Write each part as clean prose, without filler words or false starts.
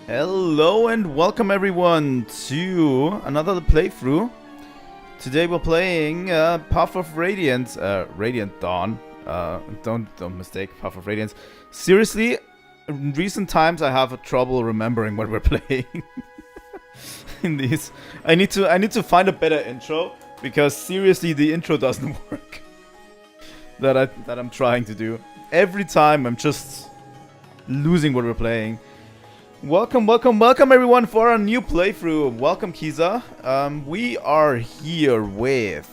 Hello and welcome everyone to another playthrough. Today we're playing Path of Radiance, Radiant Dawn. Don't mistake Path of Radiance. Seriously, in recent times I have trouble remembering what we're playing. In these, I need to find a better intro because seriously the intro doesn't work. that I'm trying to do. Every time I'm just losing what we're playing. Welcome everyone for our new playthrough. Welcome Kiza. We are here with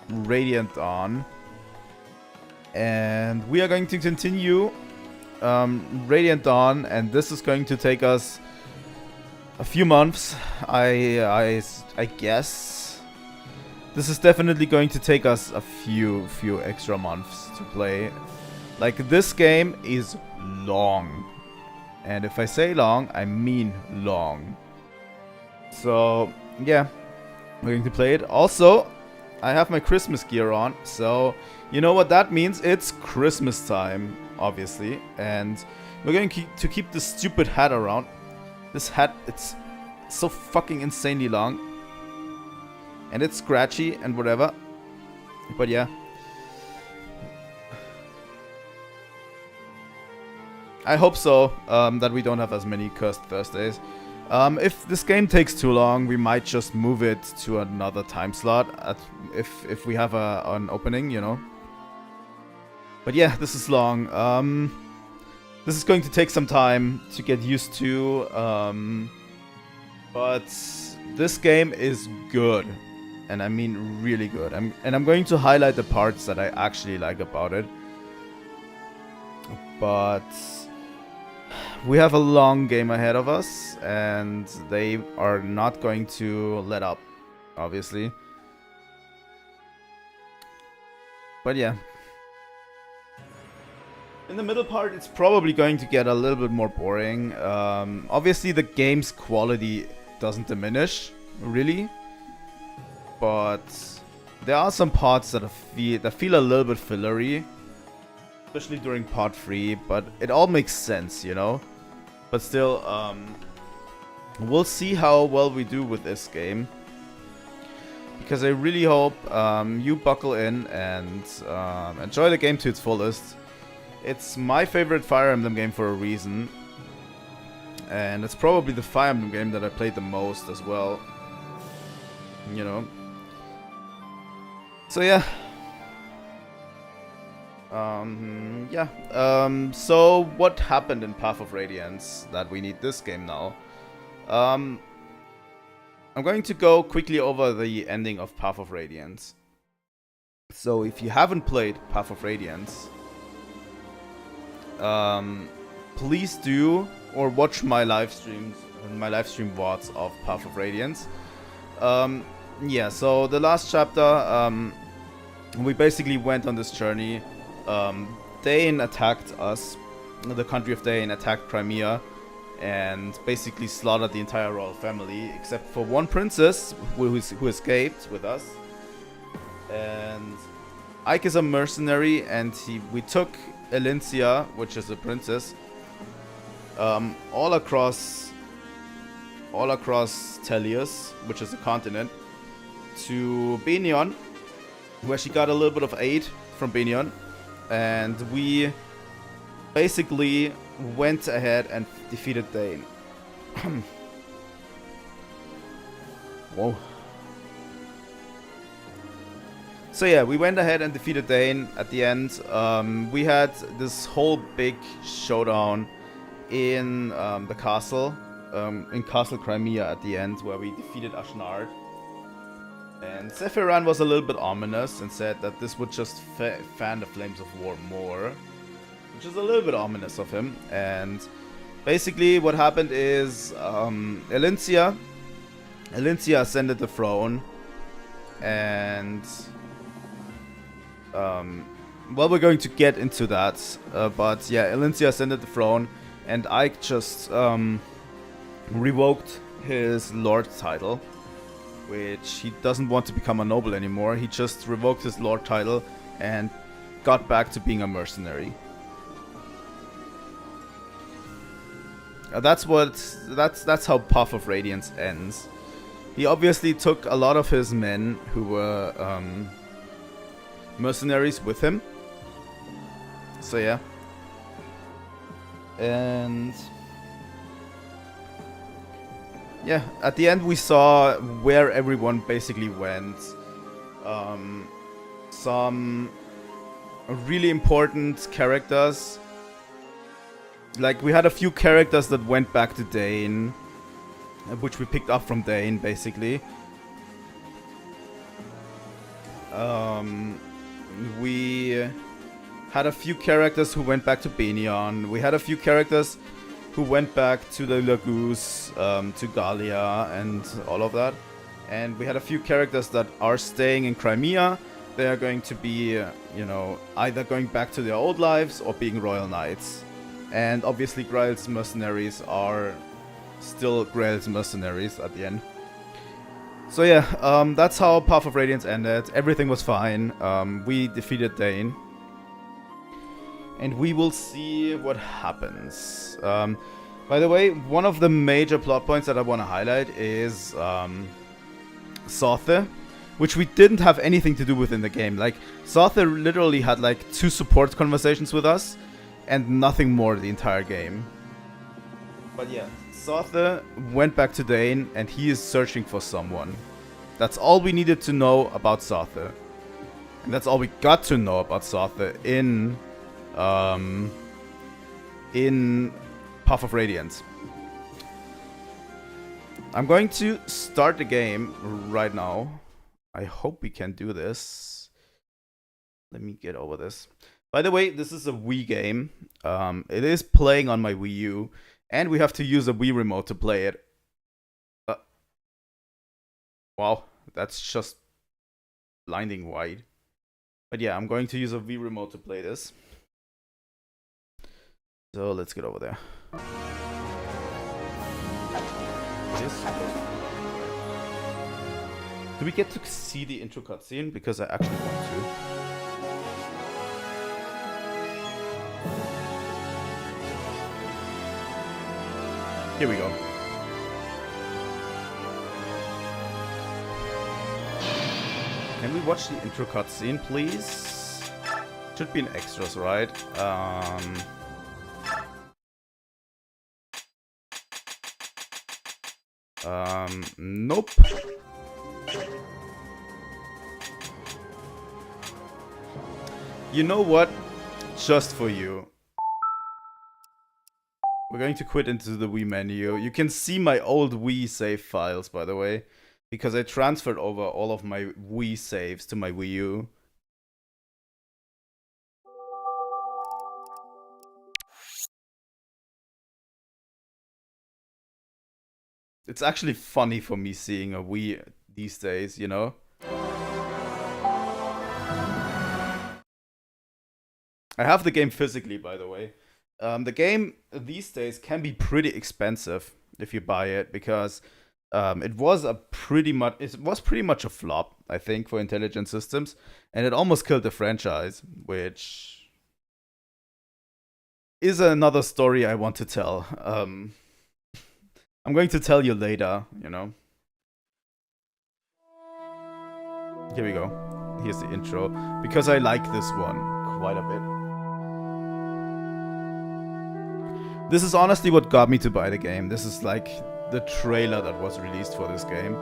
Radiant Dawn. And we are going to continue Radiant Dawn, and this is going to take us a few months. I guess this is definitely going to take us a few extra months to play. Like, this game is long. And if I say long, I mean long. So, yeah. We're going to play it. Also, I have my Christmas gear on. So, you know what that means? It's Christmas time, obviously. And we're going to keep this stupid hat around. This hat, it's so fucking insanely long. And it's scratchy and whatever. But yeah. I hope so, that we don't have as many cursed Thursdays. If this game takes too long, we might just move it to another time slot if we have an opening, you know. But yeah, this is long. This is going to take some time to get used to, but this game is good. And I mean really good. I'm going to highlight the parts that I actually like about it. But we have a long game ahead of us, and they are not going to let up, obviously. But yeah. In the middle part, it's probably going to get a little bit more boring. Obviously, the game's quality doesn't diminish, really. But there are some parts that feel a little bit fillery. Especially during part 3, but it all makes sense, you know? But still, we'll see how well we do with this game. Because I really hope you buckle in and enjoy the game to its fullest. It's my favorite Fire Emblem game for a reason. And it's probably the Fire Emblem game that I played the most as well. You know? So yeah. So what happened in Path of Radiance that we need this game now? I'm going to go quickly over the ending of Path of Radiance. So if you haven't played Path of Radiance, please do, or watch my live streams, my live stream VODs of Path of Radiance. Yeah, so the last chapter, we basically went on this journey. Dane attacked us. The country of Dane attacked Crimea and basically slaughtered the entire royal family except for one princess who escaped with us. And Ike is a mercenary, and we took Elincia, which is a princess, all across Telius, which is a continent, to Benion, where she got a little bit of aid from Benion. And we basically went ahead and defeated Dane. Whoa. So yeah, we went ahead and defeated Dane at the end. We had this whole big showdown in the castle, in Castle Crimea at the end, where we defeated Ashnard. And Sephiran was a little bit ominous and said that this would just fan the flames of war more, which is a little bit ominous of him. And basically what happened is Elincia ascended the throne, and well, we're going to get into that, but yeah, Elincia ascended the throne, and Ike just revoked his lord title, which he doesn't want to become a noble anymore. He just revoked his lord title and got back to being a mercenary. That's how Path of Radiance ends. He obviously took a lot of his men who were mercenaries with him. So yeah. And yeah, at the end we saw where everyone basically went. Some really important characters. Like, we had a few characters that went back to Dane, which we picked up from Dane, basically. We had a few characters who went back to Benion. We had a few characters who went back to the Lagoose, to Gallia, and all of that. And we had a few characters that are staying in Crimea. They are going to be, you know, either going back to their old lives or being Royal Knights. And obviously Grail's mercenaries are still Grail's mercenaries at the end. So yeah, that's how Path of Radiance ended. Everything was fine. We defeated Dane. And we will see what happens. By the way, one of the major plot points that I want to highlight is Sothe, which we didn't have anything to do with in the game. Like, Sothe literally had like 2 support conversations with us and nothing more the entire game. But yeah, Sothe went back to Dane and he is searching for someone. That's all we needed to know about Sothe. And that's all we got to know about Sothe in Path of Radiance. I'm going to start the game right now. I hope we can do this. Let me get over this. By the way, this is a Wii game. It is playing on my Wii U, and we have to use a Wii remote to play it. Wow, that's just blinding wide. But yeah, I'm going to use a Wii remote to play this. So let's get over there. Do we get to see the intro cutscene? Because I actually want to. Here we go. Can we watch the intro cutscene, please? Should be in extras, right? Nope. You know what? Just for you. We're going to quit into the Wii menu. You can see my old Wii save files, by the way, because I transferred over all of my Wii saves to my Wii U. It's actually funny for me seeing a Wii these days, you know? I have the game physically, by the way. The game these days can be pretty expensive if you buy it, because it was pretty much a flop, I think, for Intelligent Systems, and it almost killed the franchise, which is another story I want to tell. I'm going to tell you later, you know. Here we go. Here's the intro, because I like this one quite a bit. This is honestly what got me to buy the game. This is like the trailer that was released for this game,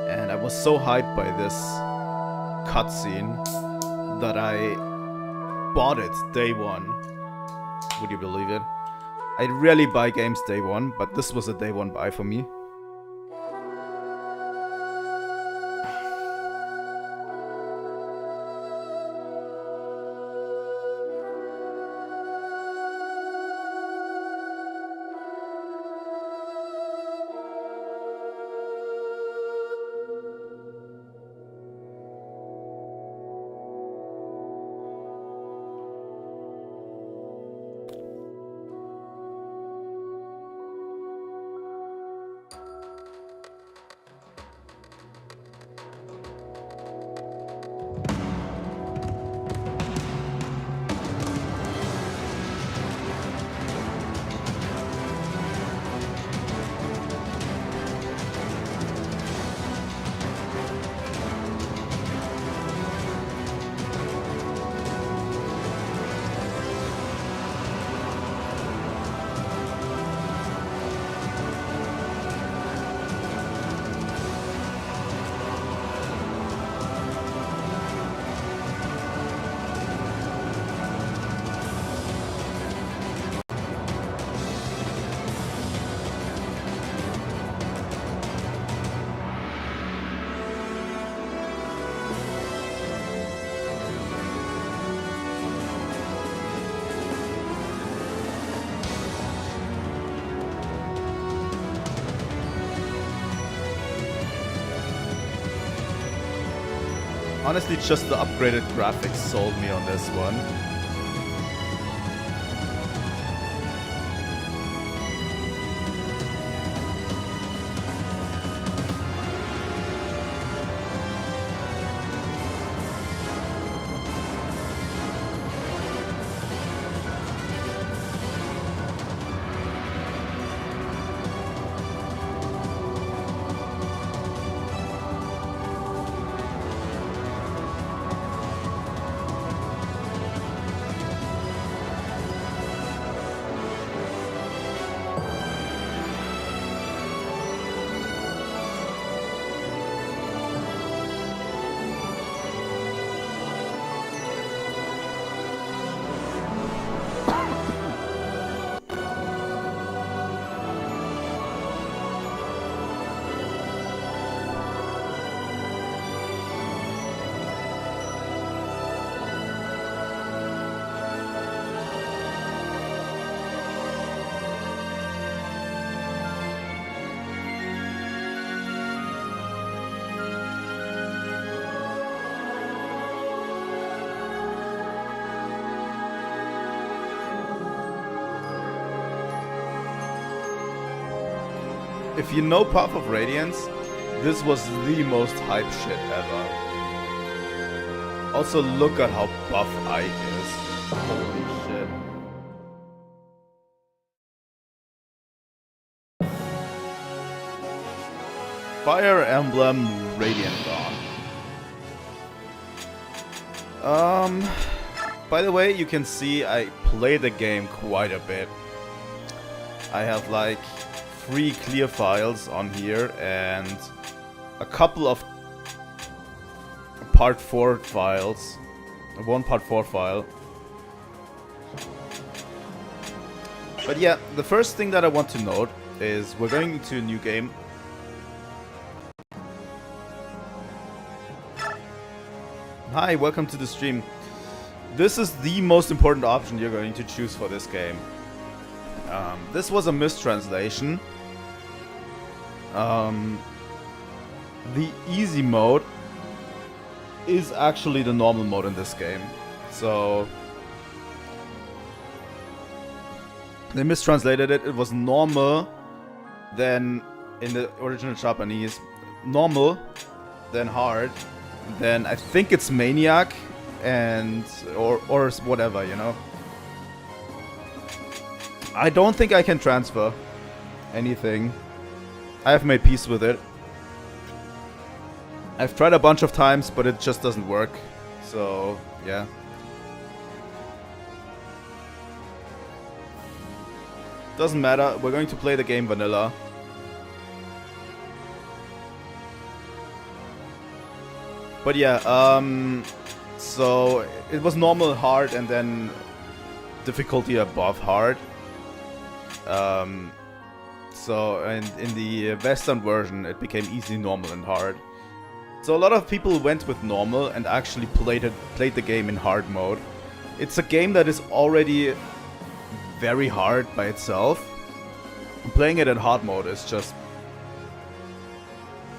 and I was so hyped by this cutscene that I bought it day one. Would you believe it? I rarely buy games day one, but this was a day one buy for me. Honestly, just the upgraded graphics sold me on this one. If you know Path of Radiance, this was the most hype shit ever. Also, look at how buff Ike is. Holy shit. Fire Emblem Radiant Dawn. By the way, you can see I play the game quite a bit. I have like 3 clear files on here and a couple of part 4 files. 1 part 4 file. But yeah, the first thing that I want to note is we're going into a new game. Hi, welcome to the stream. This is the most important option you're going to choose for this game. This was a mistranslation. The easy mode is actually the normal mode in this game. So they mistranslated it. It was normal, then in the original Japanese, normal, then hard, then I think it's maniac, and or whatever, you know. I don't think I can transfer anything. I have made peace with it. I've tried a bunch of times, but it just doesn't work. So, yeah. Doesn't matter. We're going to play the game vanilla. But yeah, so it was normal, hard, and then difficulty above hard. So in the Western version, it became easy, normal, and hard. So a lot of people went with normal and actually played the game in hard mode. It's a game that is already very hard by itself. Playing it in hard mode is just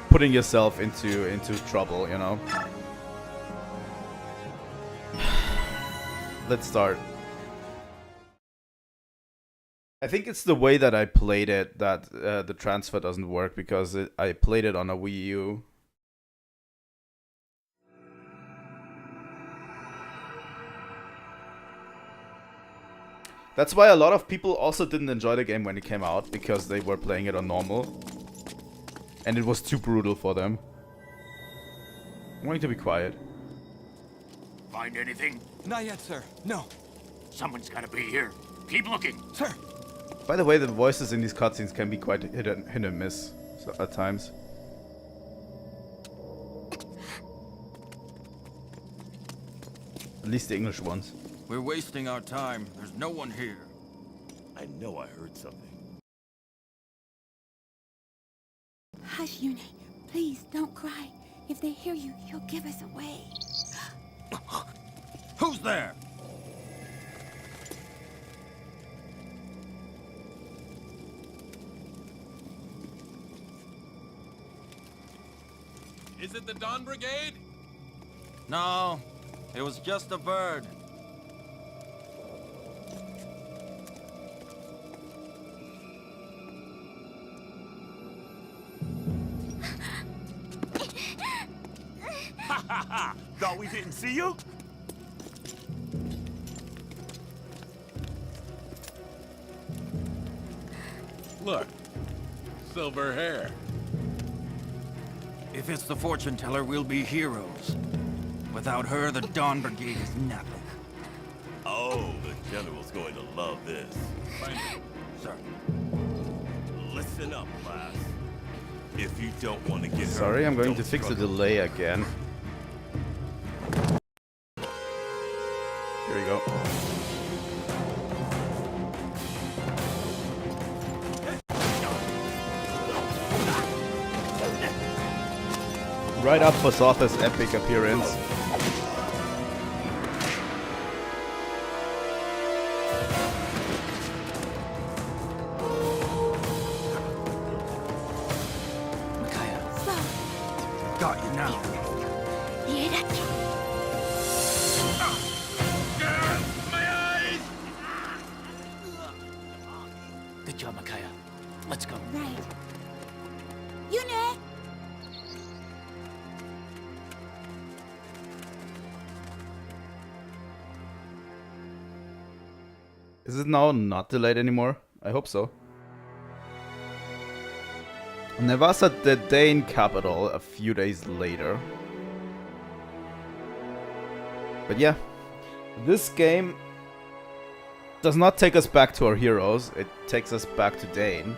putting yourself into trouble, you know. Let's start. I think it's the way that I played it that the transfer doesn't work, because I played it on a Wii U. That's why a lot of people also didn't enjoy the game when it came out, because they were playing it on normal. And it was too brutal for them. I'm going to be quiet. Find anything? Not yet, sir. No. Someone's gotta be here. Keep looking. Sir! By the way, the voices in these cutscenes can be quite hit and miss at times. At least the English ones. We're wasting our time. There's no one here. I know I heard something. Hush, Yune. Please, don't cry. If they hear you, you'll give us away. Who's there? Is it the Dawn Brigade? No, it was just a bird. Ha ha ha! Thought we didn't see you? Look, silver hair. If it's the fortune teller, we'll be heroes. Without her, the Dawn Brigade is nothing. Oh, the general's going to love this. Sir. Listen up, class. If you don't want to get hurt, Sorry, I'm going don't to fix the struggle. delay again. Here we go. Right up for Sotha's epic appearance. Micaiah, So, got you now. Good job, Micaiah. Let's go. right. Yune! Is it now not delayed anymore? I hope so. Nevasa, the Dane capital, a few days later. But yeah, this game does not take us back to our heroes, it takes us back to Dane.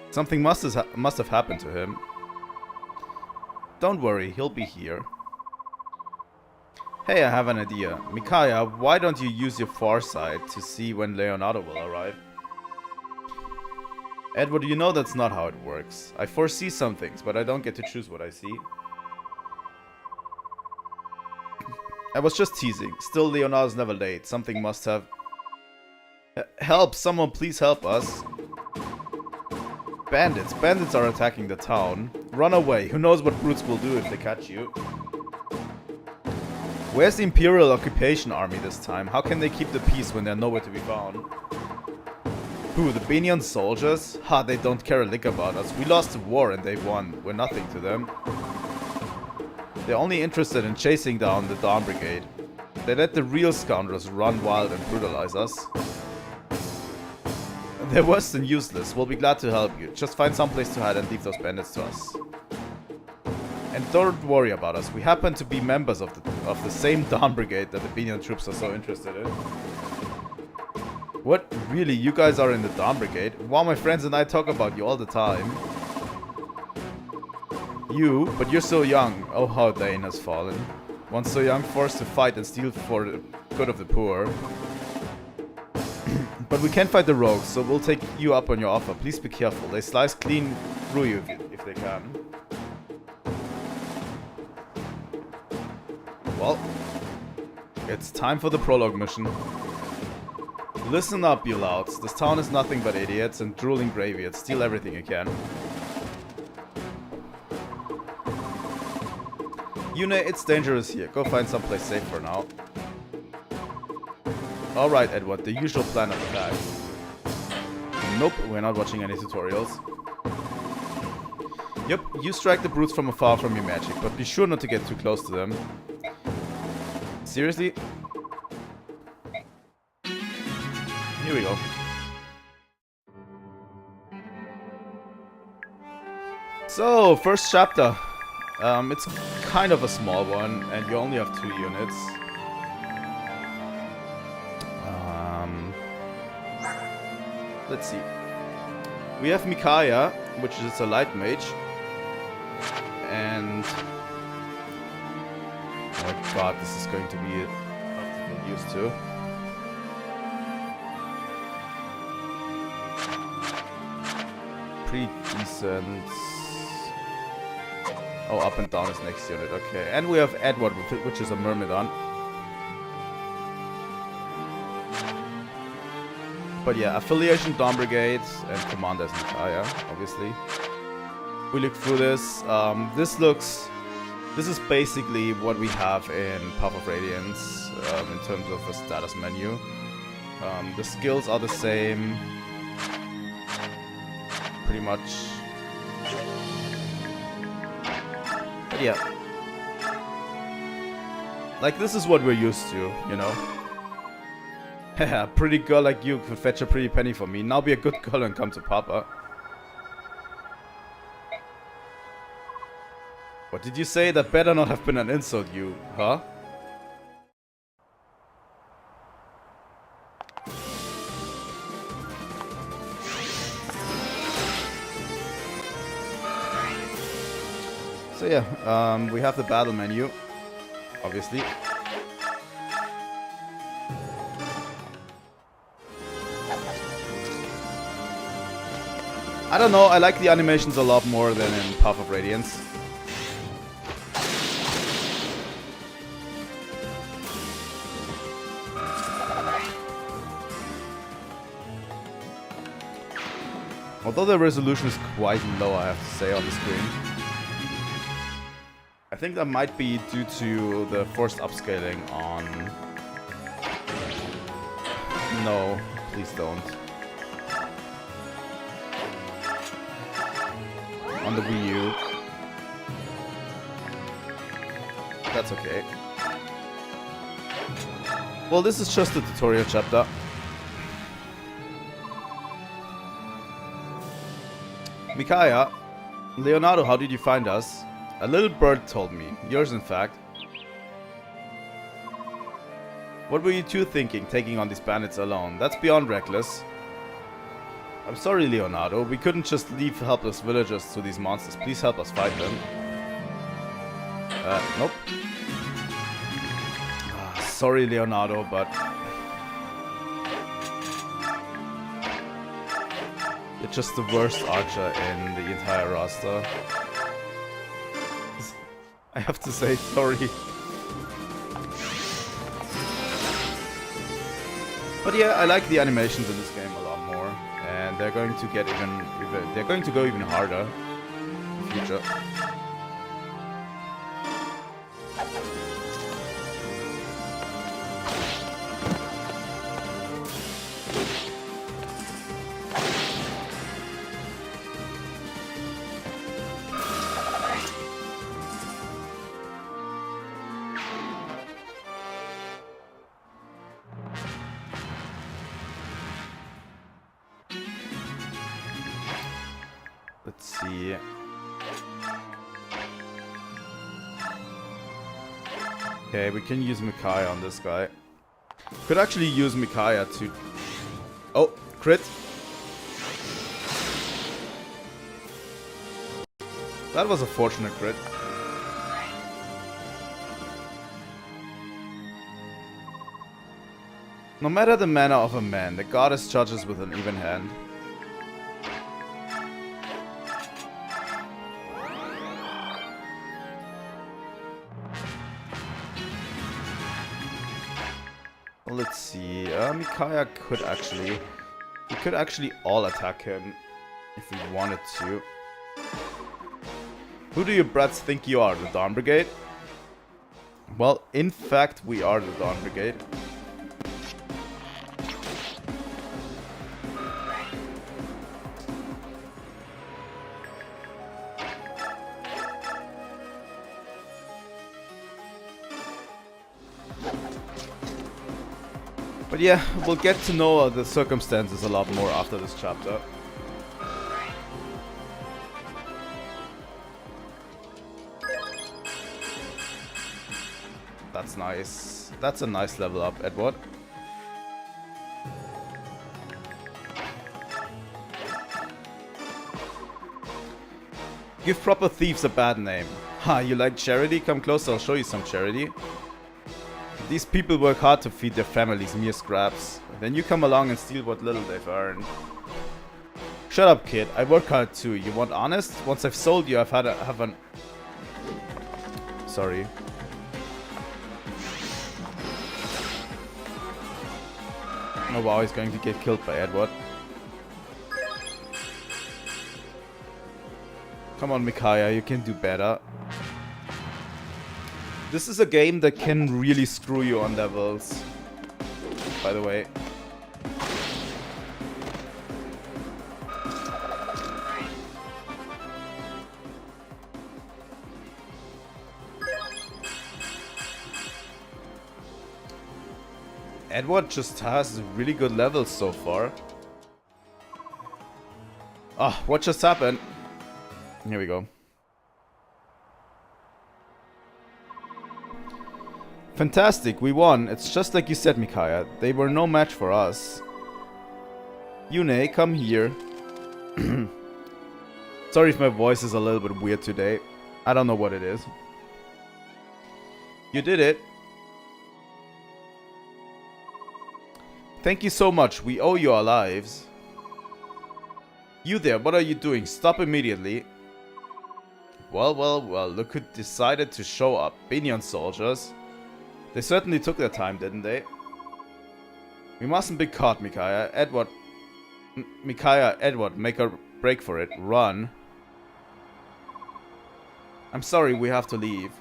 Something must have happened to him. Don't worry, he'll be here. Hey, I have an idea. Micaiah, why don't you use your foresight to see when Leonardo will arrive? Edward, you know that's not how it works. I foresee some things, but I don't get to choose what I see. I was just teasing. Still, Leonardo's never late. Something must have... Help! Someone please help us. Bandits. Bandits are attacking the town. Run away. Who knows what brutes will do if they catch you. Where's the Imperial Occupation Army this time? How can they keep the peace when they're nowhere to be found? Who, the Benian soldiers? Ha, they don't care a lick about us. We lost the war and they won. We're nothing to them. They're only interested in chasing down the Dawn Brigade. They let the real scoundrels run wild and brutalize us. They're worse than useless. We'll be glad to help you. Just find some place to hide and leave those bandits to us. And don't worry about us. We happen to be members of the same Dawn Brigade that the Benian troops are so interested in. What? Really? You guys are in the Dawn Brigade? Wow, my friends and I talk about you all the time. You? But you're so young. Oh, how Dane has fallen. Once so young, forced to fight and steal for the good of the poor. But we can't fight the rogues, so we'll take you up on your offer. Please be careful. They slice clean through you if they can. Well, it's time for the prologue mission. Listen up, you louts. This town is nothing but idiots and drooling graveyards. Steal everything you can. Yune, it's dangerous here. Go find someplace safe for now. Alright, Edward, the usual plan of attack. Nope, we're not watching any tutorials. Yep, you strike the brutes from afar from your magic, but be sure not to get too close to them. Seriously? Here we go. So, first chapter. It's kind of a small one, and you only have 2 units. Let's see. We have Micaiah, which is a light mage. And... oh god, this is going to be tough to get used to. Pretty decent. Oh, up and down is next unit, okay. And we have Edward, which is a Myrmidon. But yeah, affiliation Dawn Brigade and commander is Micaiah, obviously. We look through this. This is basically what we have in Path of Radiance in terms of a status menu. The skills are the same, pretty much. But yeah, like this is what we're used to, you know. Haha, pretty girl like you could fetch a pretty penny for me. Now be a good girl and come to Papa. What did you say? That better not have been an insult, you, huh? So yeah, we have the battle menu, obviously. I don't know, I like the animations a lot more than in Path of Radiance. Although the resolution is quite low, I have to say, on the screen. I think that might be due to the forced upscaling on... No, please don't. On the Wii U. That's okay. Well, this is just a tutorial chapter. Micaiah, Leonardo, how did you find us? A little bird told me. Yours, in fact. What were you two thinking, taking on these bandits alone? That's beyond reckless. I'm sorry, Leonardo. We couldn't just leave helpless villagers to these monsters. Please help us fight them. Nope. Sorry, Leonardo, but... You're just the worst archer in the entire roster. I have to say sorry. But yeah, I like the animations in this game a lot more, and they're going to get they're going to go even harder in the future. Let's see. Okay, we can use Micaiah on this guy. Could actually use Micaiah to... Oh, crit. That was a fortunate crit. No matter the manner of a man, the goddess judges with an even hand. Let's see, Micaiah could actually... We could actually all attack him if we wanted to. Who do you brats think you are, the Dawn Brigade? Well, in fact, we are the Dawn Brigade. But yeah, we'll get to know the circumstances a lot more after this chapter. That's nice. That's a nice level up, Edward. Give proper thieves a bad name. Ha, you like charity? Come closer, I'll show you some charity. These people work hard to feed their families mere scraps. Then you come along and steal what little they've earned. Shut up, kid. I work hard too. You want honest? Once I've sold you, have an... Sorry. Oh wow, he's going to get killed by Edward. Come on, Micaiah, you can do better. This is a game that can really screw you on levels, by the way. Edward just has really good levels so far. Ah, what just happened? Here we go. Fantastic, we won. It's just like you said, Micaiah. They were no match for us. Yune, come here. Sorry if my voice is a little bit weird today. I don't know what it is. You did it. Thank you so much. We owe you our lives. You there, what are you doing? Stop immediately. Well, look who decided to show up. Binyan soldiers. They certainly took their time, didn't they? We mustn't be caught, Micaiah. Edward, make a break for it. Run. I'm sorry, we have to leave.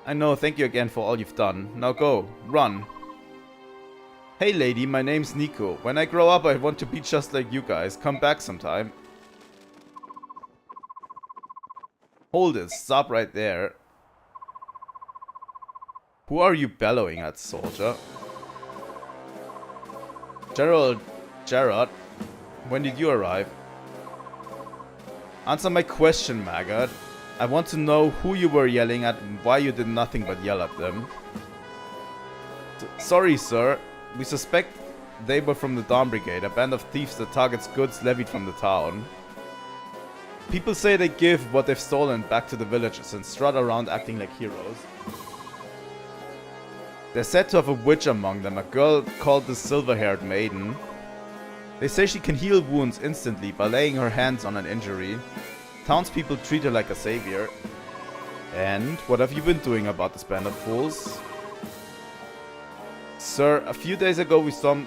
I know, thank you again for all you've done. Now go, run. Hey lady, my name's Nico. When I grow up, I want to be just like you guys. Come back sometime. Hold it, stop right there. Who are you bellowing at, soldier? Gerald, when did you arrive? Answer my question, maggot. I want to know who you were yelling at and why you did nothing but yell at them. Sorry, sir. We suspect they were from the Dawn Brigade, a band of thieves that targets goods levied from the town. People say they give what they've stolen back to the villagers and strut around acting like heroes. They're said to have a witch among them, a girl called the Silver-Haired Maiden. They say she can heal wounds instantly by laying her hands on an injury. Townspeople treat her like a savior. And what have you been doing about this band of fools? Sir, a few days ago we stormed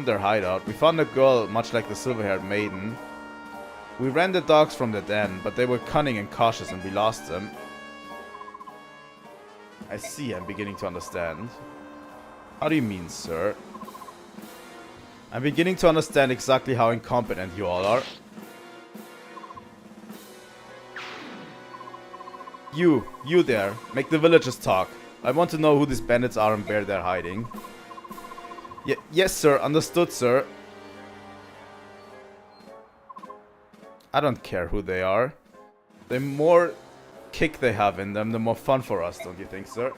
their hideout. We found a girl much like the Silver-Haired Maiden. We ran the dogs from the den, but they were cunning and cautious and we lost them. I see, I'm beginning to understand. How do you mean, sir? I'm beginning to understand exactly how incompetent you all are. You there, make the villagers talk. I want to know who these bandits are and where they're hiding. Yes, sir, understood, sir. I don't care who they are. The more kick they have in them, the more fun for us, don't you think, sir?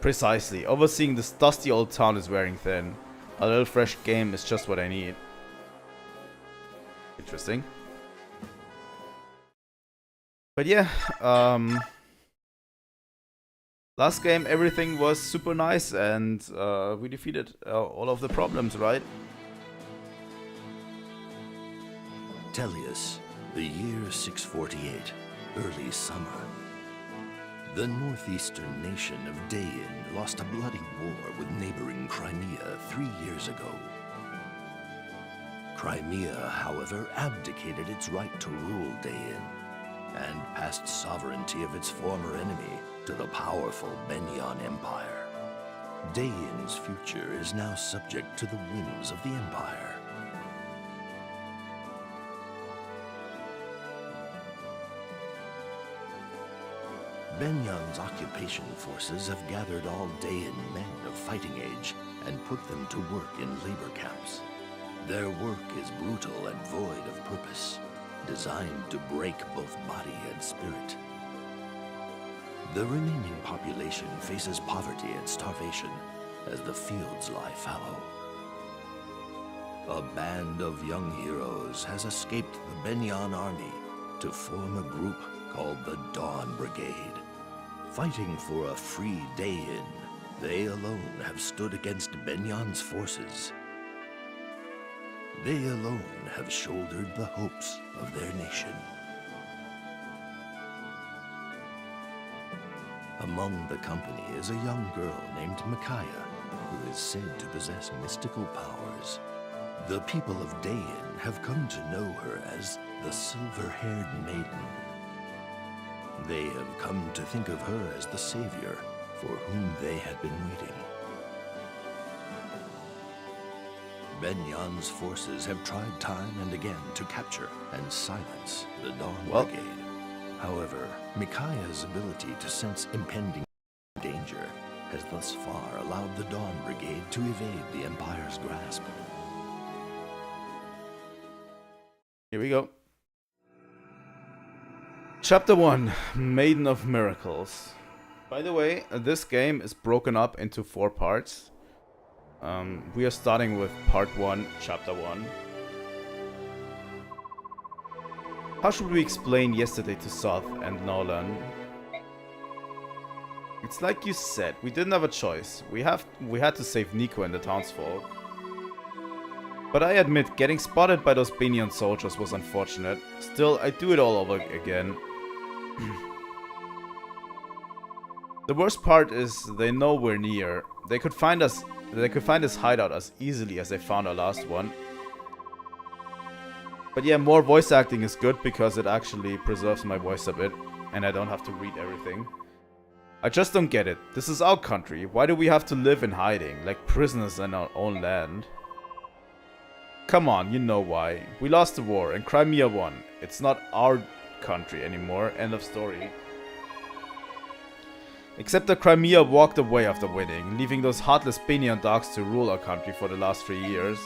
Precisely. Overseeing this dusty old town is wearing thin. A little fresh game is just what I need. Interesting. But yeah, last game everything was super nice and we defeated all of the problems, right? Tellius, the year 648, early summer. The northeastern nation of Dain lost a bloody war with neighboring Crimea 3 years ago. Crimea, however, abdicated its right to rule Dain and passed sovereignty of its former enemy to the powerful Benyan Empire. Dain's future is now subject to the whims of the Empire. Benyan's occupation forces have gathered all Dain men of fighting age and put them to work in labor camps. Their work is brutal and void of purpose, designed to break both body and spirit. The remaining population faces poverty and starvation as the fields lie fallow. A band of young heroes has escaped the Benyan army to form a group called the Dawn Brigade. Fighting for a free Dain, they alone have stood against Benyan's forces. They alone have shouldered the hopes of their nation. Among the company is a young girl named Micaiah, who is said to possess mystical powers. The people of Dain have come to know her as the Silver-Haired Maiden. They have come to think of her as the savior for whom they had been waiting. Benion's forces have tried time and again to capture and silence the Dawn Brigade. However, Micaiah's ability to sense impending danger has thus far allowed the Dawn Brigade to evade the Empire's grasp. Here we go. Chapter 1, Maiden of Miracles. By the way, this game is broken up into 4 parts. We are starting with part 1, chapter 1. How should we explain yesterday to Soth and Nolan? It's like you said, we didn't have a choice. We had to save Nico and the townsfolk. But I admit, getting spotted by those Benion soldiers was unfortunate. Still, I'd do it all over again. The worst part is they know we're near. They could find us. They could find this hideout as easily as they found our last one. But yeah, more voice acting is good because it actually preserves my voice a bit, and I don't have to read everything. I just don't get it. This is our country. Why do we have to live in hiding, like prisoners in our own land? Come on, you know why. We lost the war and Crimea won. It's not our country anymore. End of story. Except that Crimea walked away after winning, leaving those heartless Benion dogs to rule our country for the last 3 years.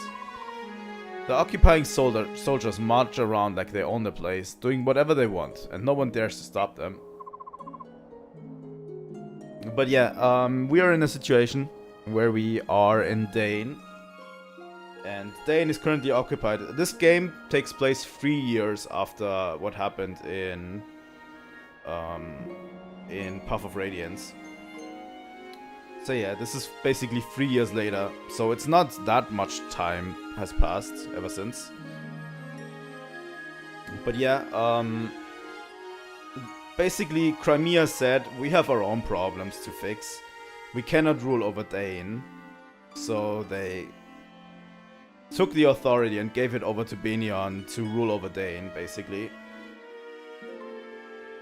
The occupying soldiers march around like they own the place, doing whatever they want, and no one dares to stop them. But yeah, we are in a situation where we are in Dane. And Dane is currently occupied. This game takes place 3 years after what happened in Path of Radiance. So yeah, this is basically 3 years later. So it's not that much time has passed ever since. But yeah, basically Crimea said we have our own problems to fix. We cannot rule over Dane. So they took the authority and gave it over to Benion to rule over Dane, basically.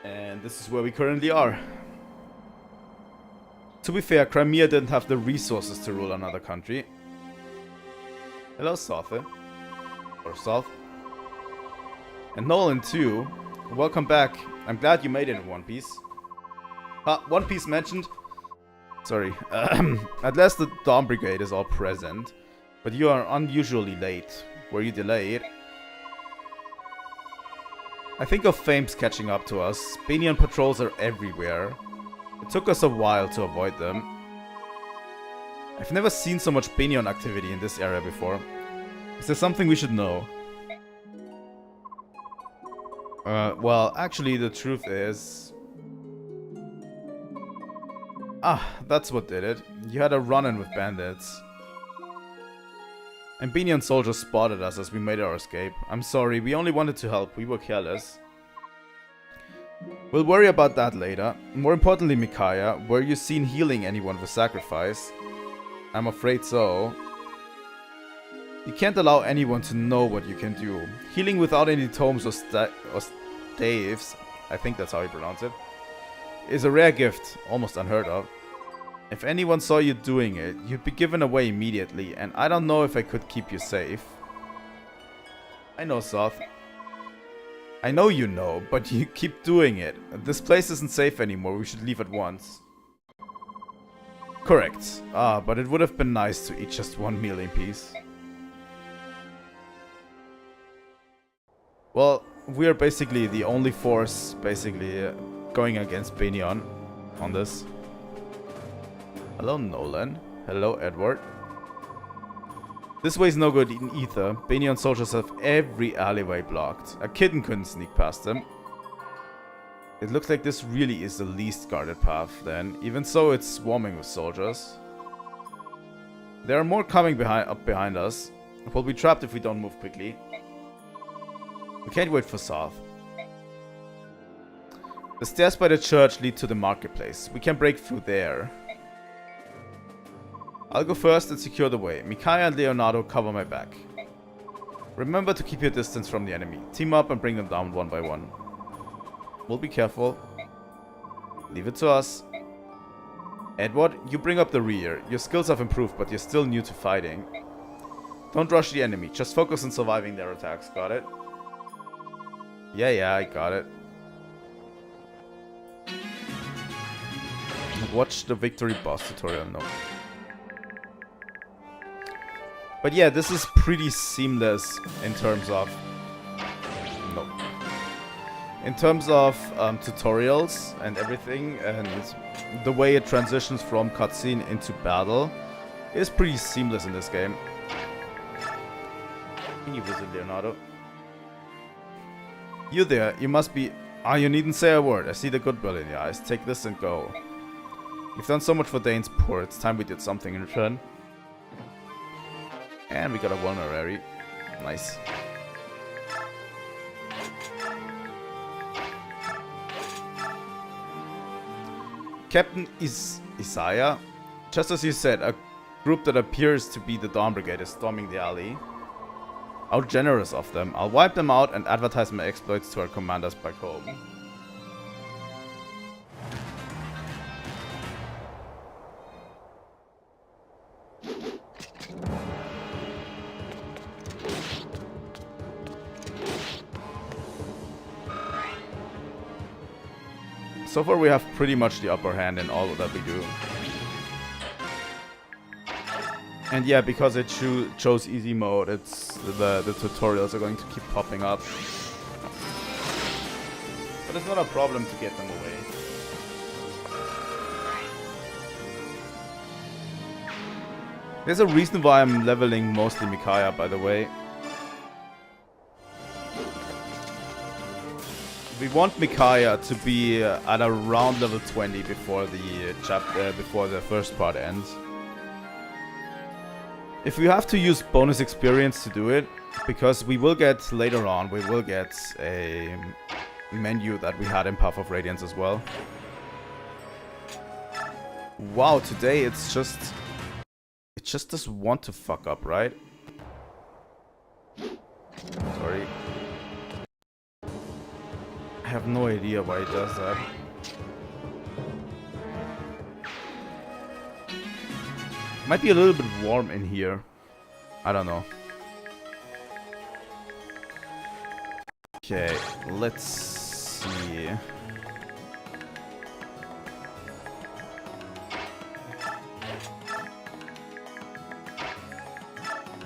And this is where we currently are. To be fair, Crimea didn't have the resources to rule another country. Hello, Sothe. Or Soth. And Nolan too. Welcome back. I'm glad you made it in One Piece. One Piece mentioned. Sorry. At last the Dawn Brigade is all present. But you are unusually late. Were you delayed? I think our fame's catching up to us. Benion patrols are everywhere. It took us a while to avoid them. I've never seen so much Benion activity in this area before. Is there something we should know? Well, actually the truth is... that's what did it. You had a run-in with bandits. And Benion soldiers spotted us as we made our escape. I'm sorry, we only wanted to help, we were careless. We'll worry about that later. More importantly, Micaiah, were you seen healing anyone with sacrifice? I'm afraid so. You can't allow anyone to know what you can do. Healing without any tomes or staves, I think that's how you pronounce it, is a rare gift, almost unheard of. If anyone saw you doing it, you'd be given away immediately, and I don't know if I could keep you safe. I know, Soth. I know you know, but you keep doing it. This place isn't safe anymore, we should leave at once. Correct. But it would have been nice to eat just one meal in peace. Well, we are basically the only force, going against Benion on this. Hello, Nolan. Hello, Edward. This way's no good in either. Benion soldiers have every alleyway blocked. A kitten couldn't sneak past them. It looks like this really is the least guarded path then. Even so, it's swarming with soldiers. There are more coming up behind us. We'll be trapped if we don't move quickly. We can't wait for Soth. The stairs by the church lead to the marketplace. We can break through there. I'll go first and secure the way. Micaiah and Leonardo cover my back. Remember to keep your distance from the enemy. Team up and bring them down one by one. We'll be careful. Leave it to us. Edward, you bring up the rear. Your skills have improved, but you're still new to fighting. Don't rush the enemy. Just focus on surviving their attacks. Got it? Yeah, I got it. Watch the victory boss tutorial. No. But yeah, this is pretty seamless in terms of... No. In terms of tutorials and everything, and the way it transitions from cutscene into battle is pretty seamless in this game. Can you visit Leonardo? You there, you must be... Ah, you needn't say a word. I see the goodwill in your eyes. Take this and go. You've done so much for Dane's poor. It's time we did something in return. And we got a vulnerary. Nice. Captain Isaiah, just as you said, a group that appears to be the Dawn Brigade is storming the alley. How generous of them. I'll wipe them out and advertise my exploits to our commanders back home. So far we have pretty much the upper hand in all that we do. And yeah, because I chose easy mode, it's the tutorials are going to keep popping up. But it's not a problem to get them away. There's a reason why I'm leveling mostly Micaiah, by the way. We want Micaiah to be at around level 20 before the first part ends. If we have to use bonus experience to do it, because we will get later on, we will get a menu that we had in Path of Radiance as well. Wow, today it just doesn't want to fuck up, right? Sorry. I have no idea why it does that. Might be a little bit warm in here. I don't know. Okay, let's see.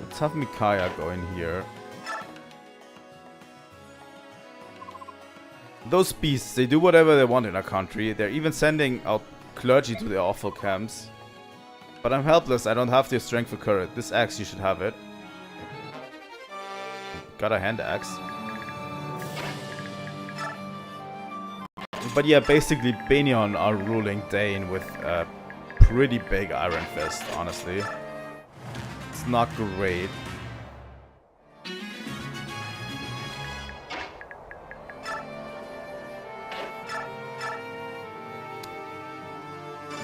Let's have Micaiah go in here. Those beasts, they do whatever they want in our country. They're even sending out clergy to their awful camps. But I'm helpless, I don't have the strength for courage. This axe, you should have it. Got a hand axe. But yeah, basically Benion are ruling Dane with a pretty big iron fist, honestly. It's not great.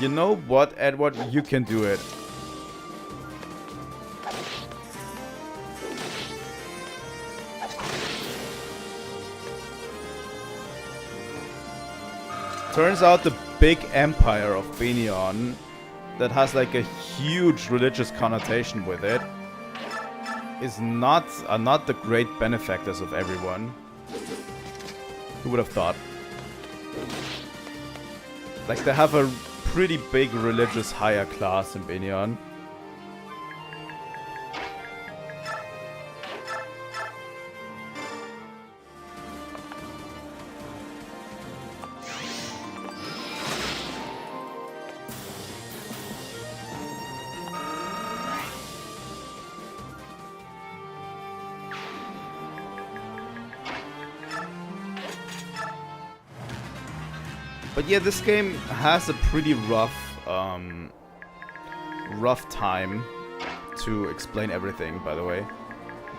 You know what, Edward? You can do it. Turns out the big empire of Benion that has like a huge religious connotation with it is not the great benefactors of everyone. Who would have thought? Like they have a pretty big religious higher class in Benion. But yeah, this game has a pretty rough time to explain everything, by the way.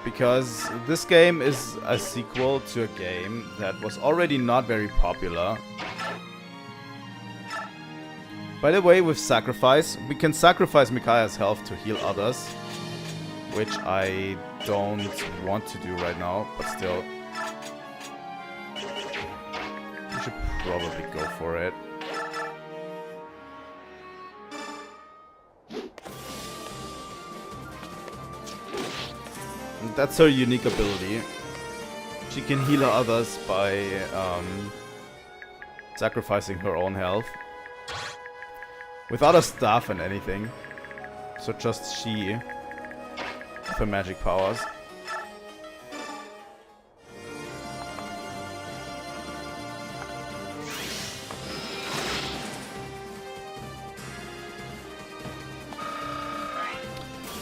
Because this game is a sequel to a game that was already not very popular. By the way, with sacrifice, we can sacrifice Micaiah's health to heal others. Which I don't want to do right now, but still. We should probably go for it. And that's her unique ability. She can heal others by sacrificing her own health. Without a staff and anything. So just she with her magic powers.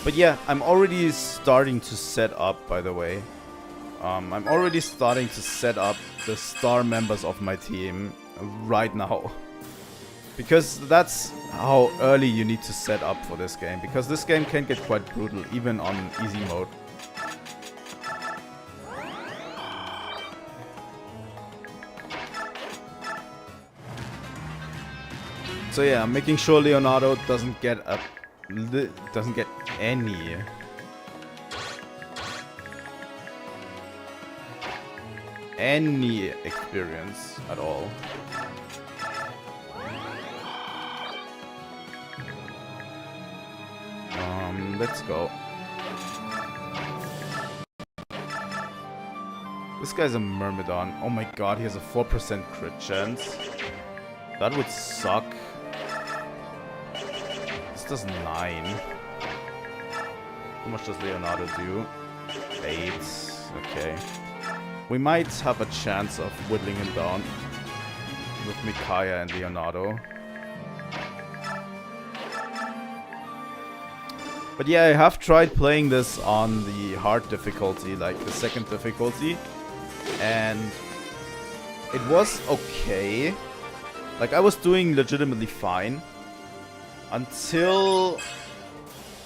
But yeah, I'm already starting to set up, by the way. I'm already starting to set up the star members of my team right now. Because that's how early you need to set up for this game. Because this game can get quite brutal, even on easy mode. So yeah, I'm making sure Leonardo doesn't get any experience at all. Let's go. This guy's a Myrmidon. Oh my god, he has a 4% crit chance. That would suck. This does 9. How much does Leonardo do? 8. Okay. We might have a chance of whittling him down with Micaiah and Leonardo. But yeah, I have tried playing this on the hard difficulty, like the second difficulty. And it was okay. Like, I was doing legitimately fine. Until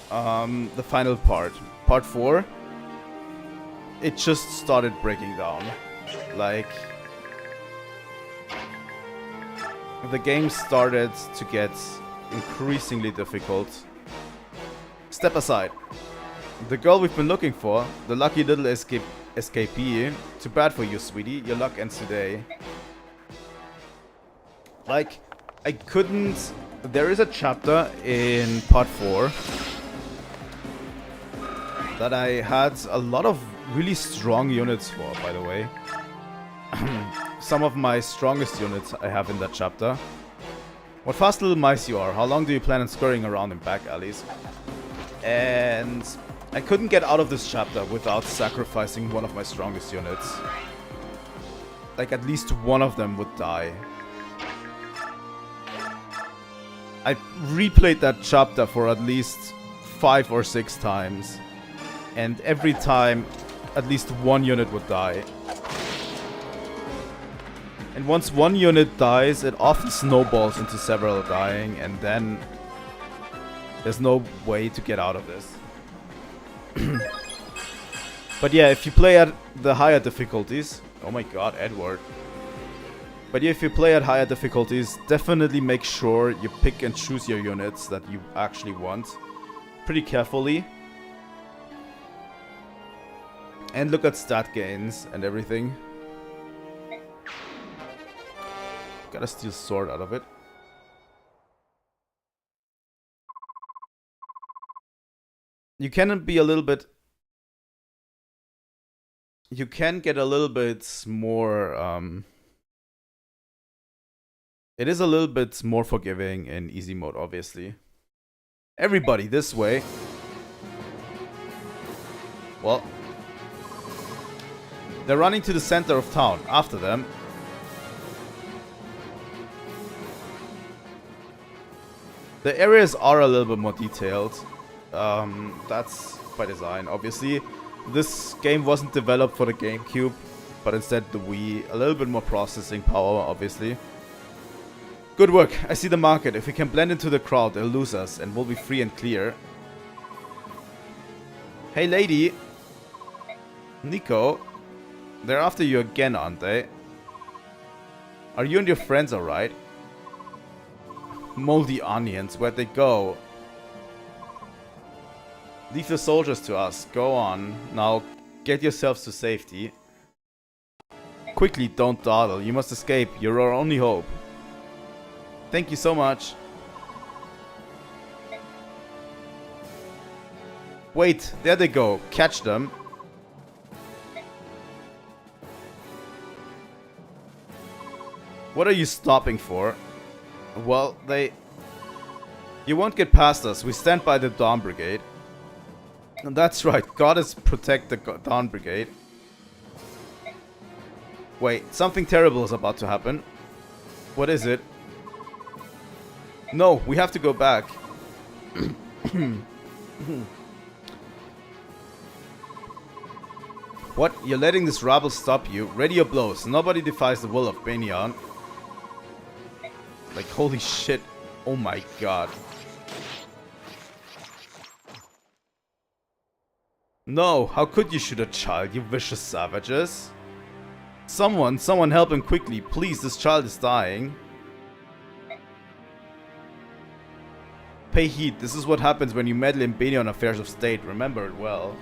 the final part. Part 4. It just started breaking down. Like, the game started to get increasingly difficult. Step aside. The girl we've been looking for, the lucky little escapee. Too bad for you, sweetie. Your luck ends today. Like, I couldn't... There is a chapter in part 4 that I had a lot of really strong units for, by the way. Some of my strongest units I have in that chapter. What fast little mice you are. How long do you plan on scurrying around in back alleys? And I couldn't get out of this chapter without sacrificing one of my strongest units. Like, at least one of them would die. I replayed that chapter for at least 5 or 6 times. And every time, at least one unit would die. And once one unit dies, it often snowballs into several dying, and then there's no way to get out of this. But yeah, if you play at the higher difficulties... Oh my god, Edward. But yeah, if you play at higher difficulties, definitely make sure you pick and choose your units that you actually want. Pretty carefully. And look at stat gains and everything. Gotta steal sword out of it. You can be a little bit... You can get a little bit more... It is a little bit more forgiving in easy mode, obviously. Everybody this way. Well... They're running to the center of town. After them. The areas are a little bit more detailed. That's by design, obviously. This game wasn't developed for the GameCube, but instead the Wii. A little bit more processing power, obviously. Good work. I see the market. If we can blend into the crowd, they'll lose us, and we'll be free and clear. Hey, lady. Nico. They're after you again, aren't they? Are you and your friends alright? Moldy onions, where'd they go? Leave the soldiers to us. Go on. Now, get yourselves to safety. Quickly, don't dawdle. You must escape. You're our only hope. Thank you so much. Wait, there they go. Catch them. What are you stopping for? Well, you won't get past us. We stand by the Dawn Brigade. That's right. Goddess protect the Dawn Brigade. Wait, something terrible is about to happen. What is it? No, we have to go back. What? You're letting this rabble stop you? Ready your blows. Nobody defies the will of Benyon. Like, holy shit. Oh my god. No, how could you shoot a child, you vicious savages? Someone help him quickly. Please, this child is dying. Pay heed. This is what happens when you meddle in Benyon affairs of state. Remember it well.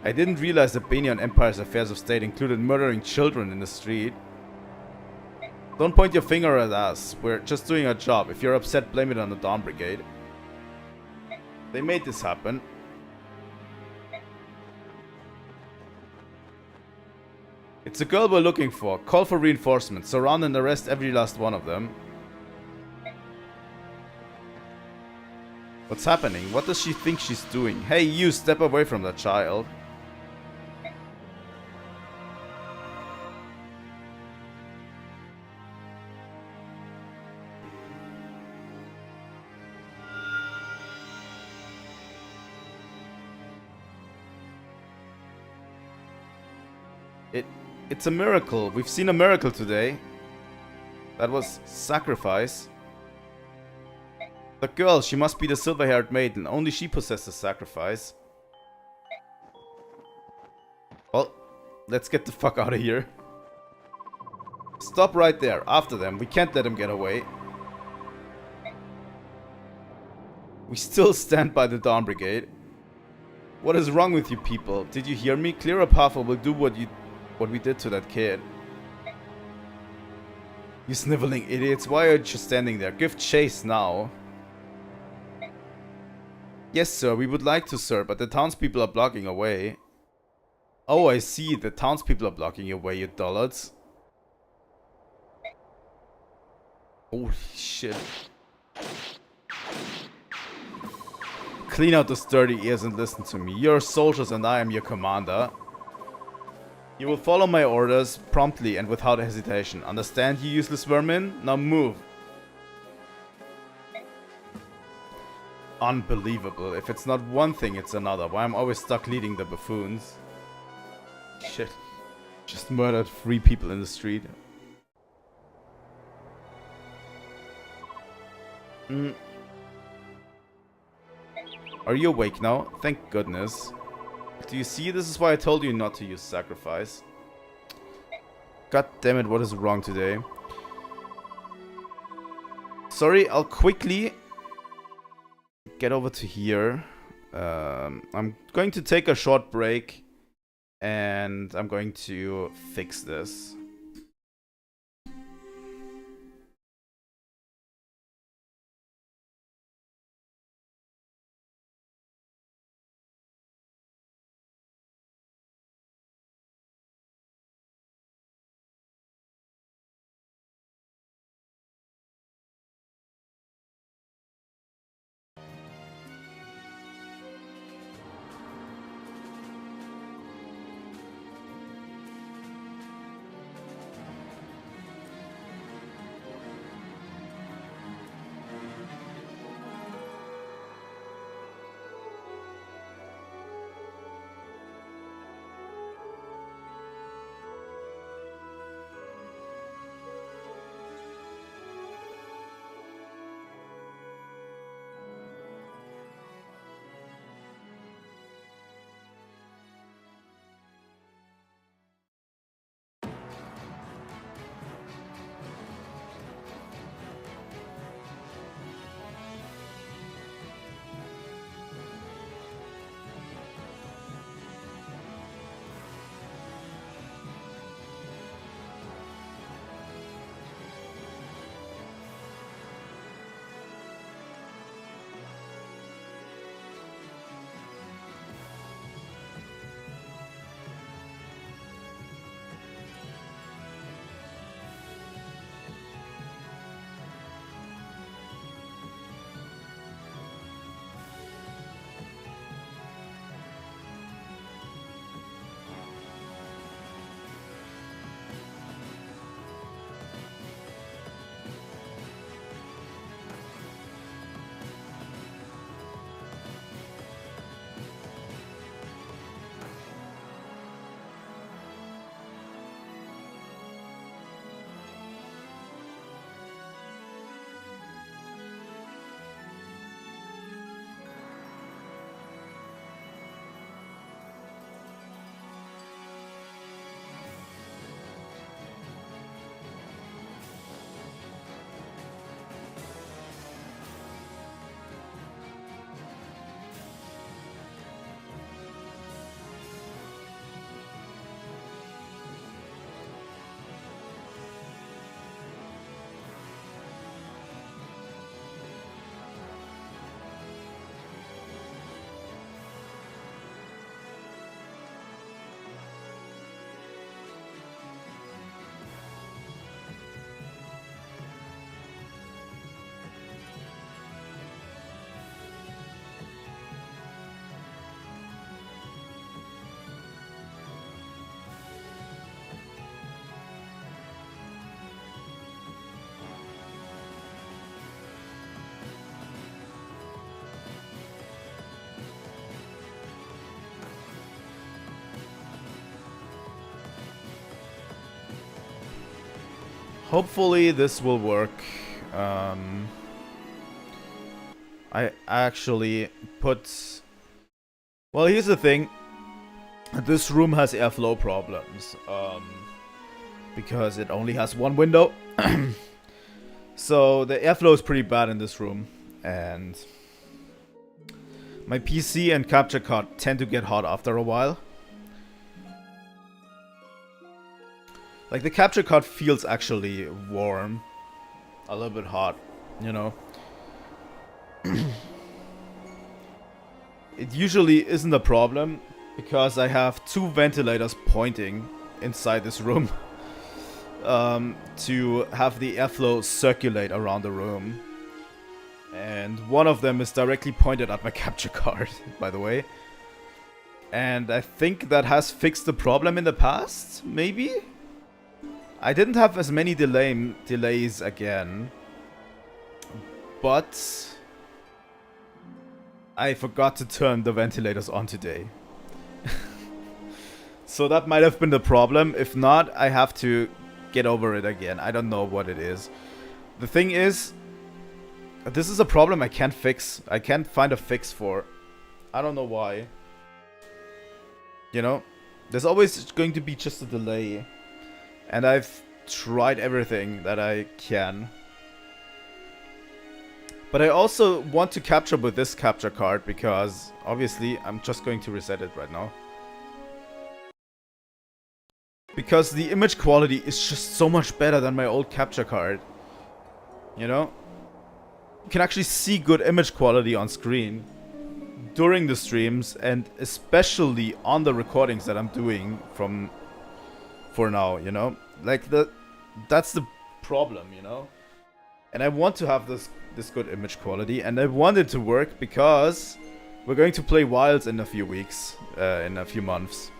I didn't realize the Benyon Empire's affairs of state included murdering children in the street. Don't point your finger at us. We're just doing our job. If you're upset, blame it on the Dawn Brigade. They made this happen. It's the girl we're looking for. Call for reinforcements. Surround and arrest every last one of them. What's happening? What does she think she's doing? Hey, you, step away from that child. It's a miracle. We've seen a miracle today. That was sacrifice. The girl, she must be the silver-haired maiden. Only she possesses sacrifice. Well, let's get the fuck out of here. Stop right there. After them. We can't let them get away. We still stand by the Dawn Brigade. What is wrong with you people? Did you hear me? Clear a path or we'll do what we did to that kid. You sniveling idiots. Why aren't you standing there? Give chase now. Yes, sir. We would like to, sir, but the townspeople are blocking our way. Oh, I see. The townspeople are blocking your way, you dullards. Holy shit. Clean out those dirty ears and listen to me. You're soldiers and I am your commander. You will follow my orders promptly and without hesitation. Understand, you useless vermin? Now move. Unbelievable. If it's not one thing, it's another. Why I'm always stuck leading the buffoons. Shit. Just murdered 3 people in the street. Are you awake now? Thank goodness. Do you see? This is why I told you not to use sacrifice. God damn it, what is wrong today? Sorry, I'll quickly get over to here. I'm going to take a short break and I'm going to fix this. Hopefully this will work. I actually put... Well, here's the thing. This room has airflow problems. Because it only has one window. So the airflow is pretty bad in this room. And my PC and capture card tend to get hot after a while. Like, the capture card feels actually warm. A little bit hot, you know. It usually isn't a problem, because I have two ventilators pointing inside this room. To have the airflow circulate around the room. And one of them is directly pointed at my capture card, by the way. And I think that has fixed the problem in the past, maybe? I didn't have as many delays again, but I forgot to turn the ventilators on today. So that might have been the problem. If not, I have to get over it again. I don't know what it is. The thing is, this is a problem I can't fix. I can't find a fix for. I don't know why. You know, there's always going to be just a delay. And I've tried everything that I can. But I also want to capture with this capture card because obviously I'm just going to reset it right now. Because the image quality is just so much better than my old capture card. You know? You can actually see good image quality on screen during the streams and especially on the recordings that I'm doing for now, you know? Like, that's the problem, you know? And I want to have this good image quality, and I want it to work because we're going to play Wilds in a few weeks, in a few months.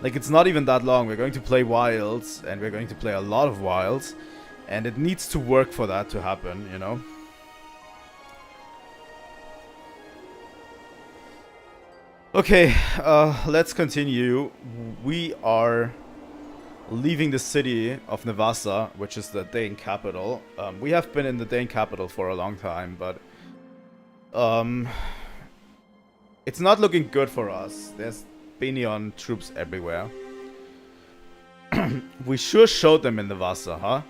Like, it's not even that long. We're going to play Wilds, and we're going to play a lot of Wilds, and it needs to work for that to happen, you know? Okay, let's continue. We are leaving the city of Nevasa, which is the Dane capital. We have been in the Dane capital for a long time, but it's not looking good for us. There's Benion troops everywhere. We sure showed them in Nevasa, huh?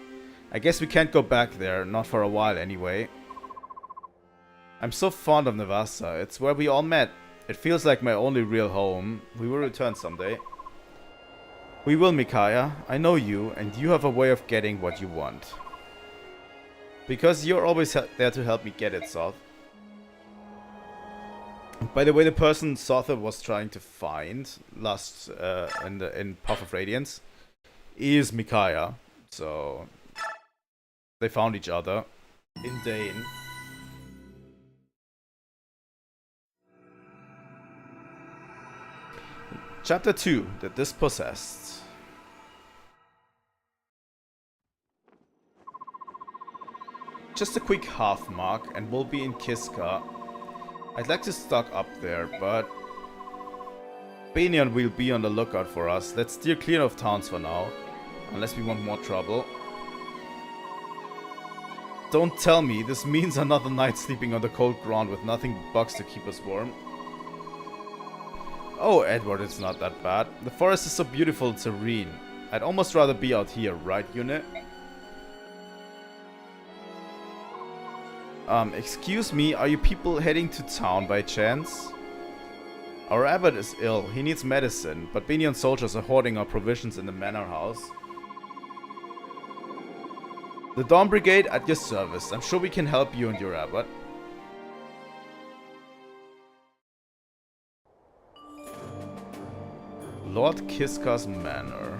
I guess we can't go back there, not for a while anyway. I'm so fond of Nevasa. It's where we all met. It feels like my only real home. We will return someday. We will, Micaiah. I know you, and you have a way of getting what you want. Because you're always there to help me get it, Soth. By the way, the person Sotha was trying to find last in Path of Radiance is Micaiah. So they found each other in Dane. Chapter 2, The Dispossessed. Just a quick half mark and we'll be in Kiska. I'd like to stock up there, but Benion will be on the lookout for us. Let's steer clear of towns for now, unless we want more trouble. Don't tell me this means another night sleeping on the cold ground with nothing but bugs to keep us warm. Oh, Edward, it's not that bad. The forest is so beautiful and serene. I'd almost rather be out here, right, unit? Excuse me, are you people heading to town by chance? Our abbot is ill, he needs medicine, but Benion soldiers are hoarding our provisions in the manor house. The Dawn Brigade at your service. I'm sure we can help you and your abbot. Lord Kiska's manor.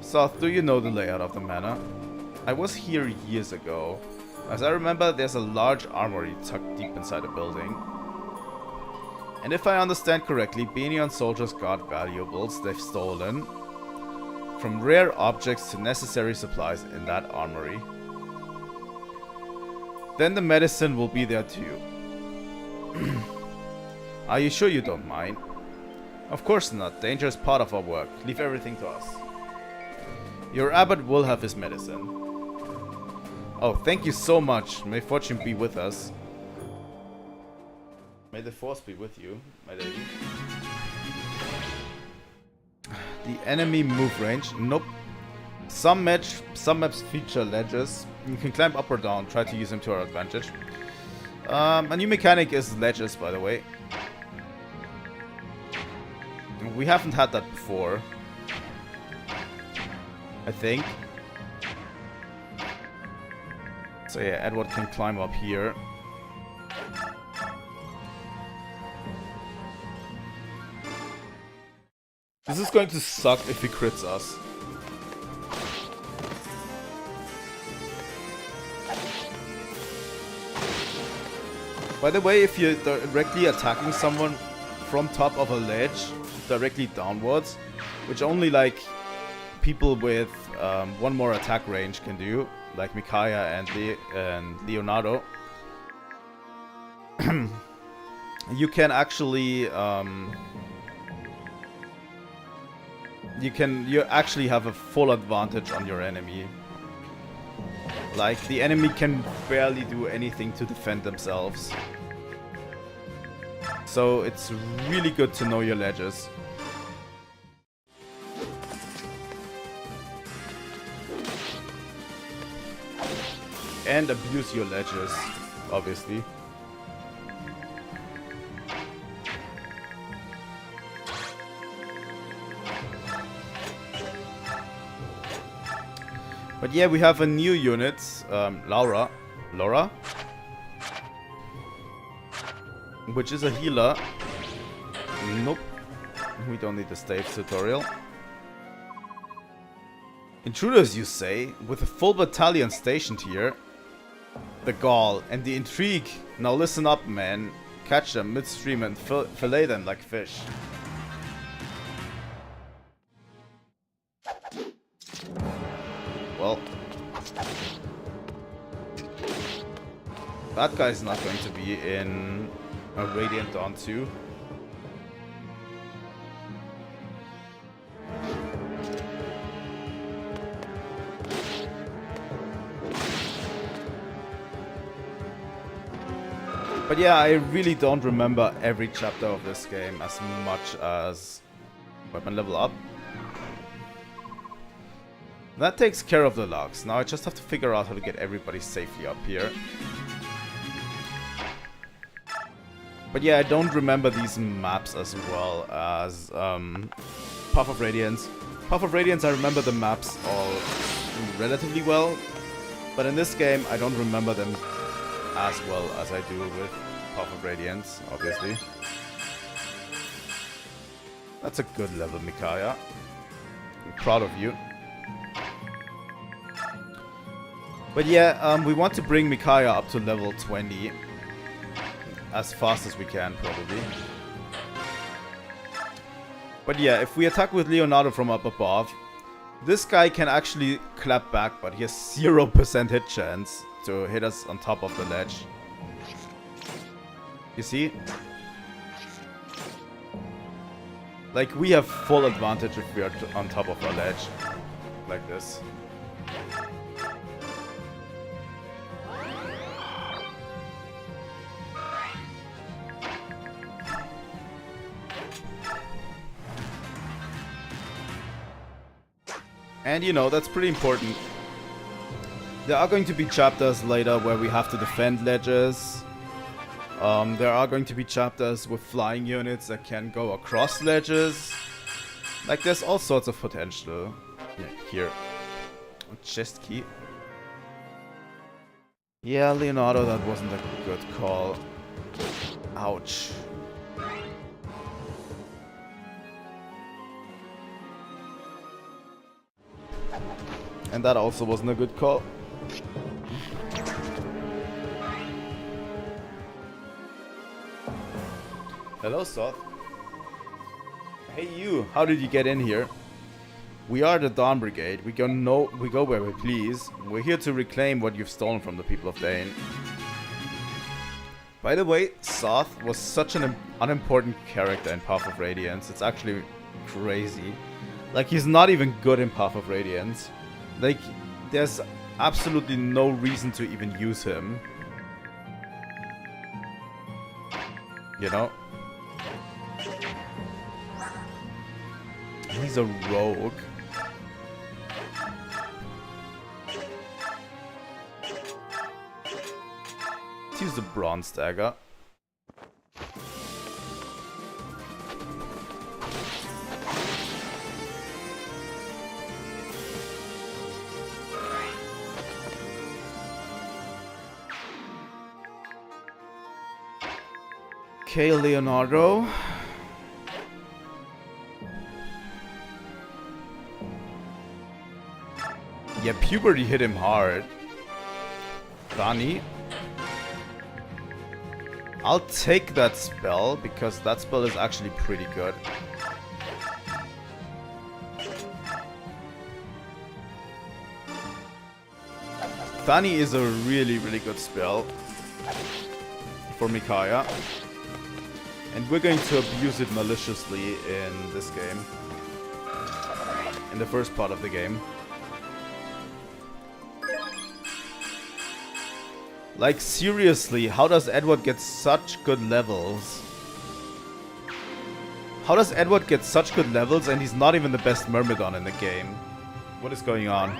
Soth, do you know the layout of the manor? I was here years ago. As I remember, there's a large armory tucked deep inside a building. And if I understand correctly, Benion soldiers guard valuables they've stolen, from rare objects to necessary supplies in that armory. Then the medicine will be there too. Are you sure you don't mind? Of course not. Danger is part of our work. Leave everything to us. Your abbot will have his medicine. Oh, thank you so much. May fortune be with us. May the force be with you, my lady. The enemy move range. Nope. Some maps feature ledges. You can climb up or down. Try to use them to our advantage. A new mechanic is ledges, by the way. We haven't had that before, I think. So yeah, Edward can climb up here. This is going to suck if he crits us. By the way, if you're directly attacking someone from top of a ledge, directly downwards, which only like people with one more attack range can do, like Micaiah and Leonardo, you can actually you actually have a full advantage on your enemy. Like, the enemy can barely do anything to defend themselves. So it's really good to know your ledges. And abuse your ledges, obviously. But yeah, we have a new unit, Laura, which is a healer. Nope, we don't need the stage tutorial. Intruders, you say, with a full battalion stationed here. The gall and the intrigue. Now listen up, man. Catch them midstream and fillet them like fish. Well, that guy's not going to be in a Radiant Dawn 2. But yeah, I really don't remember every chapter of this game as much as weapon level up. That takes care of the logs. Now I just have to figure out how to get everybody safely up here. But yeah, I don't remember these maps as well as Path of Radiance. Path of Radiance, I remember the maps all relatively well. But in this game, I don't remember them as well as I do with Path of Radiance, obviously. That's a good level, Micaiah. I'm proud of you. But yeah, we want to bring Micaiah up to level 20 as fast as we can, probably. But yeah, if we attack with Leonardo from up above, this guy can actually clap back, but he has 0% hit chance to hit us on top of the ledge. You see? Like, we have full advantage if we are on top of a ledge. Like this. And you know, that's pretty important. There are going to be chapters later where we have to defend ledges. There are going to be chapters with flying units that can go across ledges. Like, there's all sorts of potential. Yeah, here. Chest key. Yeah, Leonardo, that wasn't a good call. Ouch. And that also wasn't a good call. Hello, Soth. Hey you, how did you get in here? We are the Dawn Brigade. We go where we please. We're here to reclaim what you've stolen from the people of Dane. By the way, Soth was such an unimportant character in Path of Radiance. It's actually crazy. Like, he's not even good in Path of Radiance. Like, there's absolutely no reason to even use him. You know? He's a rogue. Let's use the bronze dagger. Okay, Leonardo. Yeah, puberty hit him hard. Dani. I'll take that spell, because that spell is actually pretty good. Dani is a really, really good spell for Micaiah. And we're going to abuse it maliciously in this game. In the first part of the game. Like, seriously, how does Edward get such good levels? How does Edward get such good levels and he's not even the best Myrmidon in the game? What is going on?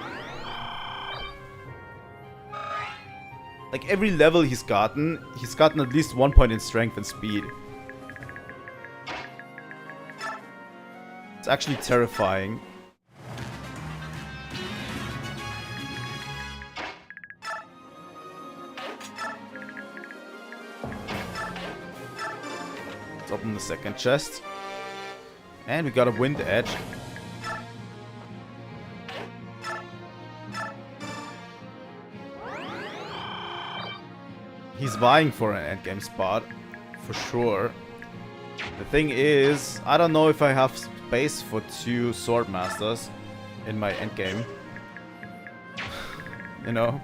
Like, every level he's gotten at least 1 point in strength and speed. It's actually terrifying. Let's open the second chest. And we got a wind edge. He's vying for an endgame spot, for sure. The thing is, I don't know if I have space for 2 sword masters in my endgame. You know?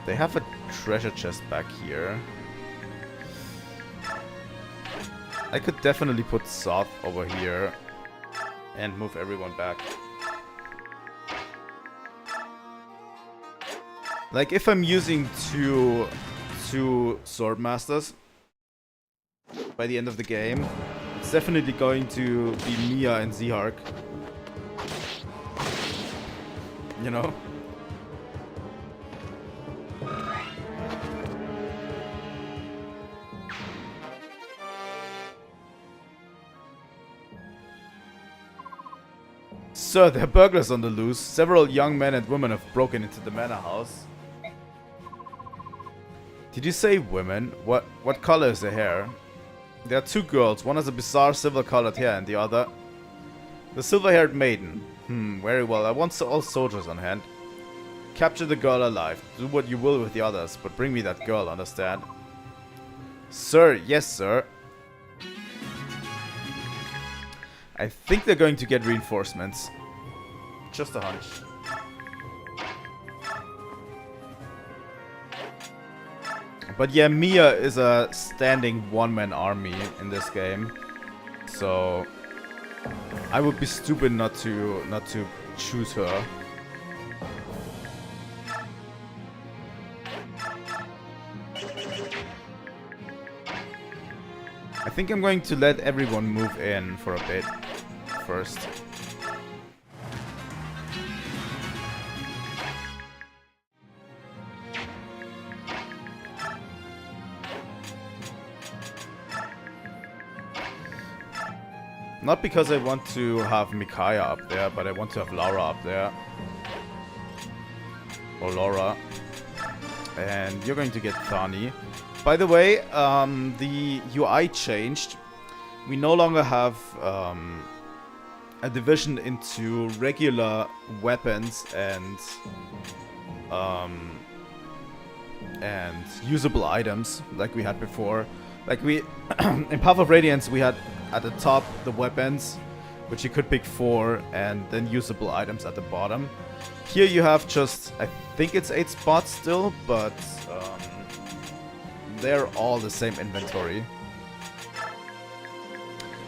They have a treasure chest back here. I could definitely put Soth over here and move everyone back. Like, if I'm using two sword masters by the end of the game, it's definitely going to be Mia and Zihark. You know? Sir, there are burglars on the loose. Several young men and women have broken into the manor house. Did you say women? What color is their hair? There are 2 girls. One has a bizarre silver-colored hair and the other... The silver-haired maiden. Very well. I want all soldiers on hand. Capture the girl alive. Do what you will with the others, but bring me that girl, understand? Sir, yes, sir. I think they're going to get reinforcements. Just a hunch. But yeah, Mia is a standing one-man army in this game. So I would be stupid not to choose her. I think I'm going to let everyone move in for a bit first. Not because I want to have Micaiah up there, but I want to have Laura up there. Or Laura. And you're going to get Thani. By the way, the UI changed. We no longer have a division into regular weapons and usable items like we had before. Like we in Path of Radiance we had at the top the weapons, which you could pick 4, and then usable items at the bottom. Here you have just, I think it's 8 spots still, but they're all the same inventory.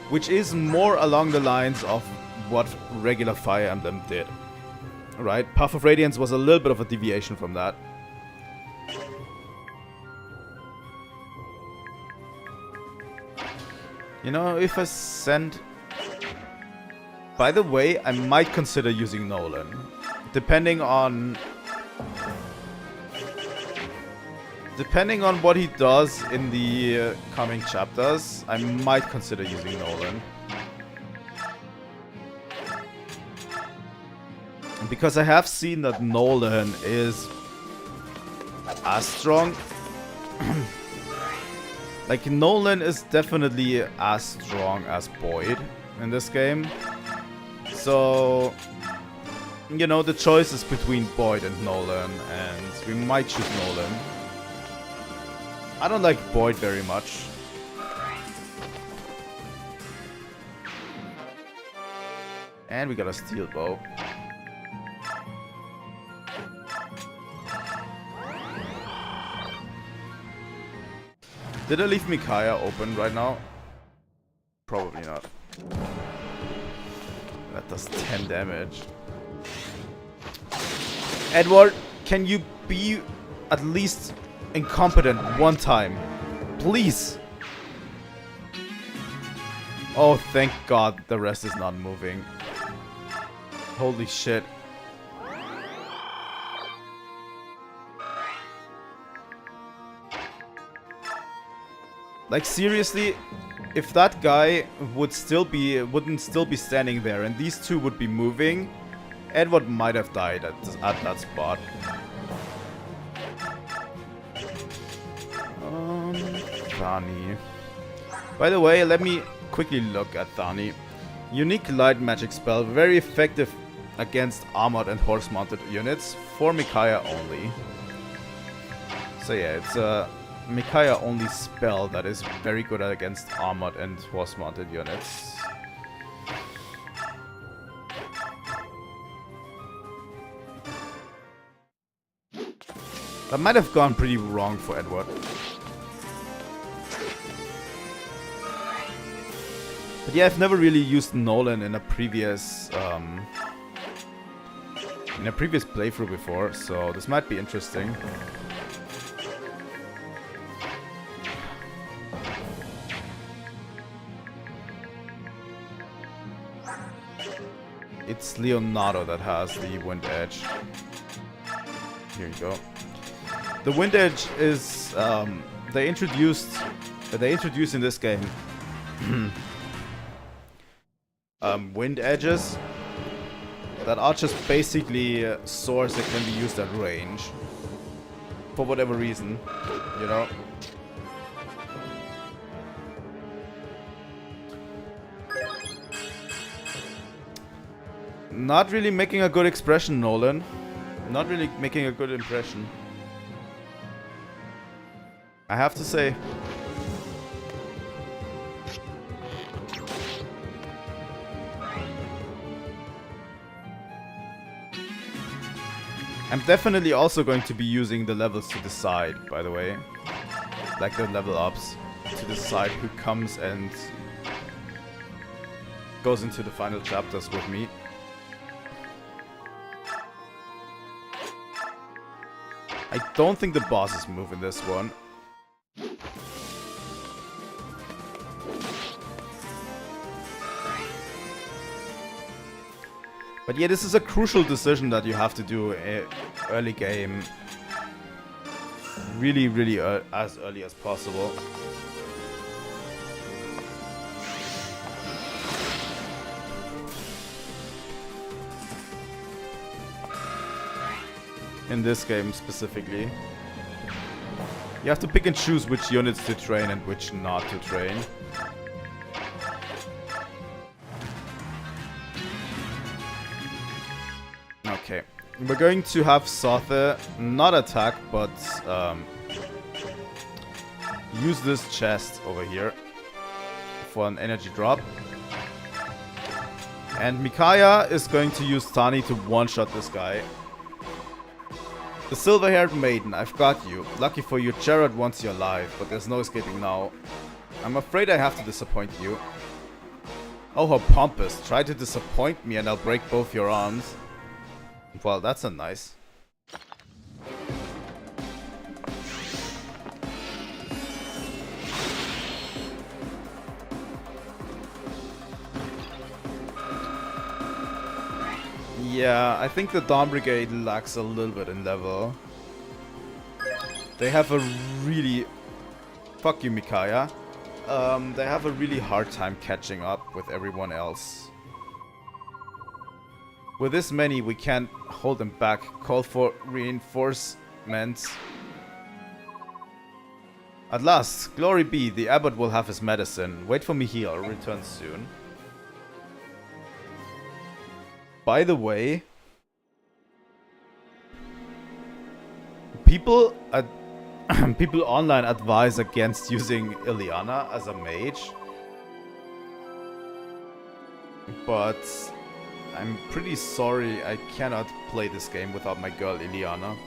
which is more along the lines of what regular Fire Emblem did. Right? Path of Radiance was a little bit of a deviation from that. You know, if I send... By the way, I might consider using Nolan. Depending on what he does in the coming chapters, I might consider using Nolan. Because I have seen that Nolan is as strong. Like, Nolan is definitely as strong as Boyd in this game. So, you know, the choice is between Boyd and Nolan, and we might choose Nolan. I don't like Boyd very much. And we got a steel bow. Did I leave Micaiah open right now? Probably not. That does 10 damage. Edward, can you be at least incompetent one time? Please! Oh, thank God the rest is not moving. Holy shit. Like, seriously, if that guy wouldn't still be standing there and these two would be moving, Edward might have died at that spot. Thani. By the way, let me quickly look at Thani. Unique light magic spell, very effective against armored and horse-mounted units, for Micaiah only. So yeah, it's a Micaiah only spell that is very good against armored and horse-mounted units. That might have gone pretty wrong for Edward. But yeah, I've never really used Nolan in a previous playthrough before, so this might be interesting. It's Leonardo that has the Wind Edge. Here you go. The Wind Edge is they introduced in this game wind edges that are just basically swords that can be used at range for whatever reason, you know. Not really making a good expression, Nolan. Not really making a good impression, I have to say. I'm definitely also going to be using the levels to decide, by the way. Like the level ups to decide who comes and goes into the final chapters with me. I don't think the bosses move in this one. But yeah, this is a crucial decision that you have to do early game. Really as early as possible. In this game specifically. You have to pick and choose which units to train and which not to train. Okay, we're going to have Sothe not attack, but use this chest over here for an energy drop. And Micaiah is going to use Thani to one-shot this guy. The silver-haired maiden, I've got you. Lucky for you, Jared wants you alive, but there's no escaping now. I'm afraid I have to disappoint you. Oh, how pompous. Try to disappoint me and I'll break both your arms. Well, that's not nice. Yeah, I think the Dawn Brigade lacks a little bit in level. They have a really... Fuck you, Micaiah. They have a really hard time catching up with everyone else. With this many, we can't hold them back. Call for reinforcements. At last, glory be, the abbot will have his medicine. Wait for me here, I'll return soon. By the way, people online advise against using Ileana as a mage, but I'm pretty sorry I cannot play this game without my girl Ileana.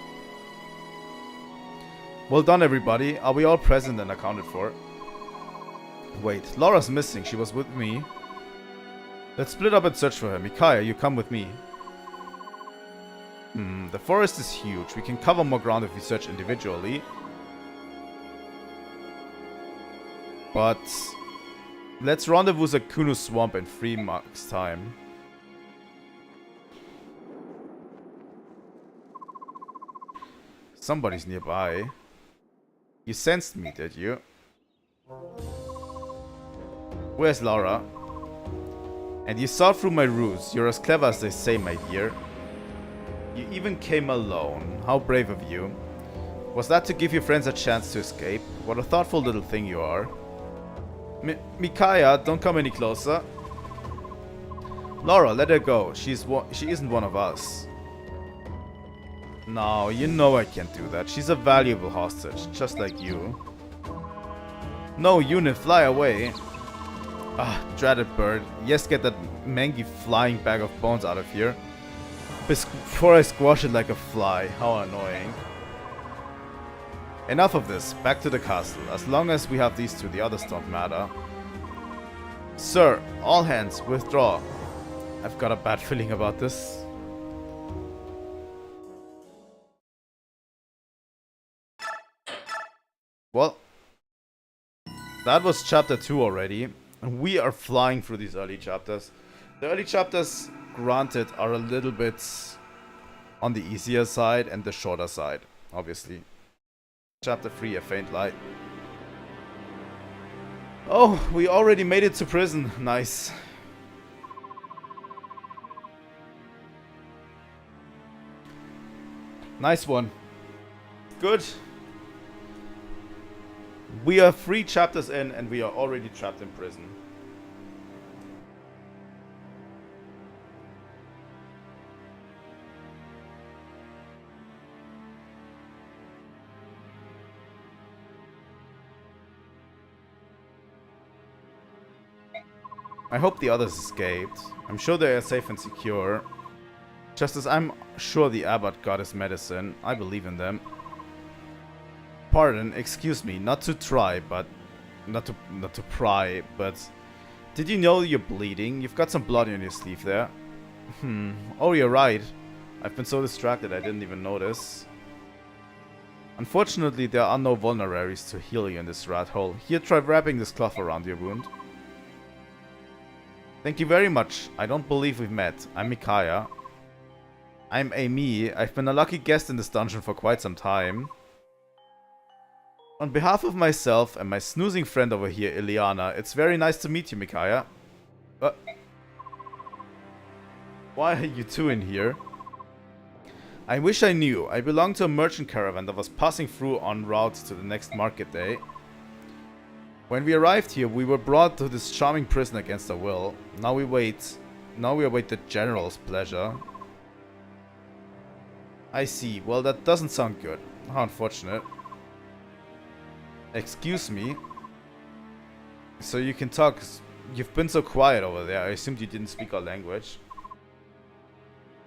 Well done, everybody. Are we all present and accounted for? Wait, Laura's missing. She was with me. Let's split up and search for her. Micaiah, you come with me. The forest is huge. We can cover more ground if we search individually. But let's rendezvous at Kuno Swamp in 3 months' time. Somebody's nearby. You sensed me, did you? Where's Laura? And you saw through my ruse. You're as clever as they say, my dear. You even came alone. How brave of you. Was that to give your friends a chance to escape? What a thoughtful little thing you are. Micaiah, don't come any closer. Laura, let her go. She isn't one of us. No, you know I can't do that. She's a valuable hostage, just like you. No, unit, fly away. Ah, dreaded bird. Yes, get that mangy flying bag of bones out of here. Before I squash it like a fly. How annoying. Enough of this. Back to the castle. As long as we have these two, the others don't matter. Sir, all hands, withdraw. I've got a bad feeling about this. Well, that was chapter 2 already. And we are flying through these early chapters. The early chapters, granted, are a little bit on the easier side and the shorter side, obviously. Chapter 3, A Faint Light. Oh, we already made it to prison. Nice. Nice one. Good. We are 3 chapters in and we are already trapped in prison. I hope the others escaped. I'm sure they are safe and secure. Just as I'm sure the abbot got his medicine. I believe in them. Pardon, excuse me, not to try, but... Not to pry, but... Did you know you're bleeding? You've got some blood on your sleeve there. Oh, you're right. I've been so distracted I didn't even notice. Unfortunately, there are no vulneraries to heal you in this rat hole. Here, try wrapping this cloth around your wound. Thank you very much. I don't believe we've met. I'm Micaiah. I'm Amy. I've been a lucky guest in this dungeon for quite some time. On behalf of myself and my snoozing friend over here, Ileana, it's very nice to meet you, Micaiah. Why are you two in here? I wish I knew. I belong to a merchant caravan that was passing through en route to the next market day. When we arrived here, we were brought to this charming prison against our will. Now we await the general's pleasure. I see. Well, that doesn't sound good. How unfortunate. Excuse me. So you can talk. You've been so quiet over there. I assumed you didn't speak our language.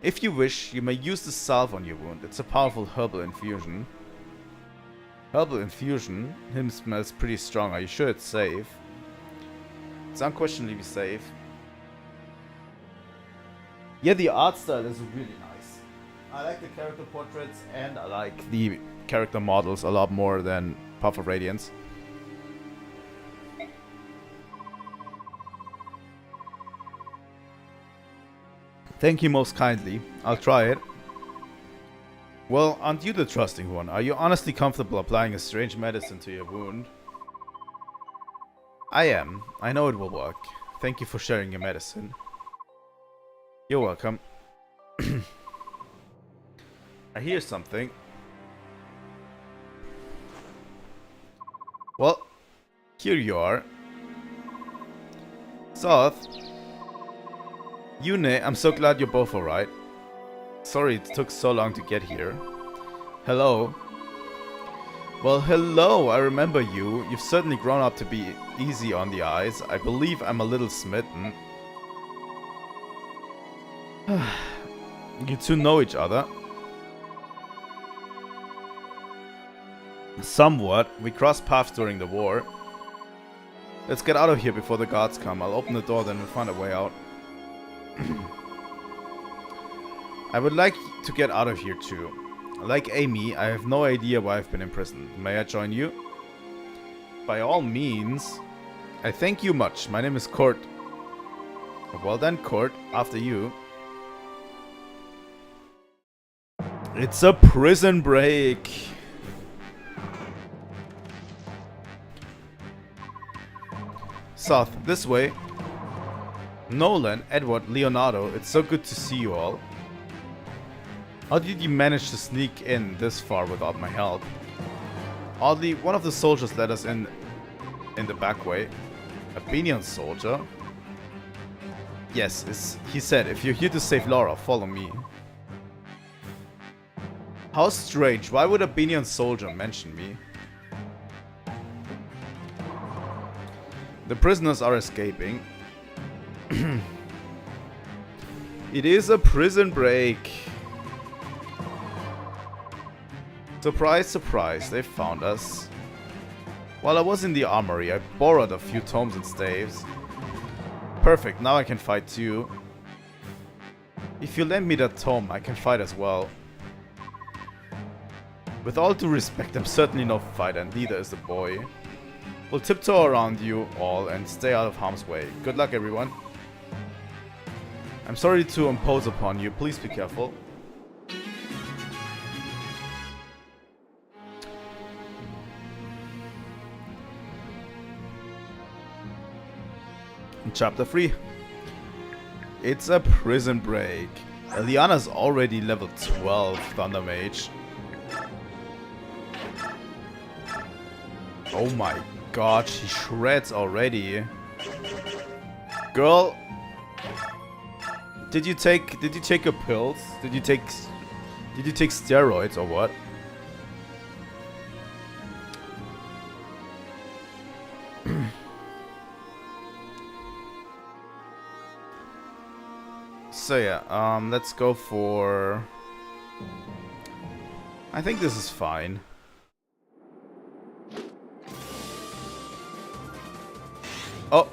If you wish, you may use the salve on your wound. It's a powerful herbal infusion. Herbal infusion? Him smells pretty strong. Are you sure it's safe? It's unquestionably safe. Yeah, the art style is really nice. I like the character portraits and I like the character models a lot more than Path of Radiance. Thank you most kindly. I'll try it. Well, aren't you the trusting one? Are you honestly comfortable applying a strange medicine to your wound? I am. I know it will work. Thank you for sharing your medicine. You're welcome. I hear something. Well, here you are. Soth. Yune, I'm so glad you're both alright. Sorry it took so long to get here. Hello. Well, hello, I remember you. You've certainly grown up to be easy on the eyes. I believe I'm a little smitten. You two know each other. Somewhat. We crossed paths during the war. Let's get out of here before the guards come. I'll open the door, then we'll find a way out. I would like to get out of here too. Like Amy, I have no idea why I've been imprisoned. May I join you? By all means. I thank you much. My name is Court. Well then, Court, after you. It's a prison break. South, this way. Nolan, Edward, Leonardo, it's so good to see you all. How did you manage to sneak in this far without my help? Oddly, one of the soldiers led us in the back way. A Benian soldier? Yes, he said, if you're here to save Laura, follow me. How strange, why would a Benian soldier mention me? The prisoners are escaping. It is a prison break. Surprise, surprise, they found us. While I was in the armory, I borrowed a few tomes and staves. Perfect, now I can fight too. If you lend me that tome, I can fight as well. With all due respect, I'm certainly no fighter, and neither is the boy. We'll tiptoe around you all and stay out of harm's way. Good luck, everyone. I'm sorry to impose upon you. Please be careful. Chapter 3. It's a prison break. Eliana's already level 12 Thunder Mage. Oh my god, she shreds already. Girl, did you take your pills? Did you take steroids or what? So yeah, let's go for... I think this is fine. Oh!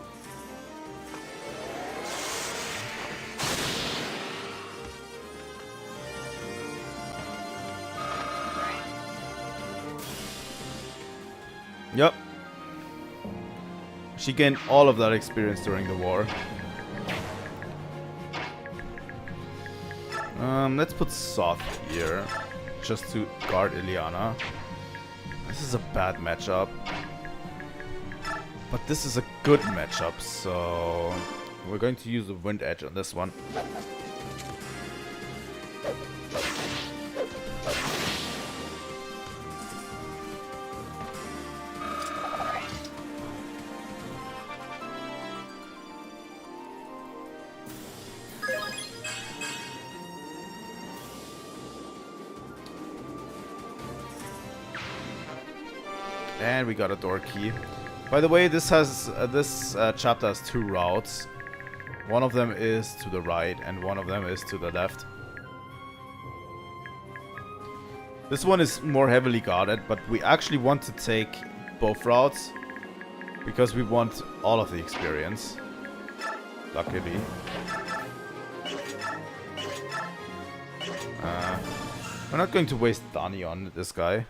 Yep. She gained all of that experience during the war. Let's put Soth here, just to guard Ileana. This is a bad matchup. But this is a good matchup, so... we're going to use the Wind Edge on this one. And we got a door key. By the way, this has chapter has two routes. One of them is to the right, and one of them is to the left. This one is more heavily guarded, but we actually want to take both routes because we want all of the experience. Luckily. We're not going to waste Dani on this guy.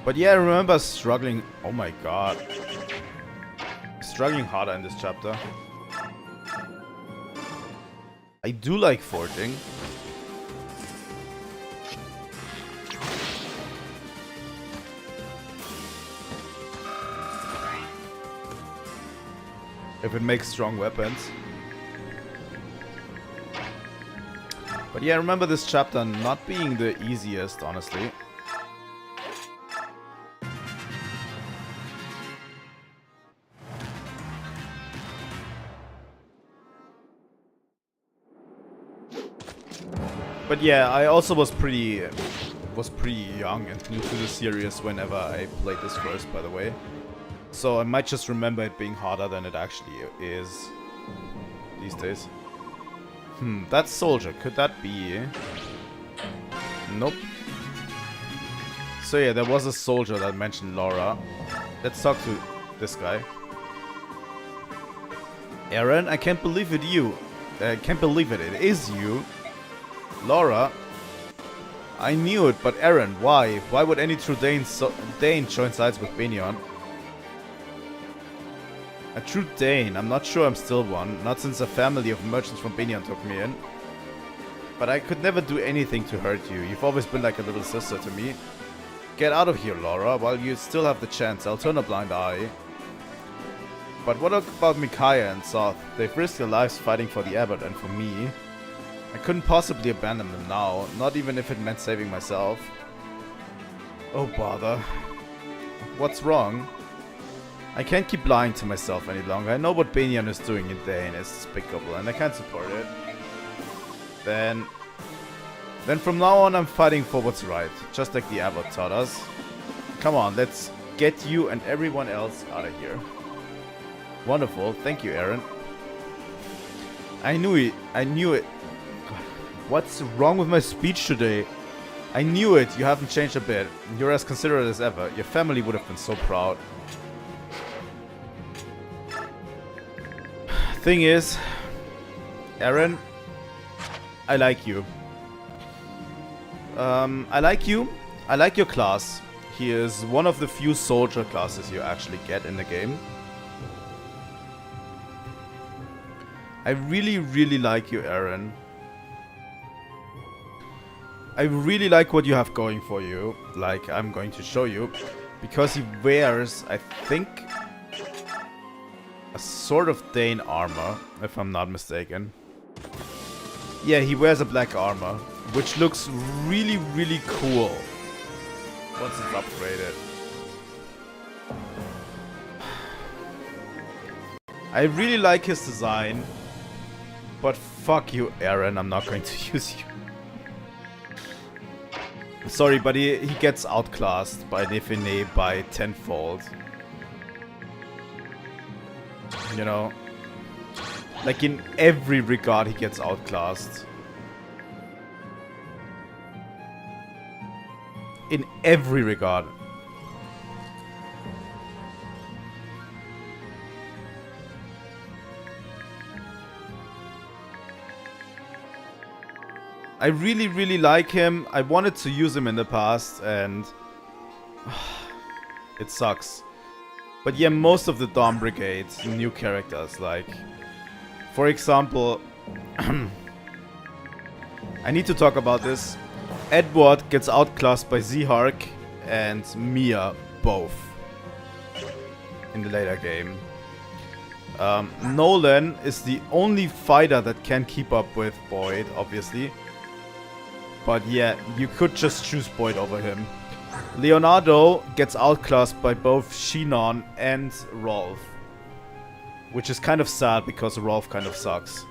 But yeah, I remember struggling. Oh my god. Struggling harder in this chapter. I do like forging. If it makes strong weapons. But yeah, I remember this chapter not being the easiest, honestly. But yeah, I also was pretty young and new to the series whenever I played this first, by the way. So I might just remember it being harder than it actually is these days. That soldier, could that be? Nope. So yeah, there was a soldier that mentioned Laura. Let's talk to this guy. Aaron, I can't believe it it is you. Laura, I knew it, but Aaron, why? Why would any true Dane join sides with Benion? A true Dane? I'm not sure I'm still one, not since a family of merchants from Benion took me in. But I could never do anything to hurt you. You've always been like a little sister to me. Get out of here, Laura, while you still have the chance. I'll turn a blind eye. But what about Micaiah and Soth? They've risked their lives fighting for the Abbot and for me. I couldn't possibly abandon them now, not even if it meant saving myself. Oh bother. What's wrong? I can't keep lying to myself any longer. I know what Benion is doing in Dane is despicable and I can't support it. Then from now on I'm fighting for what's right, just like the Abbot taught us. Come on, let's get you and everyone else out of here. Wonderful, thank you, Aaron. I knew it. What's wrong with my speech today? I knew it, you haven't changed a bit. You're as considerate as ever. Your family would have been so proud. Thing is, Aaron, I like you. I like you. I like your class. He is one of the few soldier classes you actually get in the game. I really, really like you, Aaron. I really like what you have going for you, like I'm going to show you, because he wears, I think, a sort of Dane armor, if I'm not mistaken. Yeah, he wears a black armor, which looks really, really cool once it's upgraded. I really like his design, but fuck you, Aaron, I'm not going to use you. Sorry, but he gets outclassed by Nefene by tenfold. You know? Like in every regard he gets outclassed. In every regard. I really, really like him. I wanted to use him in the past and it sucks. But yeah, most of the Dawn Brigade new characters, like for example, I need to talk about this. Edward gets outclassed by Zihark and Mia both in the later game. Nolan is the only fighter that can keep up with Boyd, obviously. But yeah, you could just choose Boyd over him. Leonardo gets outclassed by both Shinon and Rolf. Which is kind of sad because Rolf kind of sucks.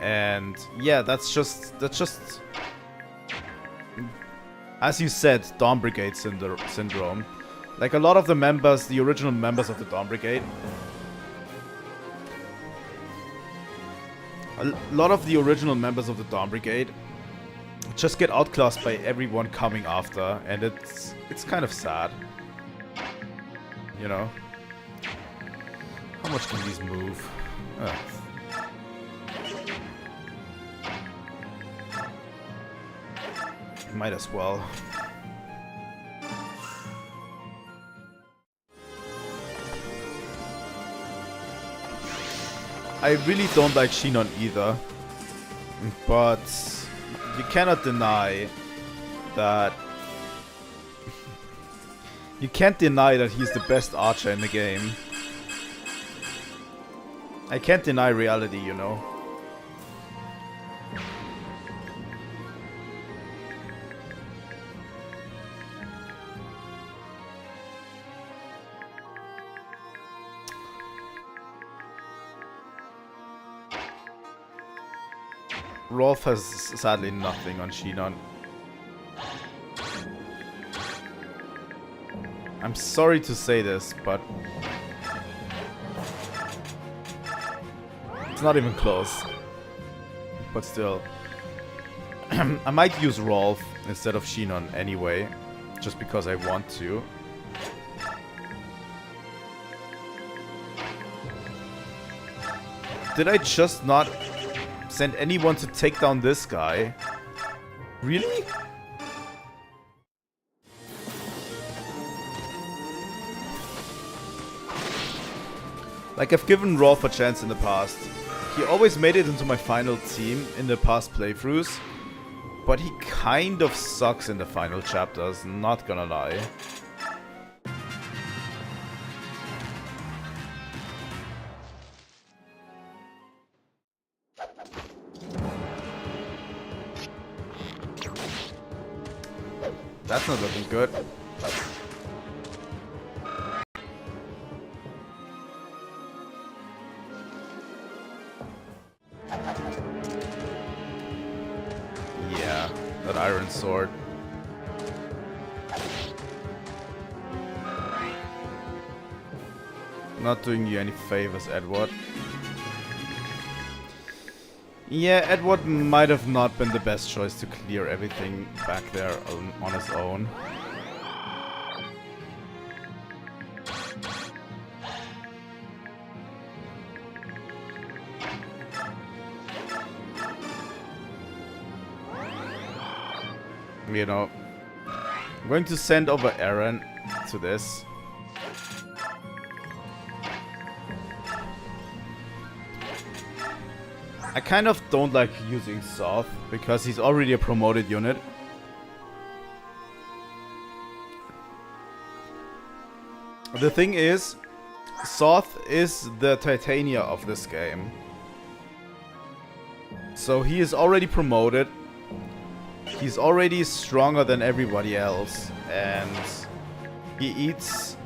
And yeah, that's just as you said, Dawn Brigade syndrome. Like a lot of the members, the original members of the Dawn Brigade, A lot of the original members of the Dawn Brigade just get outclassed by everyone coming after, and it's kind of sad. You know? How much can these move? Might as well. I really don't like Shinon either, but you cannot deny that you can't deny that he's the best archer in the game. I can't deny reality, you know. Rolf has sadly nothing on Shinon. I'm sorry to say this, but it's not even close. But still. I might use Rolf instead of Shinon anyway, just because I want to. Did I just not send anyone to take down this guy? Really? Like, I've given Rolf a chance in the past. He always made it into my final team in the past playthroughs, but he kind of sucks in the final chapters, not gonna lie. That's not looking good. Yeah, that iron sword. Not doing you any favors, Edward. Yeah, Edward might have not been the best choice to clear everything back there on his own. You know, I'm going to send over Aaron to this. I kind of don't like using Soth because he's already a promoted unit. The thing is, Soth is the Titania of this game. So he is already promoted. He's already stronger than everybody else. And he eats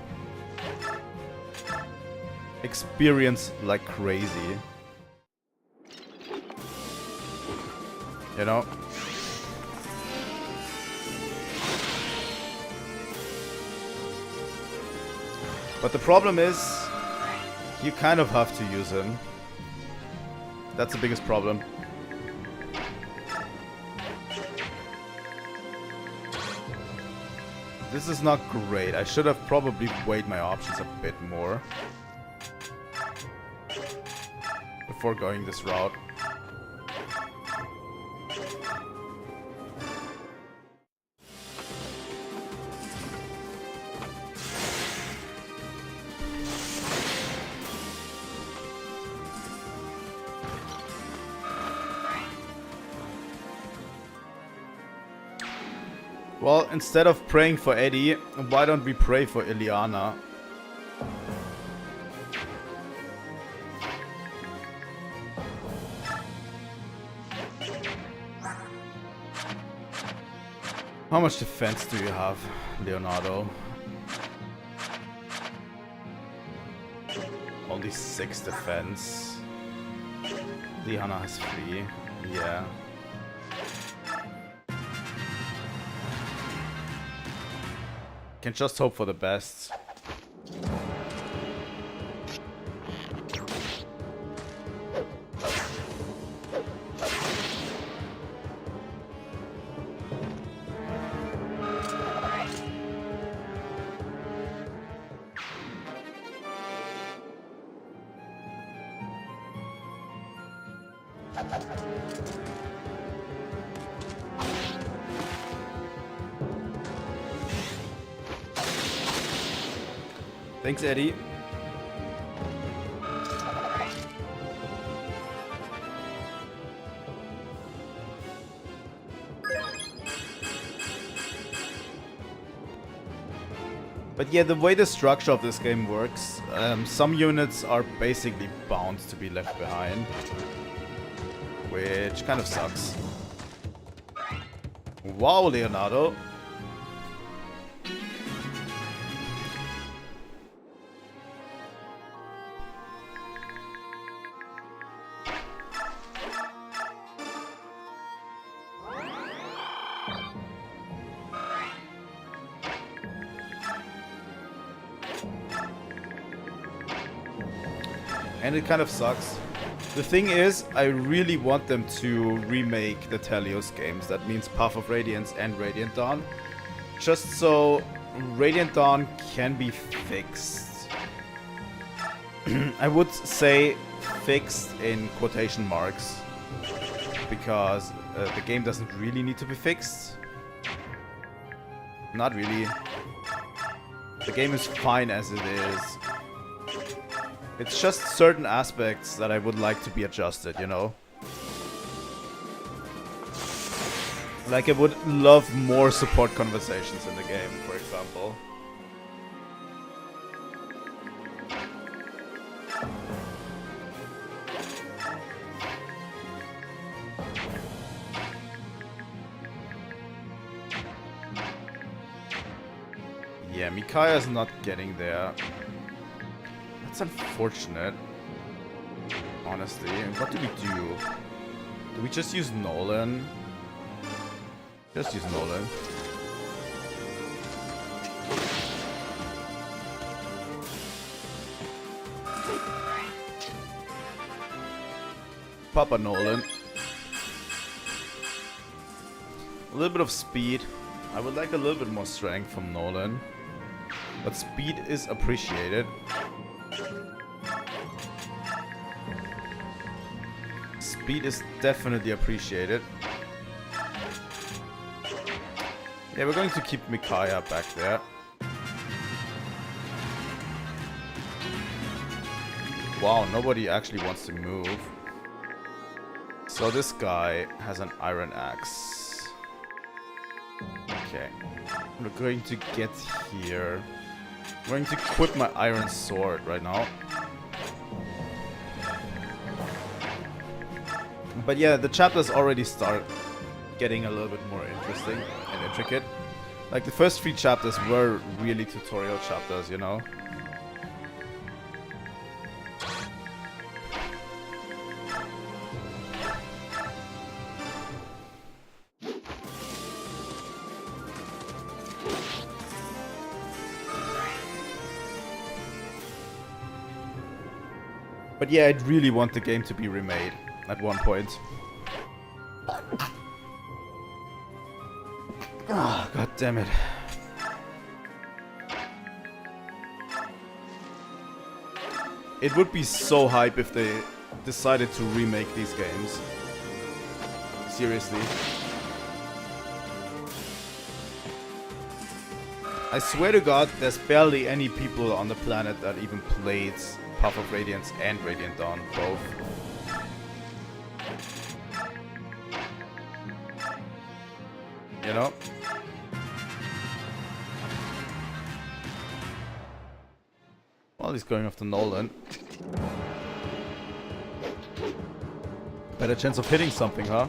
experience like crazy. You know? But the problem is, you kind of have to use him. That's the biggest problem. This is not great. I should have probably weighed my options a bit more before going this route. Well, instead of praying for Eddie, why don't we pray for Ileana? How much defense do you have, Leonardo? Only 6 defense. Liana has 3. Yeah. Can just hope for the best. Thanks, Eddie. But yeah, the way the structure of this game works, some units are basically bound to be left behind, which kind of sucks. Wow, Leonardo. And it kind of sucks. The thing is, I really want them to remake the Telios games. That means Path of Radiance and Radiant Dawn. Just so Radiant Dawn can be fixed. I would say fixed in quotation marks. Because the game doesn't really need to be fixed. Not really. The game is fine as it is. It's just certain aspects that I would like to be adjusted, you know? Like I would love more support conversations in the game, for example. Yeah, Micaiah's not getting there. That's unfortunate. Honestly. What do we do? Do we just use Nolan? Just use Nolan. Papa Nolan. A little bit of speed. I would like a little bit more strength from Nolan. But speed is appreciated. Speed is definitely appreciated. Yeah, we're going to keep Micaiah back there. Wow, nobody actually wants to move. So this guy has an iron axe. Okay. We're going to get here. I'm going to equip my iron sword right now. But yeah, the chapters already start getting a little bit more interesting and intricate. Like the first 3 chapters were really tutorial chapters, you know? But yeah, I'd really want the game to be remade at one point. Oh, god damn it. It would be so hype if they decided to remake these games. Seriously. I swear to god, there's barely any people on the planet that even played Path of Radiance and Radiant Dawn, both. You know? Well, he's going after Nolan. Better chance of hitting something, huh?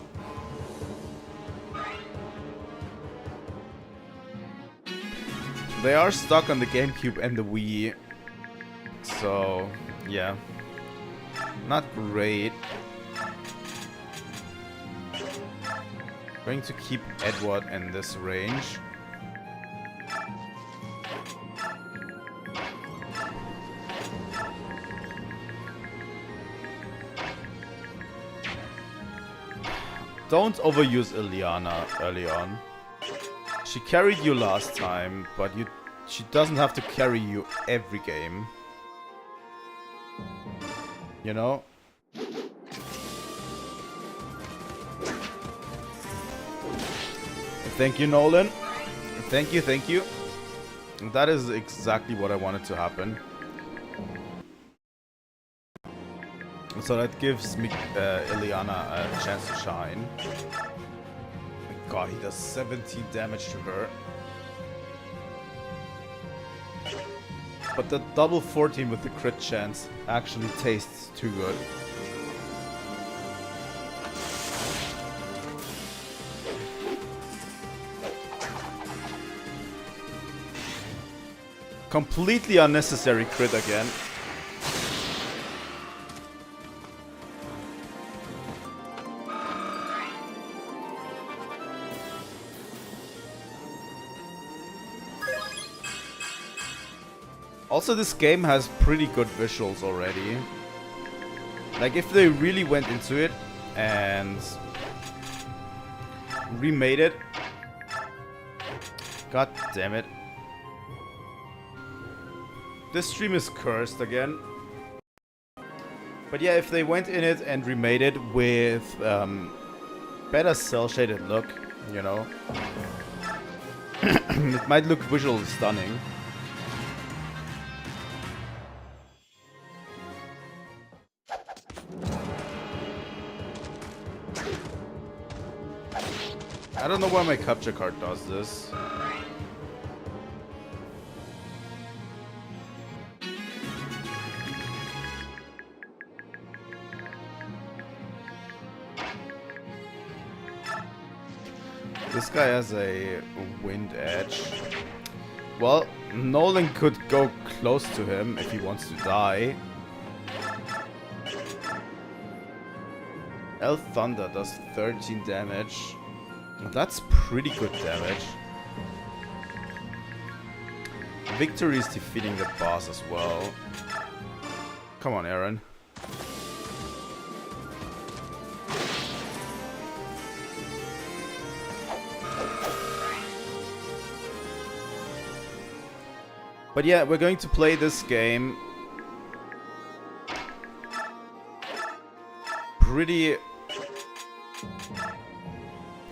They are stuck on the GameCube and the Wii. So, yeah. Not great. Going to keep Edward in this range. Don't overuse Ileana early on. She carried you last time, but she doesn't have to carry you every game. You know? Thank you, Nolan. Thank you, thank you. That is exactly what I wanted to happen. So that gives me Ileana a chance to shine. God, he does 17 damage to her. But the double 14 with the crit chance actually tastes too good. Completely unnecessary crit again. Also, this game has pretty good visuals already. Like, if they really went into it and remade it. God damn it. This stream is cursed again. But yeah, if they went in it and remade it with better cel-shaded look, you know, it might look visually stunning. I don't know why my capture card does this. This guy has a wind edge. Well, Nolan could go close to him if he wants to die. El Thunder does 13 damage. That's pretty good damage. Victory is defeating the boss as well. Come on, Aaron. But yeah, we're going to play this game pretty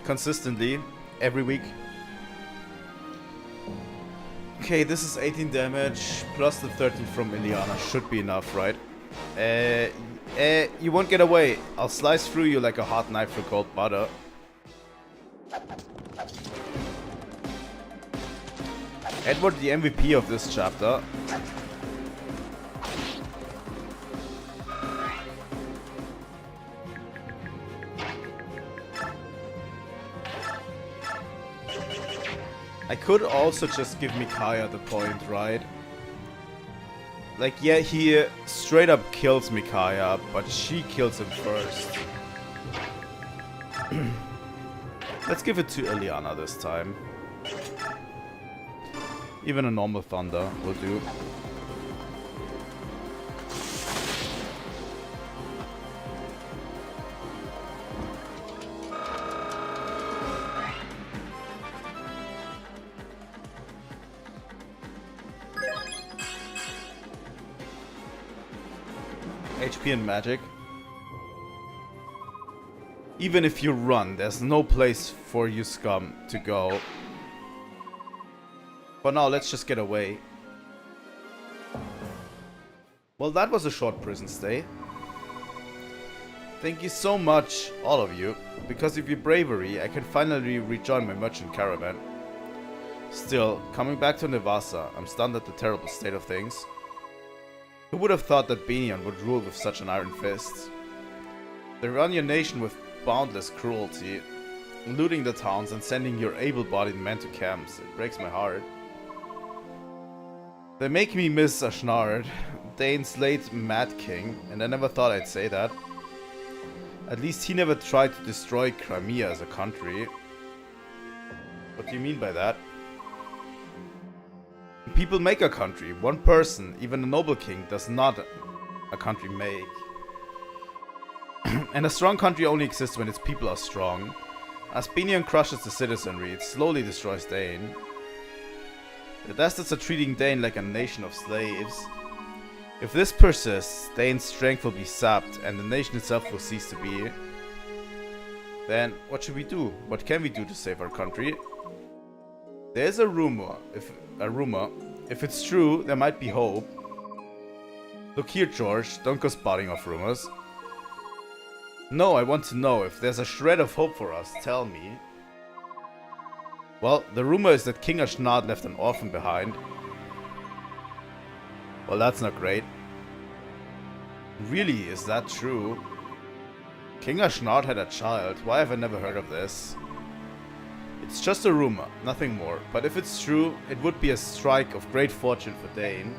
consistently every week. Okay, this is 18 damage plus the 13 from Ileana. Should be enough, right? You won't get away. I'll slice through you like a hot knife through cold butter. Edward, the MVP of this chapter. I could also just give Micaiah the point, right? Like, yeah, he straight up kills Micaiah, but she kills him first. Let's give it to Ileana this time. Even a normal thunder will do. HP and magic. Even if you run, there's no place for you scum to go. But now let's just get away. Well, that was a short prison stay. Thank you so much, all of you. Because of your bravery, I can finally rejoin my merchant caravan. Still, coming back to Nevasa, I'm stunned at the terrible state of things. Who would have thought that Benion would rule with such an iron fist? They run your nation with boundless cruelty, looting the towns and sending your able-bodied men to camps. It breaks my heart. They make me miss Ashnard, Dane's late Mad King, and I never thought I'd say that. At least he never tried to destroy Crimea as a country. What do you mean by that? People make a country. One person, even a noble king, does not a country make. And a strong country only exists when its people are strong. As Benion crushes the citizenry, it slowly destroys Dane. The Dastards are treating Dane like a nation of slaves. If this persists, Dane's strength will be sapped and the nation itself will cease to be. Then, what should we do? What can we do to save our country? There's a rumor. If it's true, there might be hope. Look here, George. Don't go spouting off rumors. No, I want to know if there's a shred of hope for us. Tell me. Well, the rumor is that King Ashnard left an orphan behind. Well, that's not great. Really, is that true? King Ashnard had a child. Why have I never heard of this? It's just a rumor, nothing more. But if it's true, it would be a strike of great fortune for Dane.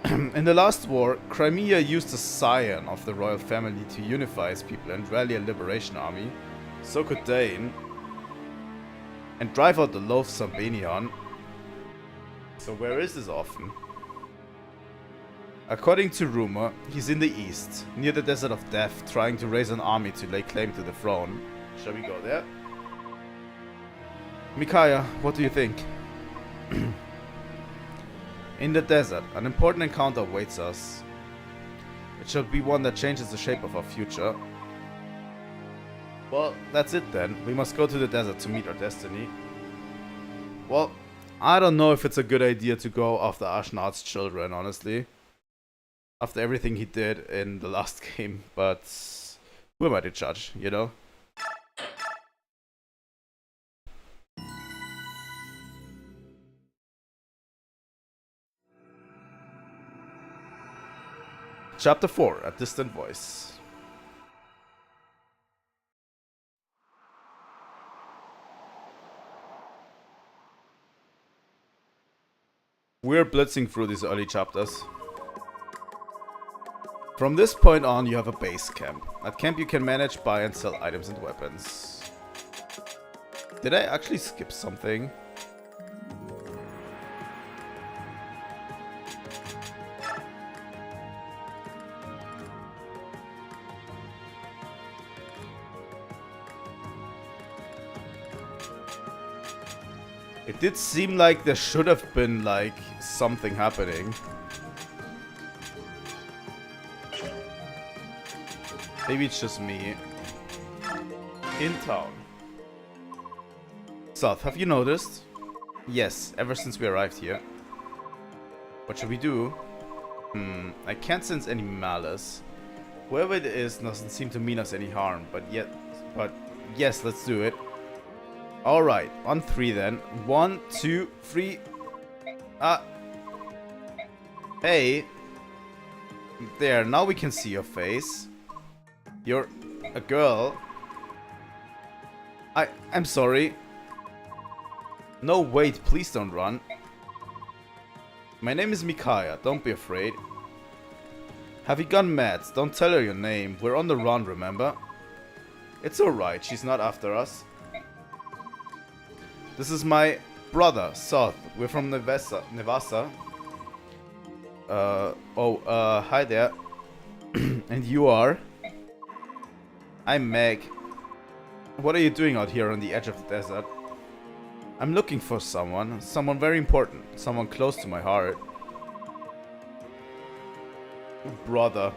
In the last war, Crimea used a scion of the royal family to unify his people and rally a liberation army. So could Dane. And drive out the loathsome Benion. So where is this orphan? According to rumor, he's in the east, near the Desert of Death, trying to raise an army to lay claim to the throne. Shall we go there? Micaiah, what do you think? In the desert, an important encounter awaits us. It shall be one that changes the shape of our future. Well, that's it then. We must go to the desert to meet our destiny. Well, I don't know if it's a good idea to go after Ashnard's children, honestly. After everything he did in the last game, but who am I to judge, you know? Chapter 4, A Distant Voice. We're blitzing through these early chapters. From this point on, you have a base camp. At camp you can manage, buy and sell items and weapons. Did I actually skip something? It did seem like there should have been, like, something happening. Maybe it's just me. In town. South, have you noticed? Yes, ever since we arrived here. What should we do? I can't sense any malice. Whoever it is doesn't seem to mean us any harm, but yes, let's do it. Alright, on 3 then. 1, 2, 3. Hey. There, now we can see your face. You're a girl. I'm sorry. No, wait, please don't run. My name is Micaiah, don't be afraid. Have you gone mad? Don't tell her your name. We're on the run, remember? It's alright, she's not after us. This is my brother, Soth. We're from Nevasa. Hi there. And you are? I'm Meg. What are you doing out here on the edge of the desert? I'm looking for someone very important, someone close to my heart. Brother.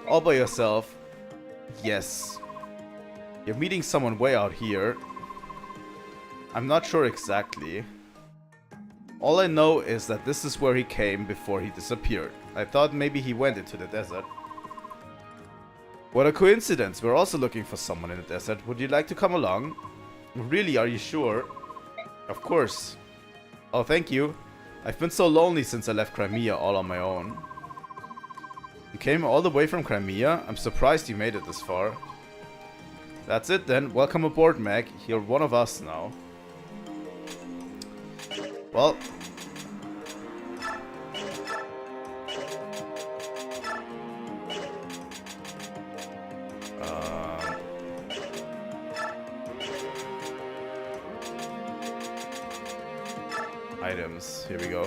All by yourself? Yes. You're meeting someone way out here. I'm not sure exactly. All I know is that this is where he came before he disappeared. I thought maybe he went into the desert. What a coincidence, we're also looking for someone in the desert. Would you like to come along? Really, are you sure? Of course. Oh, thank you. I've been so lonely since I left Crimea all on my own. You came all the way from Crimea? I'm surprised you made it this far. That's it then. Welcome aboard, Meg. You're one of us now. Well. Items. Here we go.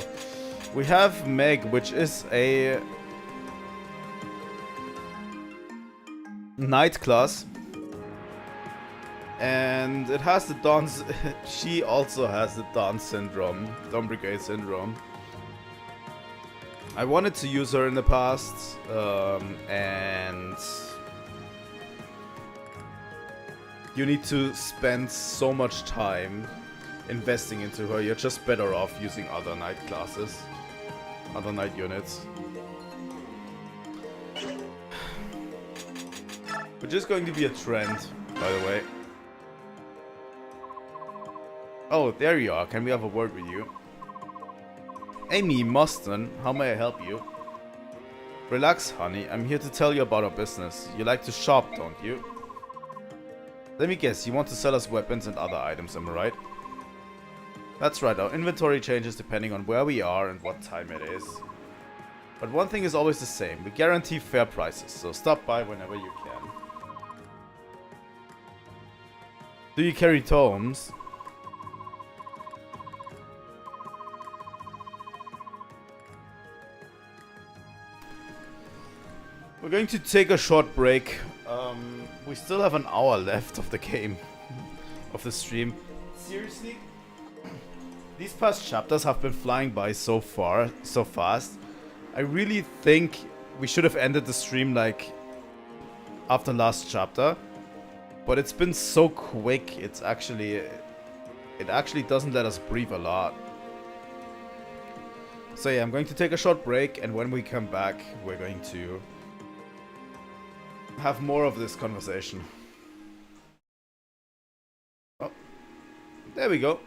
We have Meg, which is a Knight class. And it has the Dawn's... she also has the Dawn syndrome. Dawn Brigade syndrome. I wanted to use her in the past. And... you need to spend so much time investing into her. You're just better off using other knight classes, other knight units. Which is going to be a trend, by the way. Oh, there you are. Can we have a word with you? Amy Muston, how may I help you? Relax, honey. I'm here to tell you about our business. You like to shop, don't you? Let me guess, you want to sell us weapons and other items, am I right? That's right, our inventory changes depending on where we are and what time it is. But one thing is always the same. We guarantee fair prices, so stop by whenever you can. Do you carry tomes? We're going to take a short break. We still have an hour left of the game, of the stream. Seriously? These past chapters have been flying by so fast. I really think we should have ended the stream like after last chapter. But it's been so quick, it actually doesn't let us breathe a lot. So yeah, I'm going to take a short break, and when we come back, we're going to have more of this conversation. Oh, there we go.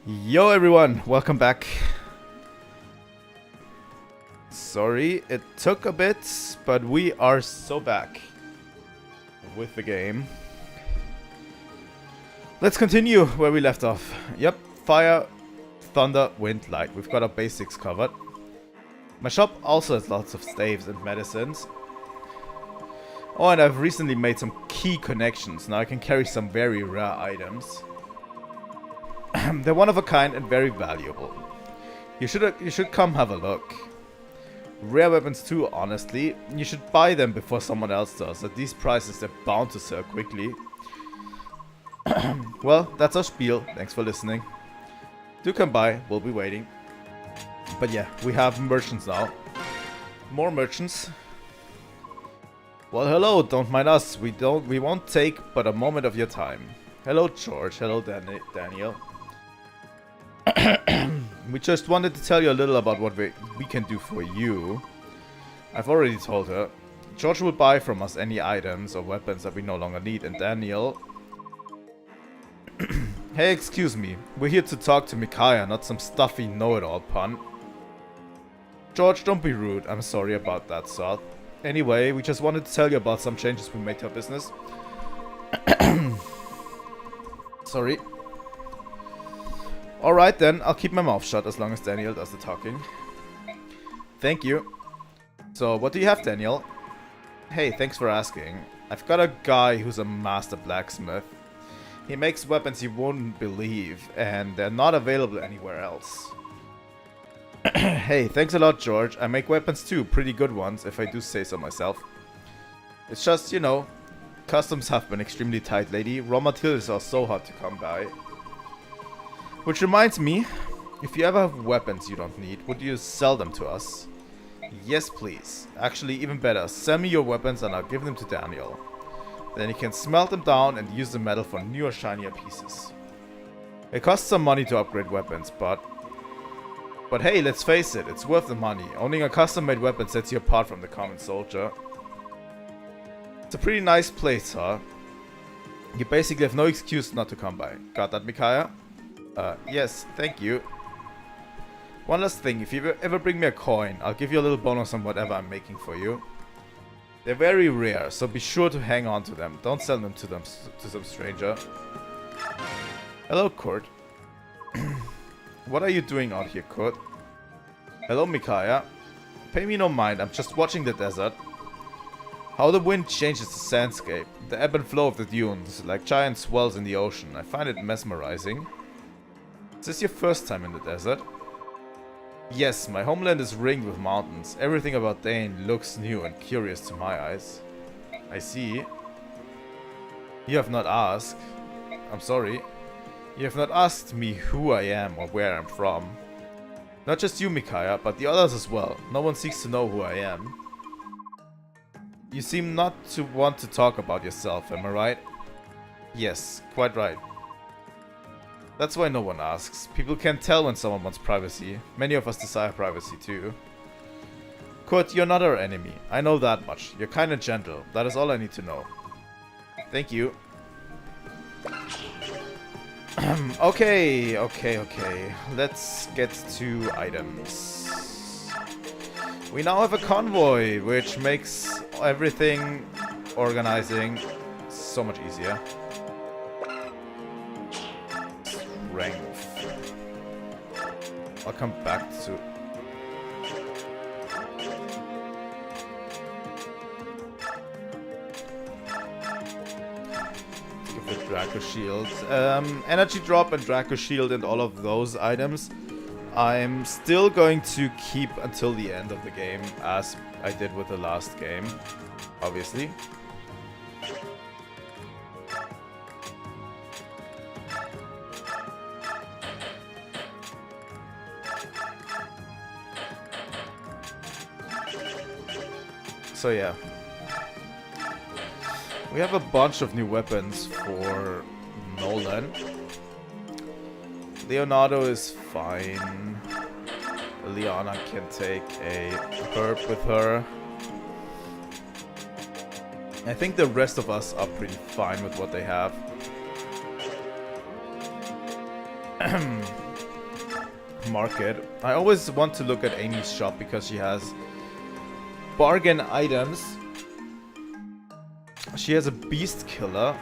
Yo everyone, welcome back. Sorry, it took a bit, but we are so back with the game. Let's continue where we left off. Yep, fire, thunder, wind, light. We've got our basics covered. My shop also has lots of staves and medicines. Oh, and I've recently made some key connections. Now I can carry some very rare items. They're one of a kind and very valuable. You should come have a look. Rare weapons too, honestly. You should buy them before someone else does. At these prices they're bound to sell quickly. Well, that's our spiel. Thanks for listening. Do come by, we'll be waiting. But yeah, we have merchants now. More merchants. Well, hello, don't mind us. We won't take but a moment of your time. Hello, George. Hello, Daniel. We just wanted to tell you a little about what we can do for you. I've already told her. George will buy from us any items or weapons that we no longer need, and Daniel... Hey, excuse me. We're here to talk to Micaiah, not some stuffy know-it-all pun. George, don't be rude. I'm sorry about that, sir. Anyway, we just wanted to tell you about some changes we made to our business. Sorry. Alright then, I'll keep my mouth shut as long as Daniel does the talking. Thank you. So, what do you have, Daniel? Hey, thanks for asking. I've got a guy who's a master blacksmith. He makes weapons you wouldn't believe, and they're not available anywhere else. Hey, thanks a lot, George. I make weapons too, pretty good ones, if I do say so myself. It's just, you know, customs have been extremely tight lately. Raw materials are so hard to come by. Which reminds me, if you ever have weapons you don't need, would you sell them to us? Yes, please. Actually, even better, sell me your weapons and I'll give them to Daniel. Then he can smelt them down and use the metal for newer, shinier pieces. It costs some money to upgrade weapons, but hey, let's face it, it's worth the money. Owning a custom-made weapon sets you apart from the common soldier. It's a pretty nice place, huh? You basically have no excuse not to come by. Got that, Micaiah? Yes, thank you. One last thing, if you ever bring me a coin, I'll give you a little bonus on whatever I'm making for you. They're very rare, so be sure to hang on to them. Don't sell them to some stranger. Hello, Kurt. What are you doing out here, Kurt? Hello, Micaiah. Pay me no mind, I'm just watching the desert. How the wind changes the sandscape, the ebb and flow of the dunes, like giant swells in the ocean. I find it mesmerizing. Is this your first time in the desert? Yes, my homeland is ringed with mountains. Everything about Dane looks new and curious to my eyes. I see. You have not asked. I'm sorry. You have not asked me who I am or where I'm from. Not just you, Micaiah, but the others as well. No one seeks to know who I am. You seem not to want to talk about yourself, am I right? Yes, quite right. That's why no one asks. People can tell when someone wants privacy. Many of us desire privacy too. Kurt, you're not our enemy. I know that much. You're kind and gentle. That is all I need to know. Thank you. Okay. Let's get to items. We now have a convoy, which makes everything organizing so much easier. Strength. I'll come back to... Give the Draco Shield. Energy Drop and Draco Shield and all of those items I'm still going to keep until the end of the game, as I did with the last game, obviously. So yeah, we have a bunch of new weapons for Nolan. Leonardo is fine. Liana can take a herb with her. I think the rest of us are pretty fine with what they have. market. I always want to look at Amy's shop because she has bargain items. She has a beast killer,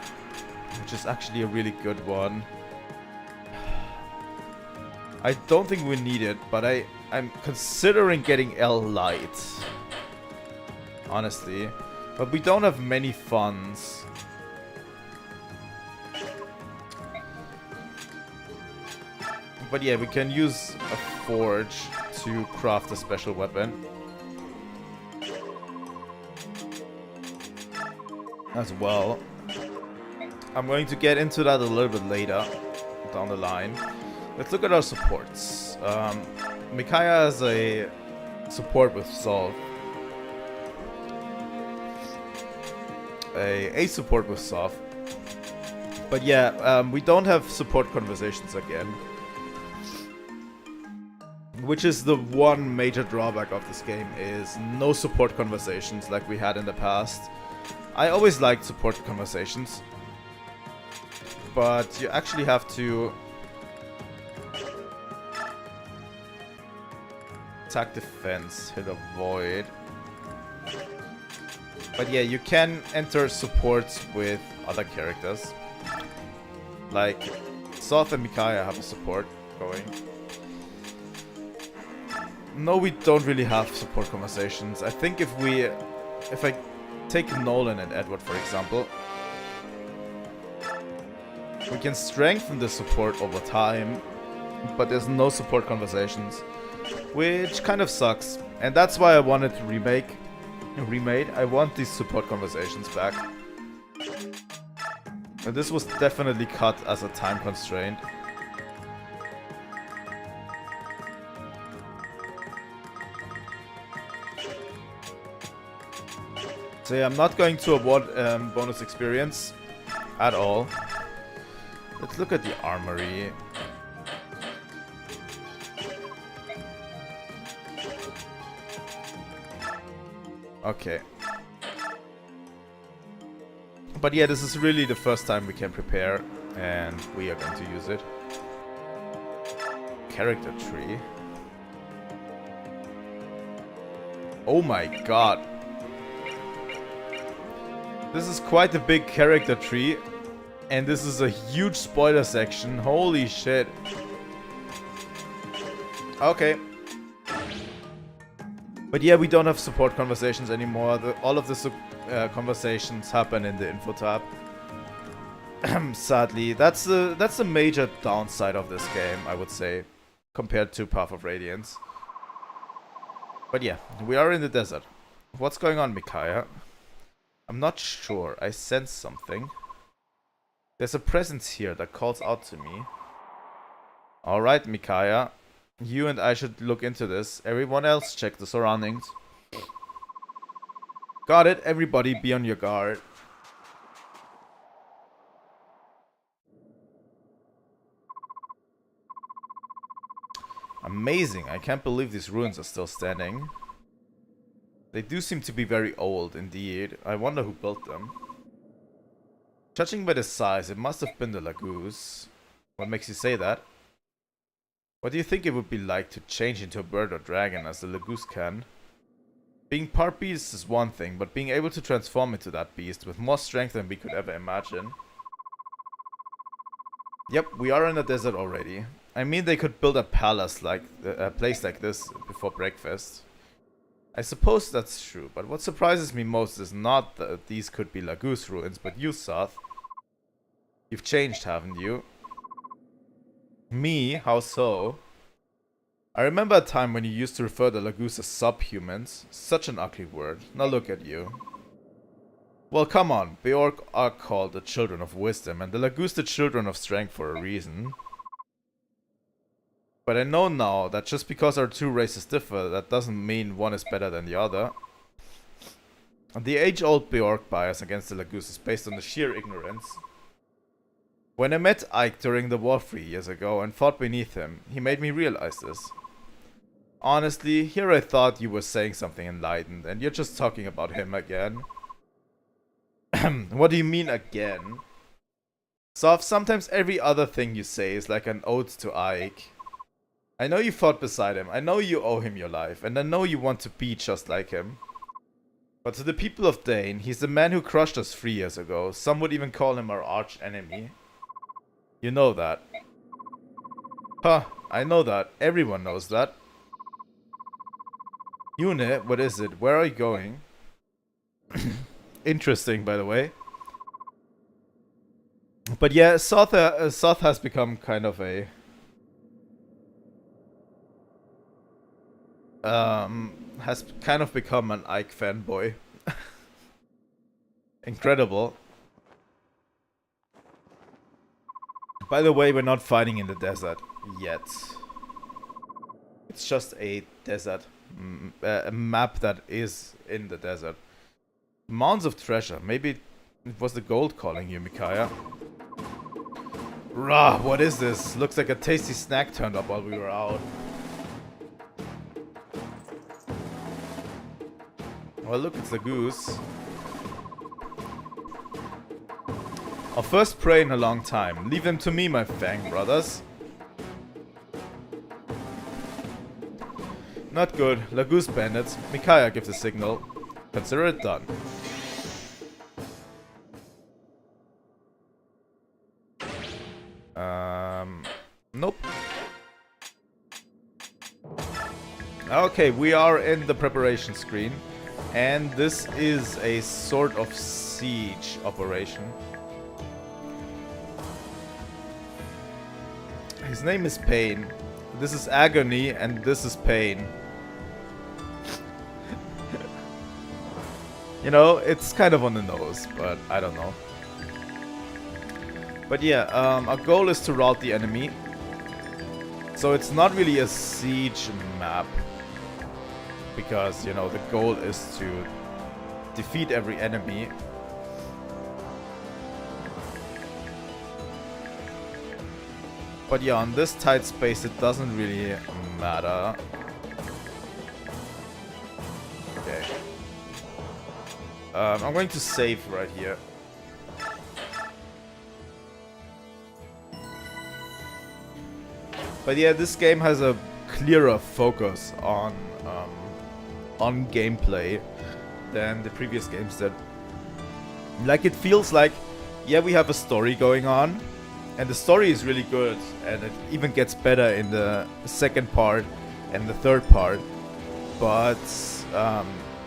which is actually a really good one. I don't think we need it, but I'm considering getting L Light. Honestly. But we don't have many funds. But yeah, we can use a forge to craft a special weapon. As well. I'm going to get into that a little bit later down the line. Let's look at our supports. Micaiah has a support with Solve. A support with Solve. But yeah, we don't have support conversations again. Which is the one major drawback of this game, is no support conversations like we had in the past. I always liked support conversations. But you actually have to attack, defense, hit, avoid. But yeah, you can enter supports with other characters. Like, Soth and Micaiah have a support going. No, we don't really have support conversations. I think if I take Nolan and Edward, for example, we can strengthen the support over time, but there's no support conversations, which kind of sucks. And that's why I wanted to remade. I want these support conversations back. And this was definitely cut as a time constraint. So yeah, I'm not going to award bonus experience at all. Let's look at the armory. Okay. But yeah, this is really the first time we can prepare, and we are going to use it. Character tree. Oh my god. This is quite a big character tree, and this is a huge spoiler section. Holy shit. Okay. But yeah, we don't have support conversations anymore. All of the conversations happen in the info tab. Sadly, that's the major downside of this game, I would say, compared to Path of Radiance. But yeah, we are in the desert. What's going on, Micaiah? I'm not sure. I sense something. There's a presence here that calls out to me. Alright, Micaiah. You and I should look into this. Everyone else check the surroundings. Got it. Everybody be on your guard. Amazing. I can't believe these ruins are still standing. They do seem to be very old indeed. I wonder who built them. Judging by the size, it must have been the Lagoose. What makes you say that? What do you think it would be like to change into a bird or dragon as the Lagoose can? Being part beast is one thing, but being able to transform into that beast with more strength than we could ever imagine. Yep, we are in a desert already. I mean, they could build a palace like a place like this before breakfast. I suppose that's true, but what surprises me most is not that these could be Lagoose ruins, but you, Soth. You've changed, haven't you? Me? How so? I remember a time when you used to refer to Lagoose as subhumans. Such an ugly word. Now look at you. Well, come on. Beork are called the children of wisdom, and the Lagoose the children of strength for a reason. But I know now that just because our two races differ, that doesn't mean one is better than the other. The age-old Beork bias against the Lagoose is based on the sheer ignorance. When I met Ike during the war 3 years ago and fought beneath him, he made me realize this. Honestly, here I thought you were saying something enlightened, and you're just talking about him again. What do you mean again? Soft, sometimes every other thing you say is like an ode to Ike. I know you fought beside him. I know you owe him your life. And I know you want to be just like him. But to the people of Dane, he's the man who crushed us 3 years ago. Some would even call him our arch enemy. You know that. Huh, I know that. Everyone knows that. Yune, what is it? Where are you going? Interesting, by the way. But yeah, Soth has become kind of a... has kind of become an Ike fanboy. Incredible. By the way, we're not fighting in the desert yet. It's just a desert. A map that is in the desert. Mounds of treasure. Maybe it was the gold calling you, Micaiah. Rah, what is this? Looks like a tasty snack turned up while we were out. Well, look, it's a goose. Our first prey in a long time. Leave them to me, my Fang brothers. Not good. Lagoose bandits. Micaiah gives a signal. Consider it done. Nope. Okay, we are in the preparation screen. And this is a sort of siege operation. His name is Pain. This is Agony, and this is Pain. You know, it's kind of on the nose, but I don't know. But yeah, our goal is to rout the enemy. So it's not really a siege map. Because, you know, the goal is to defeat every enemy. But yeah, on this tight space it doesn't really matter. Okay. I'm going to save right here. But yeah, this game has a clearer focus on gameplay than the previous games did. Like, it feels like, yeah, we have a story going on, and the story is really good, and it even gets better in the second part and the third part. But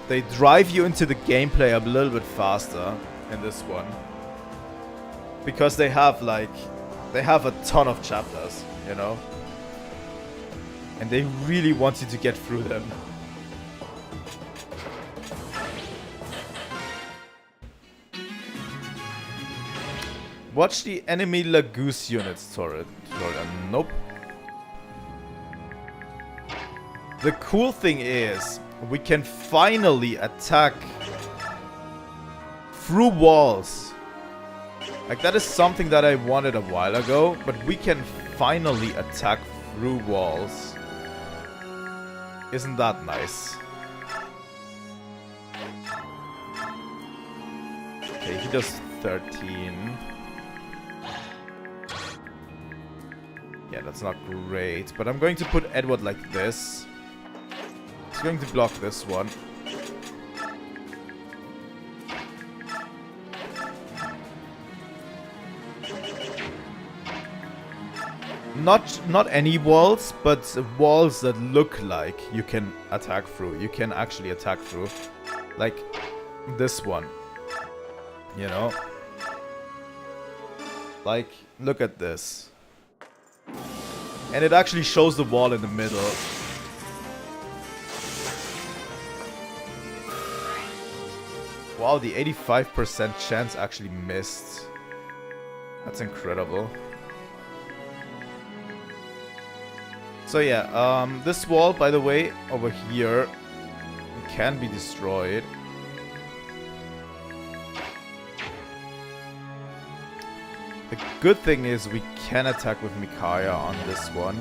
they drive you into the gameplay a little bit faster in this one, because they have a ton of chapters, you know, and they really want you to get through them. Watch the enemy Lagoose units turret. Nope. The cool thing is, we can finally attack through walls. Like, that is something that I wanted a while ago, but we can finally attack through walls. Isn't that nice? Okay, he does 13. Yeah, that's not great, but I'm going to put Edward like this. He's going to block this one. Not any walls, but walls that look like you can attack through. You can actually attack through. Like this one. You know? Like, look at this. And it actually shows the wall in the middle. Wow, the 85% chance actually missed. That's incredible. So yeah, this wall, by the way, over here, can be destroyed. The good thing is we can attack with Micaiah on this one.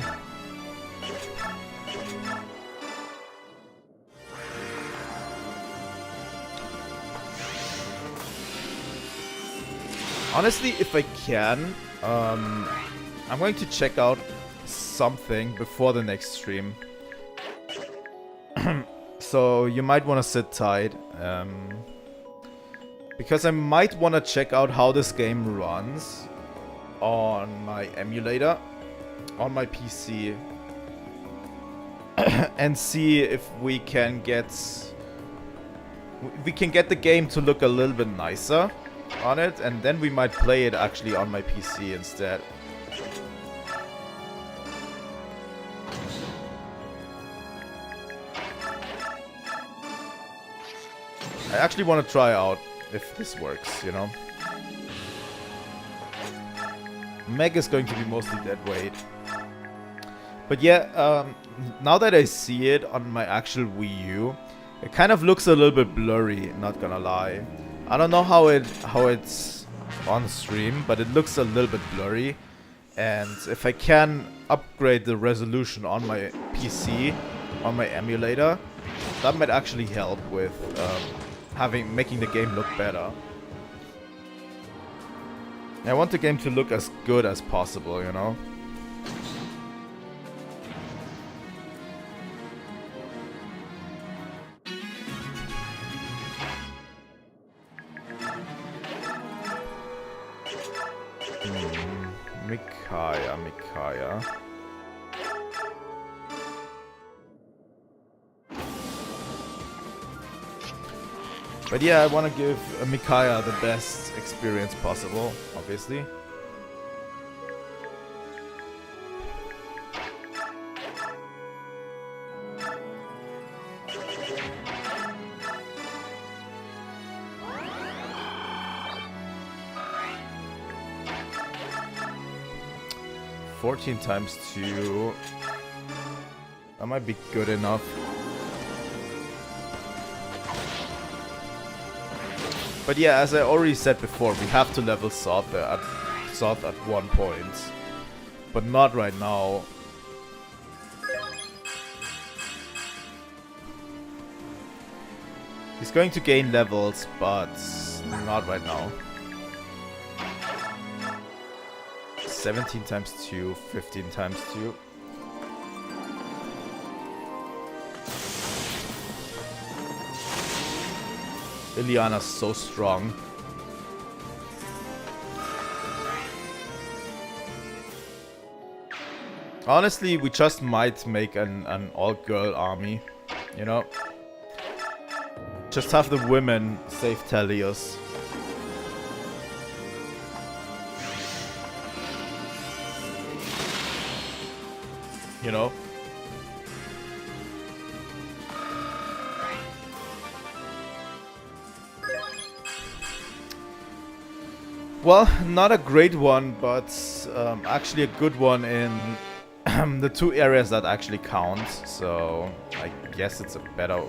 Honestly, if I can, I'm going to check out something before the next stream. So you might want to sit tight. Because I might want to check out how this game runs on my emulator, on my PC. And see if we can get the game to look a little bit nicer on it, and then we might play it actually on my PC instead. I actually want to try out if this works, you know. Meg is going to be mostly dead weight. But yeah, now that I see it on my actual Wii U, it kind of looks a little bit blurry, not gonna lie. I don't know how it's on stream, but it looks a little bit blurry. And if I can upgrade the resolution on my PC, on my emulator, that might actually help with making the game look better. I want the game to look as good as possible, you know? Micaiah. But yeah, I want to give Micaiah the best experience possible, obviously. Times 2. That might be good enough. But yeah, as I already said before, we have to level Soth at 1 point. But not right now. He's going to gain levels, but not right now. 17 times 2, 15 times 2. Liliana's so strong. Honestly, we just might make an all-girl army, you know? Just have the women save Telios. You know? Well, not a great one, but actually a good one in the 2 areas that actually count. So I guess it's a better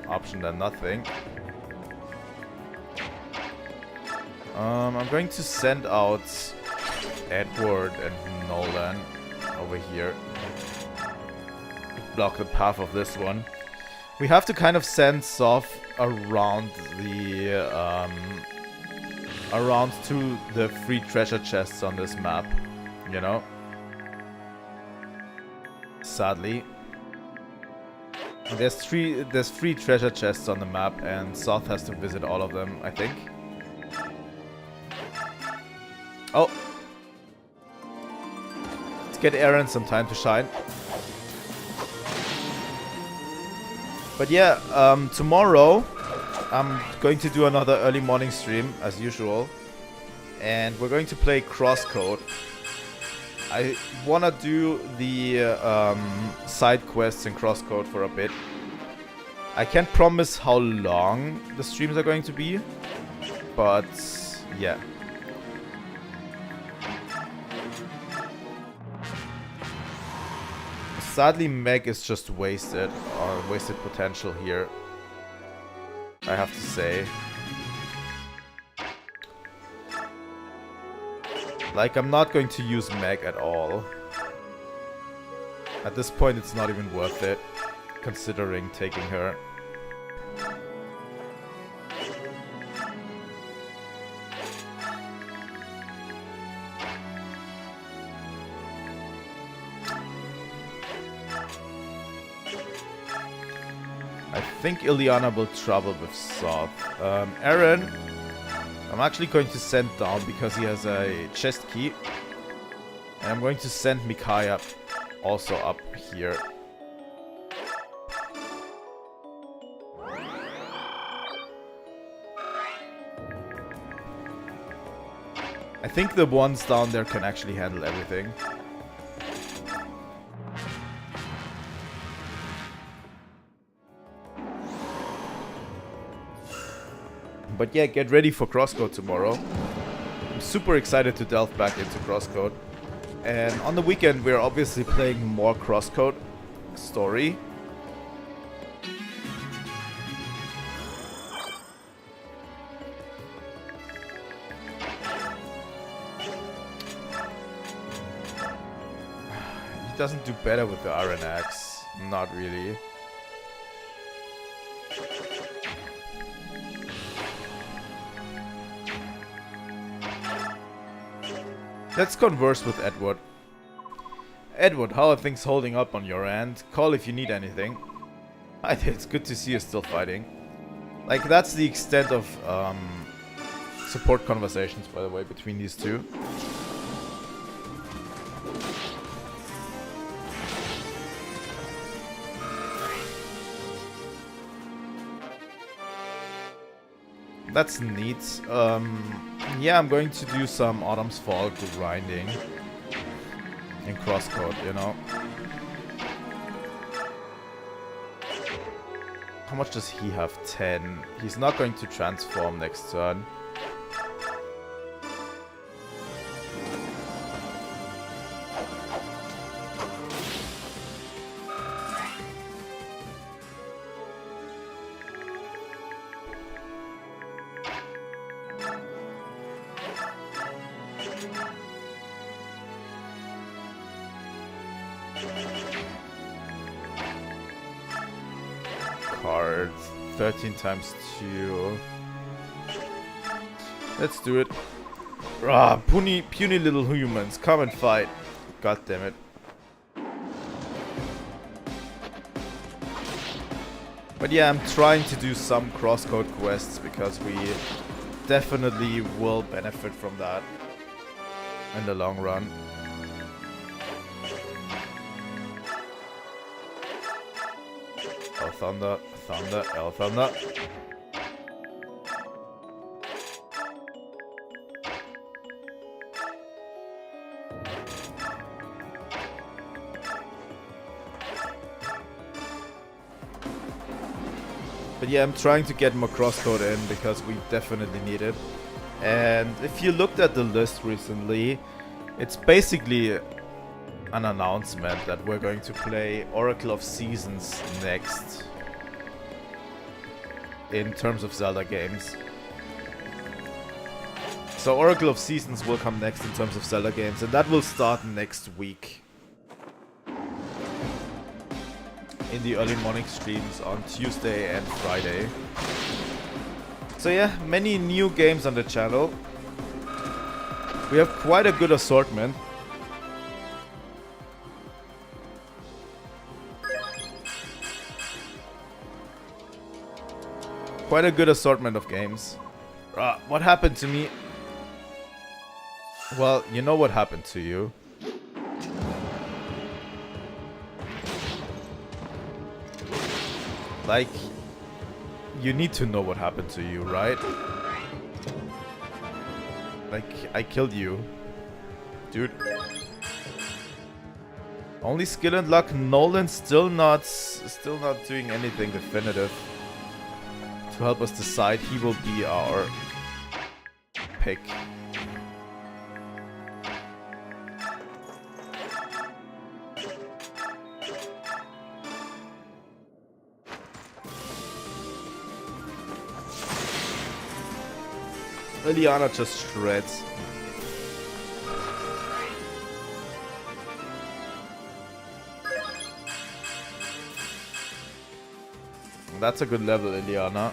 option than nothing. I'm going to send out Edward and Nolan over here. Block the path of this one. We have to kind of send Soth around the around to the 3 treasure chests on this map, you know? Sadly. There's 3 treasure chests on the map, and Soth has to visit all of them, I think. Oh! Let's get Aaron some time to shine. But yeah, tomorrow I'm going to do another early morning stream, as usual. And we're going to play Crosscode. I want to do the side quests in Crosscode for a bit. I can't promise how long the streams are going to be. But, yeah. Sadly, Meg is just wasted potential here, I have to say. Like, I'm not going to use Meg at all. At this point, it's not even worth it, considering taking her. I think Ileana will travel with Soth. Aaron, I'm actually going to send down because he has a chest key. And I'm going to send Micaiah also up here. I think the ones down there can actually handle everything. But yeah, get ready for Crosscode tomorrow. I'm super excited to delve back into Crosscode. And on the weekend, we're obviously playing more Crosscode story. He doesn't do better with the Iron Axe. Not really. Let's converse with Edward. Edward, how are things holding up on your end? Call if you need anything. It's good to see you still fighting. Like, that's the extent of support conversations, by the way, between these two. That's neat. Yeah, I'm going to do some Autumn's Fall grinding in Crosscode, you know. How much does he have? 10. He's not going to transform next turn. Card 13 times 2. Let's do it. Ah, puny little humans, come and fight. God damn it. But yeah, I'm trying to do some Crosscode quests because we definitely will benefit from that in the long run. El Thunder, Thunder, El Thunder. But yeah, I'm trying to get more Crosscode in because we definitely need it. And if you looked at the list recently, it's basically an announcement that we're going to play Oracle of Seasons next in terms of Zelda games. So Oracle of Seasons will come next in terms of Zelda games, and that will start next week in the early morning streams on Tuesday and Friday. So yeah, many new games on the channel. We have quite a good assortment. Quite a good assortment of games. What happened to me? Well, you know what happened to you. Like, you need to know what happened to you, right? Like, I killed you. Dude. Only skill and luck. Nolan still not doing anything definitive to help us decide. He will be our pick. Liliana just shreds. That's a good level, Liliana.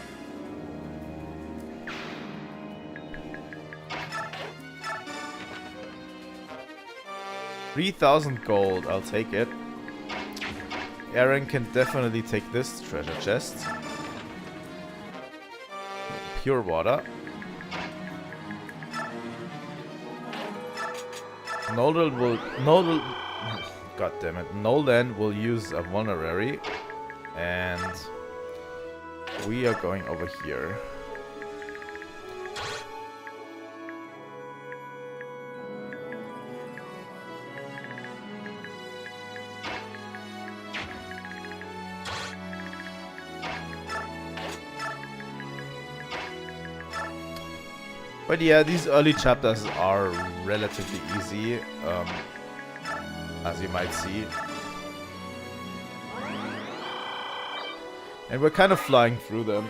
$3,000 gold, I'll take it. Aaron can definitely take this treasure chest. pure water. God damn it. Nolan will use a vulnerary. And we are going over here. But yeah, these early chapters are relatively easy, as you might see. And we're kind of flying through them.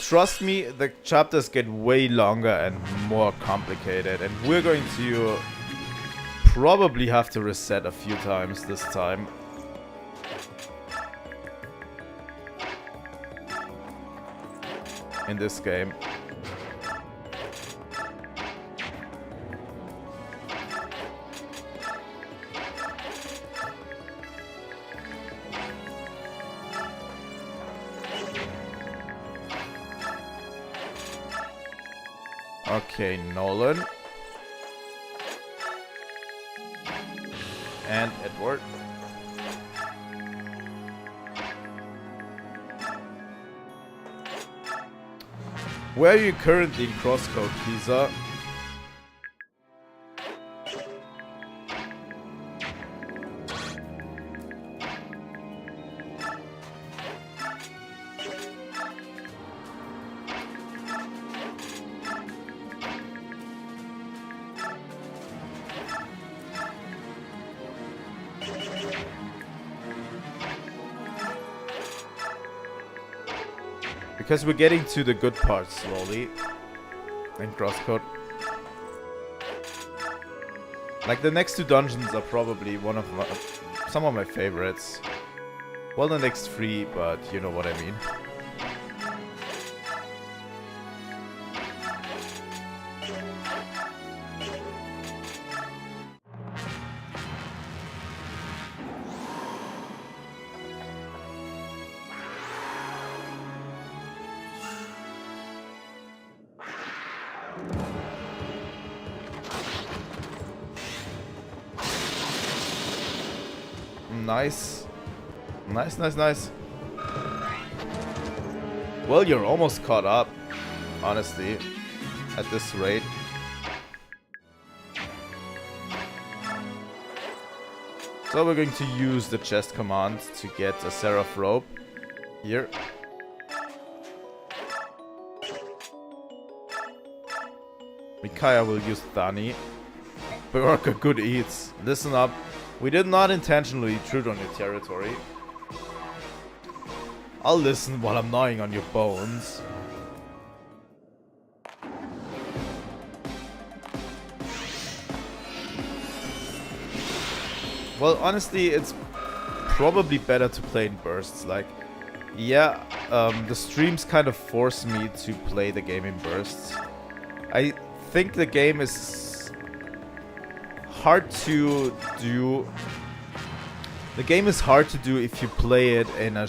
Trust me, the chapters get way longer and more complicated, and we're going to probably have to reset a few times this time. In this game. Okay, Nolan. And Edward. Where are you currently in crosscode, Lisa? Because we're getting to the good parts slowly. In crosscode. Like the next two dungeons are probably some of my favorites. Well, the next three, but you know what I mean. Nice. Nice, nice, nice. Well, you're almost caught up, honestly, at this rate. So we're going to use the chest command to get a Seraph rope here. Micaiah will use Thani. Berka, good eats. Listen up. We did not intentionally intrude on your territory. I'll listen while I'm gnawing on your bones. Well, honestly, it's probably better to play in bursts. Like, yeah, the streams kind of force me to play the game in bursts. I think the game is hard to do. The game is hard to do if you play it in a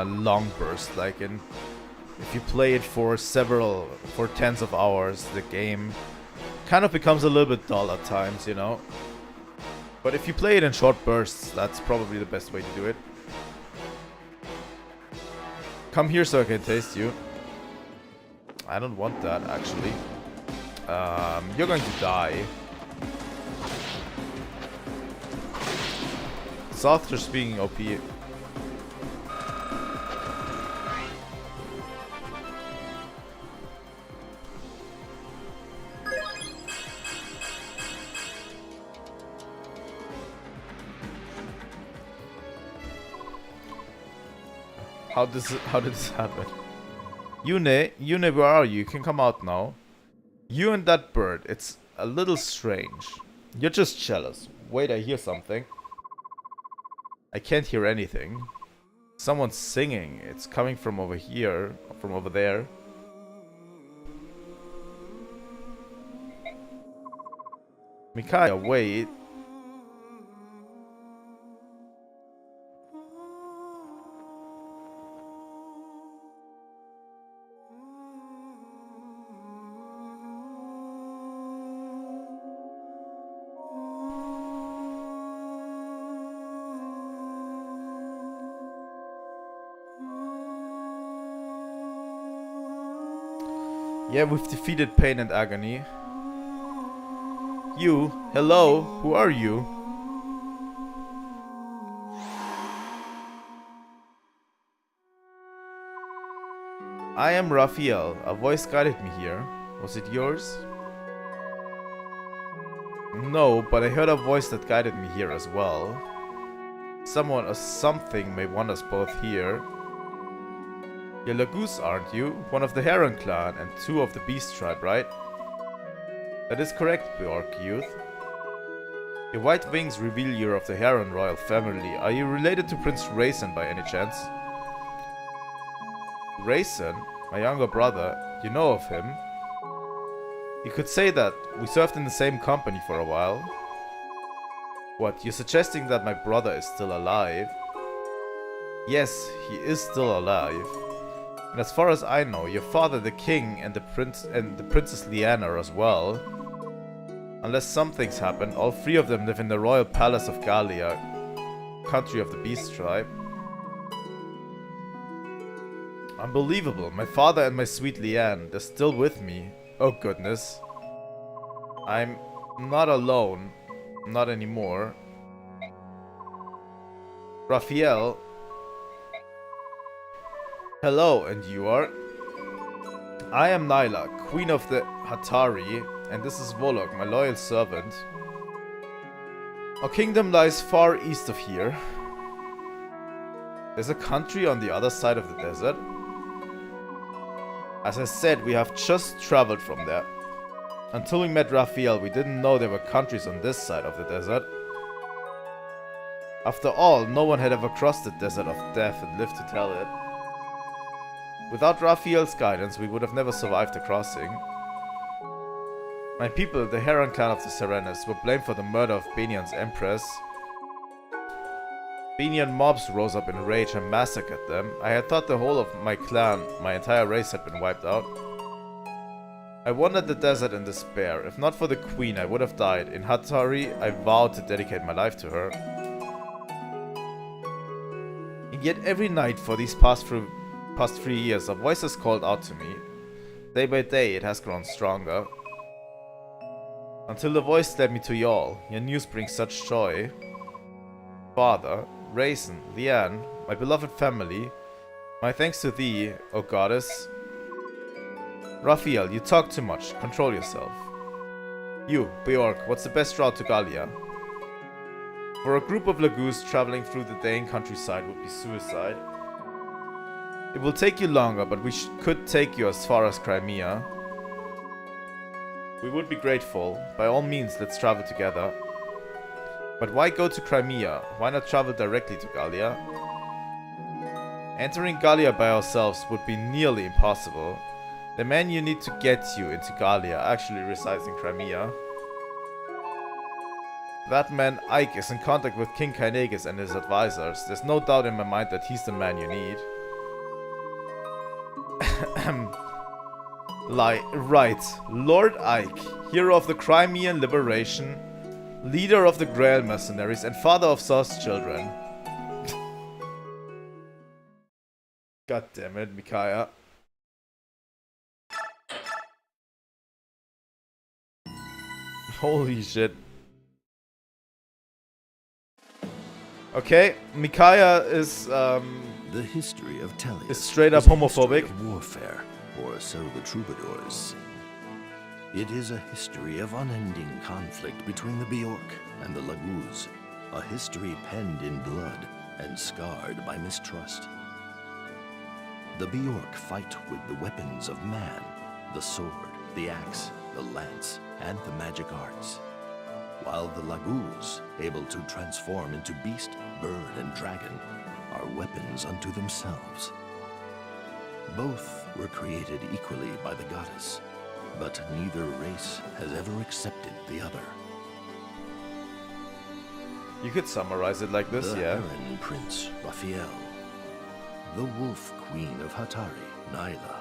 long burst. Like if you play it for tens of hours, the game kind of becomes a little bit dull at times, you know. But if you play it in short bursts, that's probably the best way to do it. Come here so I can taste you. I don't want that, actually. You're going to die. Soft just being OP. How did this happen? Yune, where are you? You can come out now. You and that bird, it's a little strange. You're just jealous. Wait, I hear something. I can't hear anything. Someone's singing. It's coming from over here, from over there. Micaiah, wait. Yeah, we've defeated pain and agony. You, hello, who are you? I am Raphael. A voice guided me here. Was it yours? No, but I heard a voice that guided me here as well. Someone or something may want us both here. You're Lagoose, aren't you? One of the Heron clan and two of the Beast tribe, right? That is correct, Bjork youth. Your white wings reveal you're of the Heron royal family. Are you related to Prince Raisin by any chance? Raisin? My younger brother. You know of him? You could say that. We served in the same company for a while. What, you're suggesting that my brother is still alive? Yes, he is still alive. And as far as I know, your father, the king, and the Princess Lyanna as well. Unless something's happened, all three of them live in the royal palace of Gallia, country of the Beast tribe. Unbelievable, my father and my sweet Lyanna, they're still with me. Oh goodness. I'm not alone. Not anymore. Raphael. Hello, and you are? I am Nyla, queen of the Hatari, and this is Volok, my loyal servant. Our kingdom lies far east of here. There's a country on the other side of the desert. As I said, we have just traveled from there. Until we met Raphael, we didn't know there were countries on this side of the desert. After all, no one had ever crossed the desert of death and lived to tell it. Without Raphael's guidance, we would have never survived the crossing. My people, the Heron clan of the Serenes, were blamed for the murder of Benian's empress. Benian mobs rose up in rage and massacred them. I had thought the whole of my clan, my entire race, had been wiped out. I wandered the desert in despair. If not for the queen, I would have died. In Hatari, I vowed to dedicate my life to her. And yet every night for these past 3 years, a voice has called out to me. Day by day, it has grown stronger. Until the voice led me to y'all. Your news brings such joy. Father, Raisin, Lyanna, my beloved family, my thanks to thee, O goddess. Raphael, you talk too much. Control yourself. You, Bjork, what's the best route to Gallia? For a group of Lagoos traveling through the Dane countryside would be suicide. It will take you longer, but we could take you as far as Crimea. We would be grateful. By all means, let's travel together. But why go to Crimea? Why not travel directly to Gallia? Entering Gallia by ourselves would be nearly impossible. The man you need to get you into Gallia actually resides in Crimea. That man, Ike, is in contact with King Kaineges and his advisors. There's no doubt in my mind that he's the man you need. Right. Lord Ike, hero of the Crimean liberation, leader of the Grail mercenaries, and father of Saul's children. God damn it, Micaiah. Holy shit. Okay, Micaiah is the history of Tellius is straight up is a homophobic. history of warfare, or so the troubadours sing. It is a history of unending conflict between the Bjork and the Lagoos, a history penned in blood and scarred by mistrust. The Bjork fight with the weapons of man, the sword, the axe, the lance, and the magic arts, while the Lagoos, able to transform into beast, bird, and dragon, are weapons unto themselves. Both were created equally by the goddess, but neither race has ever accepted the other. You could summarize it like this, The yeah. Heron Prince, Raphael, the Wolf Queen of Hatari, Nyla,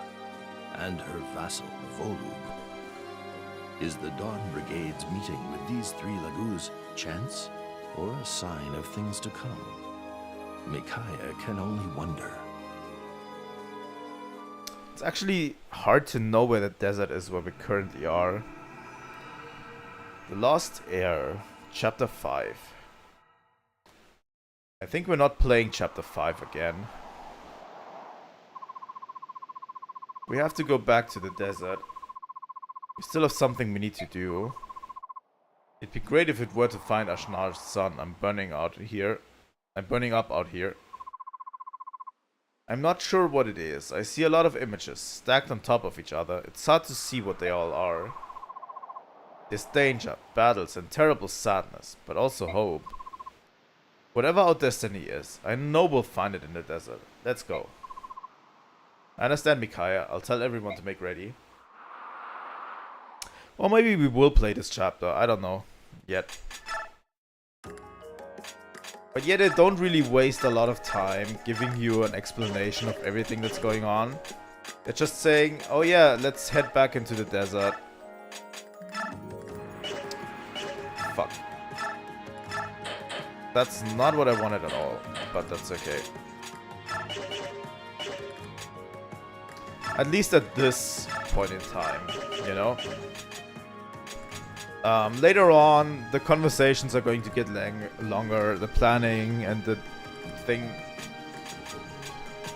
and her vassal, Volug. Is the Dawn Brigade's meeting with these three Lagoos chance, or a sign of things to come? Micaiah can only wonder. It's It's actually hard to know where the desert is where we currently are. The Lost Heir, Chapter 5. I think we're not playing Chapter 5 again. We have to go back to the desert. We still have something we need to do. It'd be great if it were to find Ashnar's son. I'm burning up out here. I'm not sure what it is. I see a lot of images stacked on top of each other. It's hard to see what they all are. There's danger, battles, and terrible sadness, but also hope. Whatever our destiny is, I know we'll find it in the desert. Let's go. I understand, Micaiah. I'll tell everyone to make ready. Or maybe we will play this chapter. I don't know. Yet. But yet they don't really waste a lot of time giving you an explanation of everything that's going on. They're just saying, oh yeah, let's head back into the desert. Fuck. That's not what I wanted at all, but that's okay. At least at this point in time, you know? Later on, the conversations are going to get longer, the planning and the thing.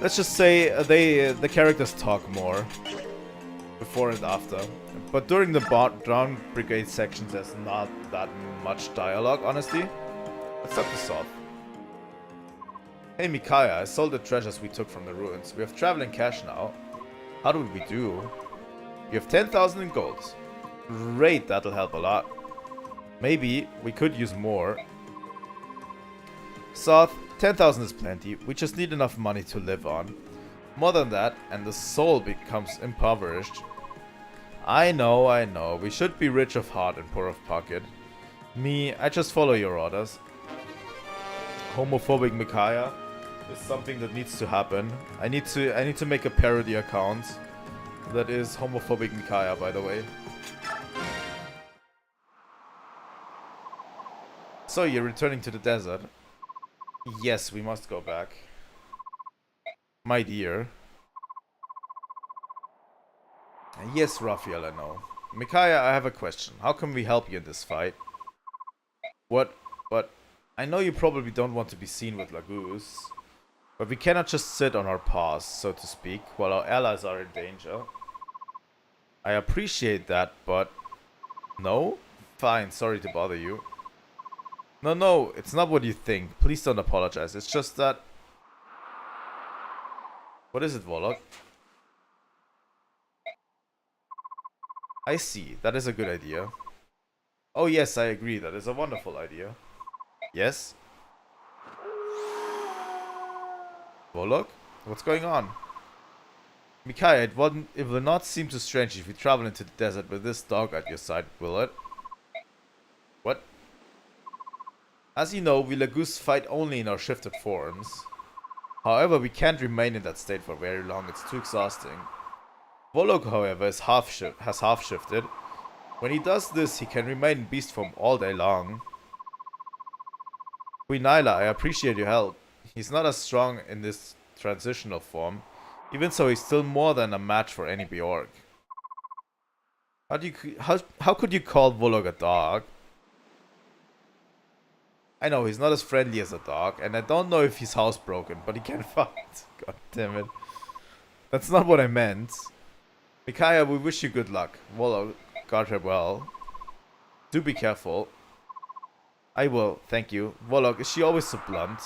Let's just say the characters talk more before and after. But during the Drown Brigade sections, there's not that much dialogue, honestly. Let's talk to Soth. Hey Micaiah, I sold the treasures we took from the ruins. We have traveling cash now. How do we do? You have 10,000 in gold. Great, that'll help a lot. Maybe we could use more. Soth, 10,000 is plenty. We just need enough money to live on. More than that, and the soul becomes impoverished. I know. We should be rich of heart and poor of pocket. Me, I just follow your orders. Homophobic Micaiah is something that needs to happen. I need to make a parody account that is homophobic Micaiah, by the way. So you're returning to the desert? Yes, we must go back. My dear. Yes, Raphael, I know. Micaiah, I have a question. How can we help you in this fight? What? But I know you probably don't want to be seen with Laguz. But we cannot just sit on our paws, so to speak, while our allies are in danger. I appreciate that, but... No? Fine, sorry to bother you. No, it's not what you think. Please don't apologize. It's just that... What is it, Volok? I see. That is a good idea. Oh yes, I agree. That is a wonderful idea. Yes? Volok? What's going on? Micaiah, it will not seem too strange if you travel into the desert with this dog at your side, will it? What? As you know, we Laguz fight only in our shifted forms. However, we can't remain in that state for very long, it's too exhausting. Volok, however, has half-shifted. When he does this, he can remain in beast form all day long. Queen Nyla, I appreciate your help. He's not as strong in this transitional form. Even so, he's still more than a match for any Bjork. How could you call Volok a dog? I know, he's not as friendly as a dog, and I don't know if he's housebroken, but he can fight. God damn it. That's not what I meant. Micaiah, we wish you good luck. Volok, guard her well. Do be careful. I will, thank you. Volok, is she always so blunt?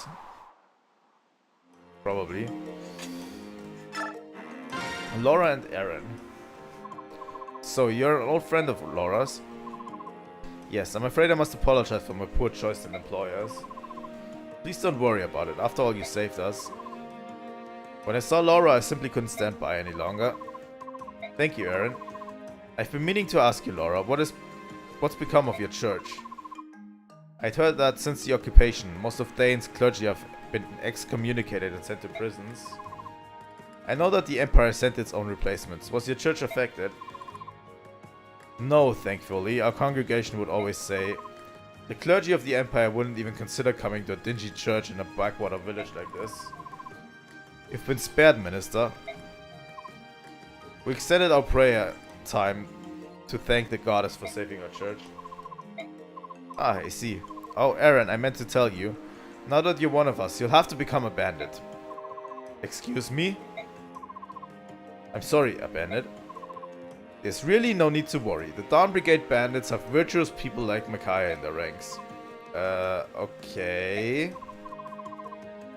Probably. Laura and Aaron. So, you're an old friend of Laura's? Yes, I'm afraid I must apologize for my poor choice in employers. Please don't worry about it. After all, you saved us. When I saw Laura, I simply couldn't stand by any longer. Thank you, Aaron. I've been meaning to ask you, Laura, what's become of your church? I'd heard that since the occupation, most of Dane's clergy have been excommunicated and sent to prisons. I know that the Empire sent its own replacements. Was your church affected? No, thankfully. Our congregation would always say, the clergy of the Empire wouldn't even consider coming to a dingy church in a backwater village like this. You've been spared, Minister. We extended our prayer time to thank the goddess for saving our church. Ah, I see. Oh, Aaron, I meant to tell you. Now that you're one of us, you'll have to become a bandit. Excuse me? I'm sorry, a bandit. There's really no need to worry. The Dawn Brigade bandits have virtuous people like Micaiah in their ranks. Okay.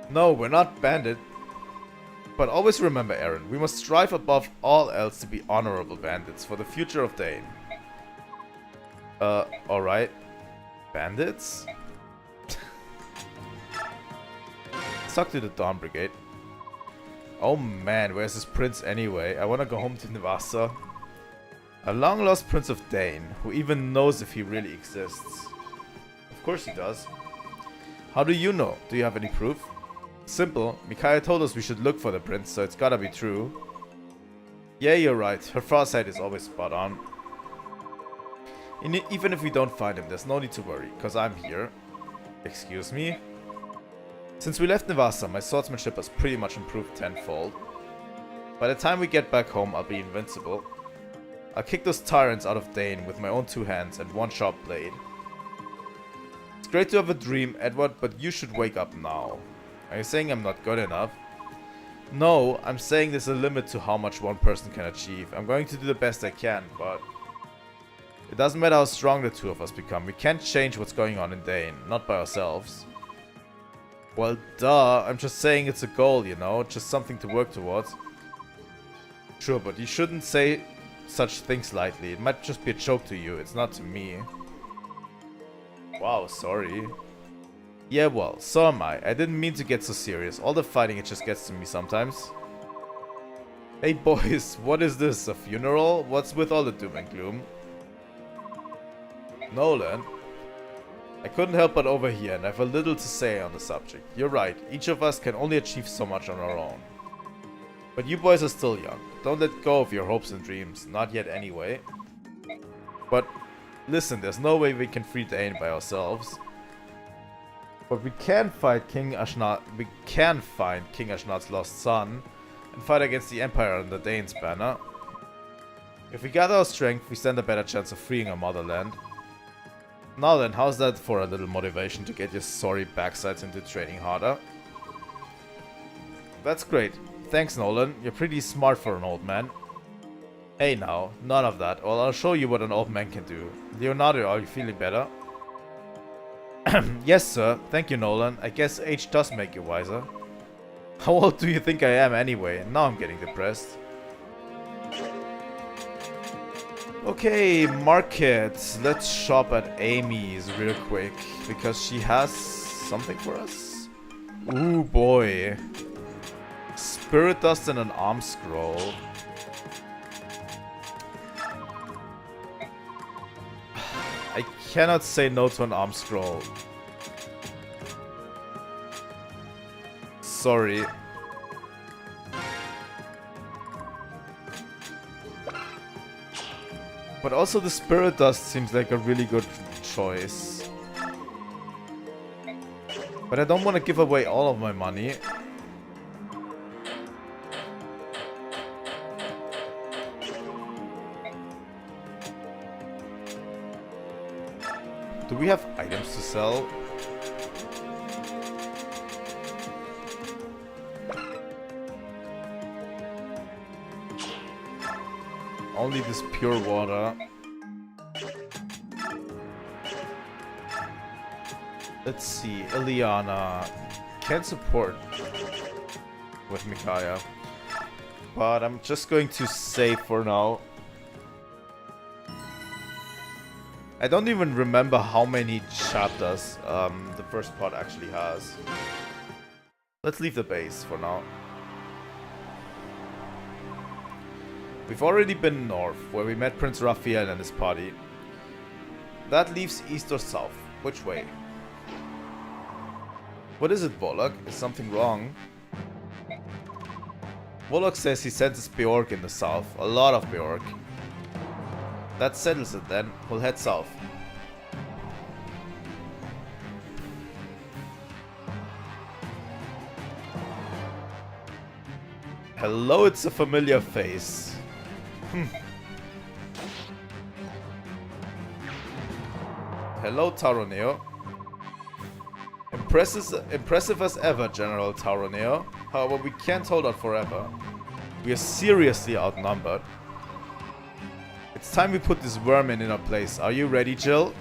No, we're not bandit. But always remember, Aaron, we must strive above all else to be honorable bandits for the future of Dane. Alright. Bandits? Suck to the Dawn Brigade. Oh man, where's this prince anyway? I wanna go home to Nivasa. A long-lost prince of Dane, who even knows if he really exists. Of course he does. How do you know? Do you have any proof? Simple. Micaiah told us we should look for the prince, so it's gotta be true. Yeah, you're right. Her foresight is always spot on. Even if we don't find him, there's no need to worry, cause I'm here. Excuse me? Since we left Nivasa, my swordsmanship has pretty much improved tenfold. By the time we get back home, I'll be invincible. I'll kick those tyrants out of Dane with my own 2 hands and 1 sharp blade. It's great to have a dream, Edward, but you should wake up now. Are you saying I'm not good enough? No, I'm saying there's a limit to how much one person can achieve. I'm going to do the best I can, but it doesn't matter how strong the 2 of us become. We can't change what's going on in Dane, not by ourselves. Well, duh, I'm just saying it's a goal, you know, just something to work towards. Sure, but you shouldn't say such things lightly. It might just be a joke to you, it's not to me. Wow, sorry. Yeah, well, so am I. I didn't mean to get so serious. All the fighting, it just gets to me sometimes. Hey boys, what is this? A funeral? What's with all the doom and gloom? Nolan? I couldn't help but overhear, and I have a little to say on the subject. You're right, each of us can only achieve so much on our own. But you boys are still young. Don't let go of your hopes and dreams. Not yet anyway. But listen, there's no way we can free Dane by ourselves. But we can fight King Ashnat. We can find King Ashnat's lost son and fight against the Empire under Dane's banner. If we gather our strength, we stand a better chance of freeing our motherland. Now then, how's that for a little motivation to get your sorry backsides into training harder? That's great. Thanks, Nolan. You're pretty smart for an old man. Hey now, none of that. Well, I'll show you what an old man can do. Leonardo, are you feeling better? Yes, sir. Thank you, Nolan. I guess age does make you wiser. How old do you think I am anyway? Now I'm getting depressed. Okay, market. Let's shop at Amy's real quick, because she has something for us. Ooh boy. Spirit dust and an arm scroll. I cannot say no to an arm scroll. Sorry. But also the Spirit Dust seems like a really good choice. But I don't want to give away all of my money. Do we have items to sell? Only this pure water. Let's see, Ileana can support with Micaiah, but I'm just going to save for now. I don't even remember how many chapters the first part actually has. Let's leave the base for now. We've already been north, where we met Prince Raphael and his party. That leaves east or south. Which way? What is it, Volok? Is something wrong? Volok says he senses Bjork in the south. A lot of Bjork. That settles it then. We'll head south. Hello, it's a familiar face. Hello, Taroneo. Impressive as ever, General Taroneo. However, we can't hold out forever. We are seriously outnumbered. It's time we put this vermin in our place. Are you ready, Jill?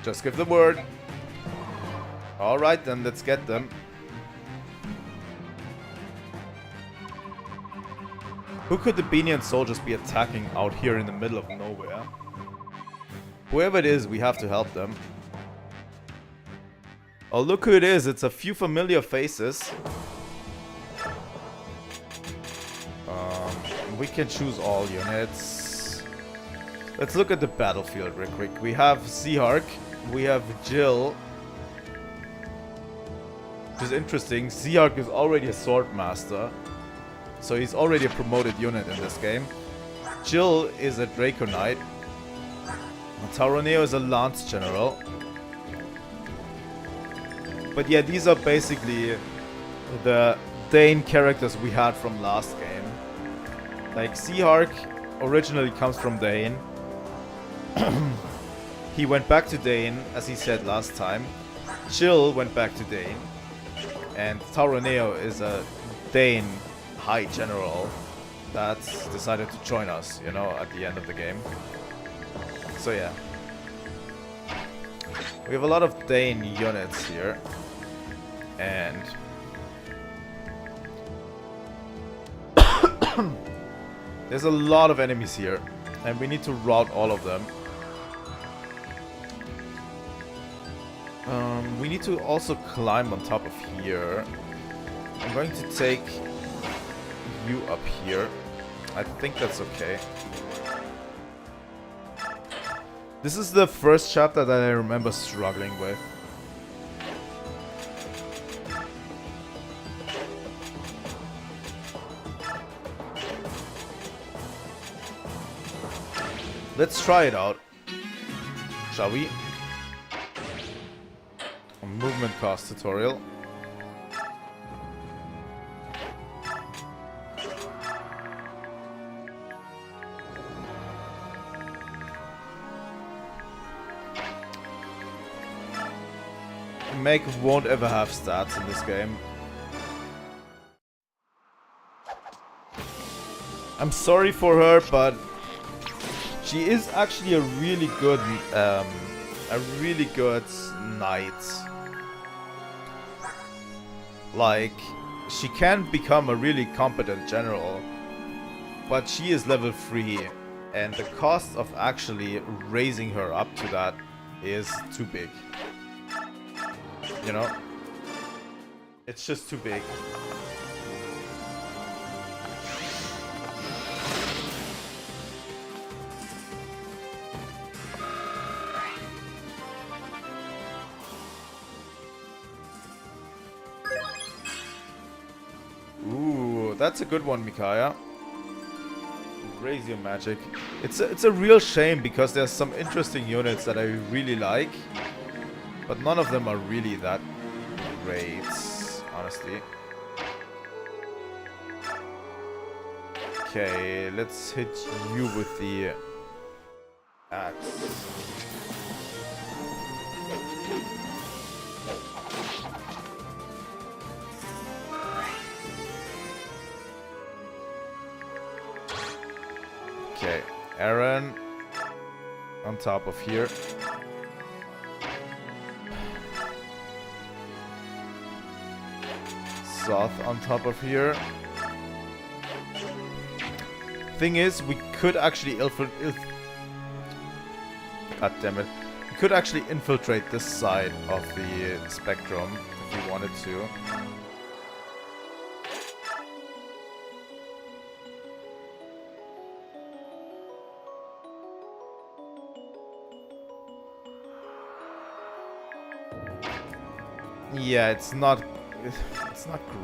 Just give the word. Alright then, let's get them. Who could the Beanian soldiers be attacking out here in the middle of nowhere? Whoever it is, we have to help them. Oh, look who it is. It's a few familiar faces. We can choose all units. Let's look at the battlefield real quick. We have Seahark. We have Jill. Which is interesting. Seahark is already a swordmaster. So he's already a promoted unit in this game. Jill is a Draco Knight. Taroneo is a Lance General. But yeah, these are basically the Dane characters we had from last game. Like, Seahark originally comes from Dane. He went back to Dane, as he said last time. Jill went back to Dane. And Taroneo is a Dane High General that decided to join us, you know, at the end of the game. So yeah. We have a lot of Dane units here. And there's a lot of enemies here, and we need to rout all of them. We need to also climb on top of here. I'm going to take you up here. I think that's okay. This is the first chapter that I remember struggling with. Let's try it out, shall we? A movement cost tutorial. Meg won't ever have stats in this game. I'm sorry for her, but she is actually a really good knight. Like, she can become a really competent general, but she is level 3, and the cost of actually raising her up to that is too big. You know? It's just too big. Ooh, that's a good one, Micaiah. Raise your magic. It's a real shame because there's some interesting units that I really like, but none of them are really that great, honestly. Okay, let's hit you with the axe. Okay, Aaron on top of here. Soth on top of here. Thing is, we could actually God damn it. We could actually infiltrate this side of the spectrum if we wanted to. Yeah, it's not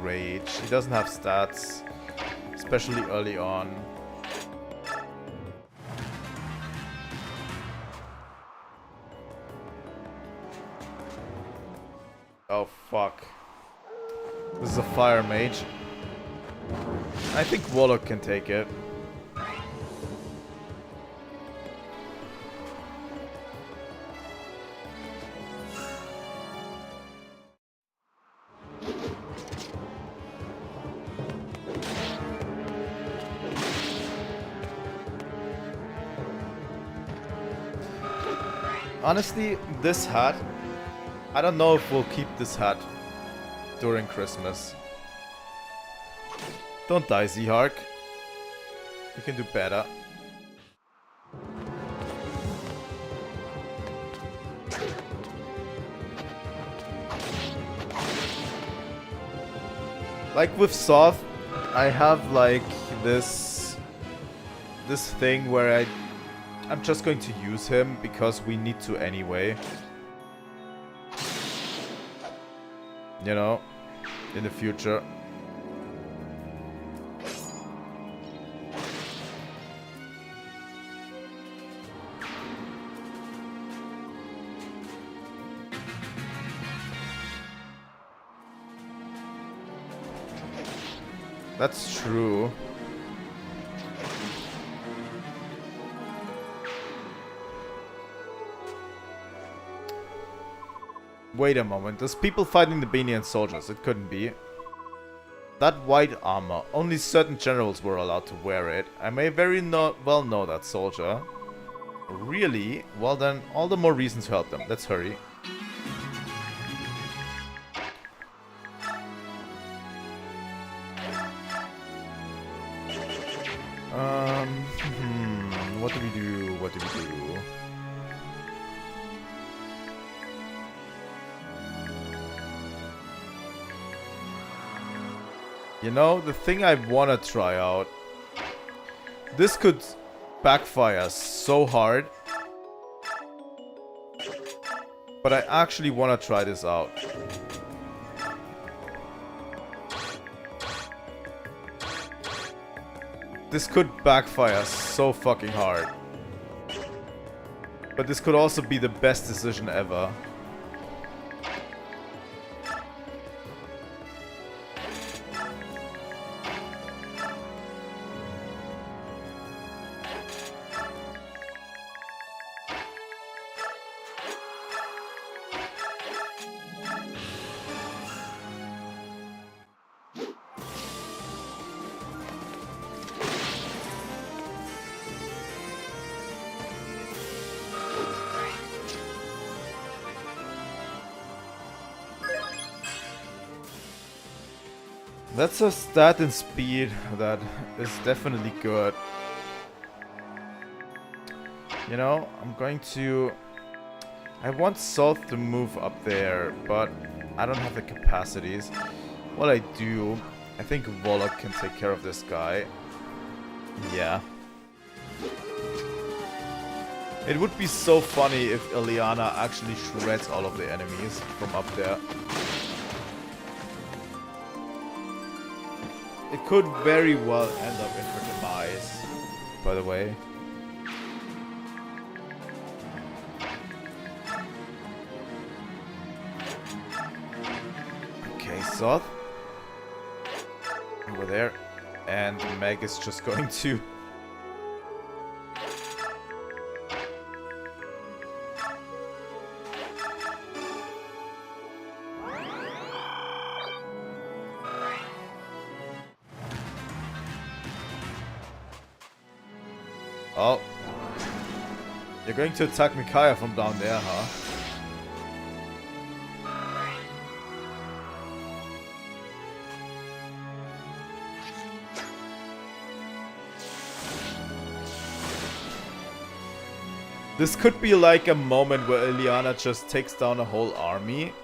great. She doesn't have stats, especially early on. Oh fuck. This is a fire mage. I think Warlock can take it. Honestly, this hat, I don't know if we'll keep this hat during Christmas. Don't die, Zehark. You can do better. Like with Soth, I have like this thing where I'm just going to use him because we need to anyway. You know, in the future. That's true. Wait a moment. There's people fighting the Benian soldiers. It couldn't be. That white armor. Only certain generals were allowed to wear it. I may very well know that soldier. Really? Well then, all the more reason to help them. Let's hurry. What do we do? What do we do? You know, the thing I want to try out. This could backfire so hard. But I actually want to try this out. This could backfire so fucking hard. But this could also be the best decision ever. That's a stat in speed that is definitely good. You know, I'm going to... I want Salt to move up there, but I don't have the capacities. What I do, I think Volok can take care of this guy. Yeah. It would be so funny if Ileana actually shreds all of the enemies from up there. It could very well end up in her demise, by the way. Okay, Soth. Over there. And Meg is just going to... Oh. You're going to attack Micaiah from down there, huh? This could be like a moment where Ileana just takes down a whole army.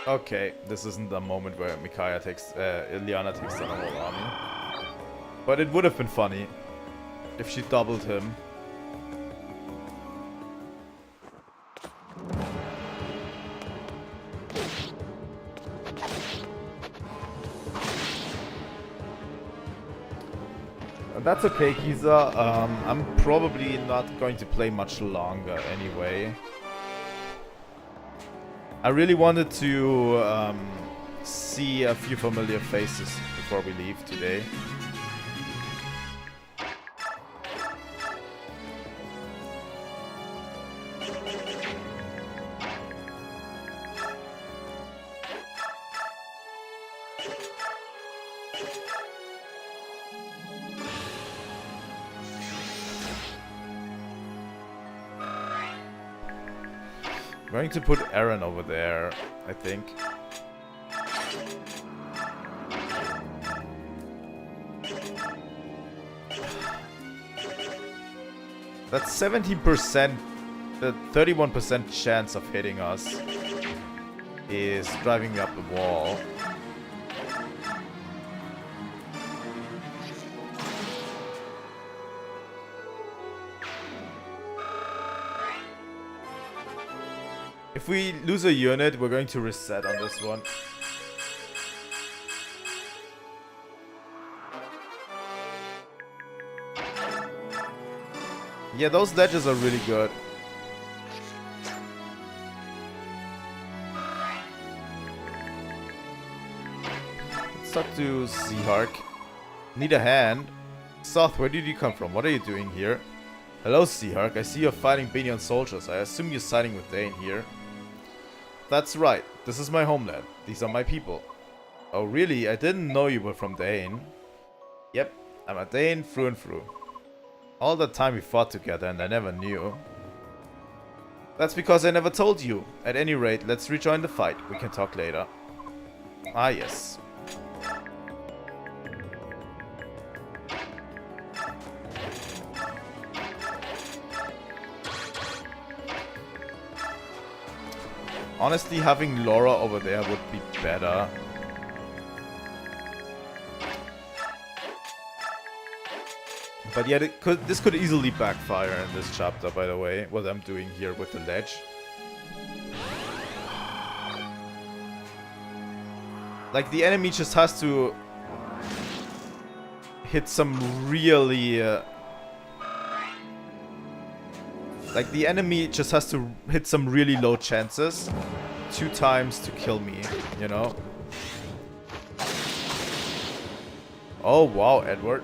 Okay, this isn't the moment where Micaiah takes, Ileana takes down a whole army. But it would have been funny if she doubled him. That's okay, Kiza. I'm probably not going to play much longer anyway. I really wanted to see a few familiar faces before we leave today. going to put Aaron over there, I think. That's 17%, the 31% chance of hitting us is driving me up the wall. If we lose a unit, we're going to reset on this one. Yeah, those ledges are really good. Let's talk to Seahark. Need a hand? Soth, where did you come from? What are you doing here? Hello, Seahark. I see you're fighting Binion soldiers. I assume you're siding with Dane here. That's right. This is my homeland. These are my people. Oh, really? I didn't know you were from Dane. Yep, I'm a Dane through and through. All the time we fought together and I never knew. That's because I never told you. At any rate, let's rejoin the fight. We can talk later. Ah, yes. Honestly, having Laura over there would be better. But yeah, this could easily backfire in this chapter, by the way, what I'm doing here with the ledge. Like, the enemy just has to hit some really... like, the enemy just has to hit some really low chances 2 times to kill me, you know? Oh, wow, Edward.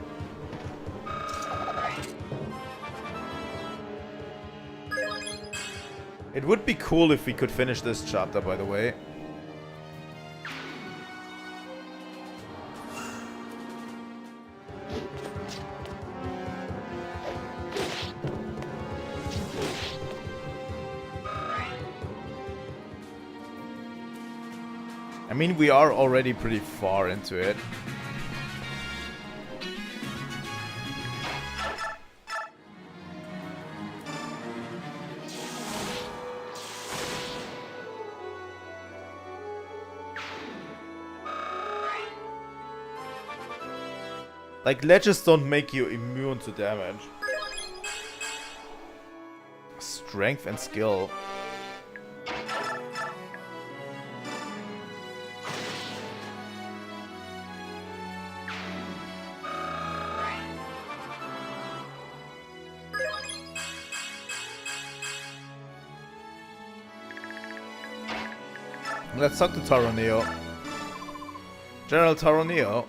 It would be cool if we could finish this chapter, by the way. I mean, we are already pretty far into it. Like, ledges don't make you immune to damage. Strength and skill. Let's talk to Taroneo. General Taroneo.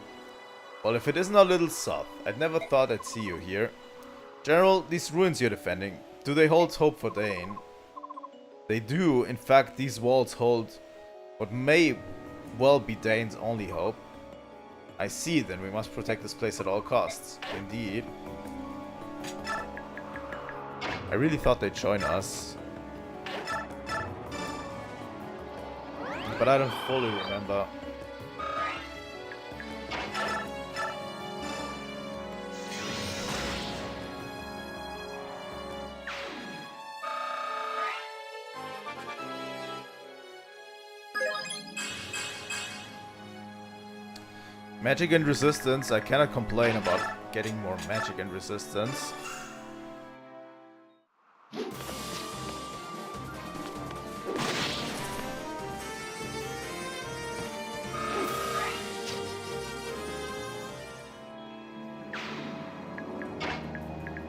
Well, if it isn't our little Soth, I'd never thought I'd see you here. General, these ruins you're defending, do they hold hope for Dane? They do. In fact, these walls hold what may well be Dane's only hope. I see, then we must protect this place at all costs. Indeed. I really thought they'd join us. But I don't fully remember. Magic and resistance. I cannot complain about getting more magic and resistance.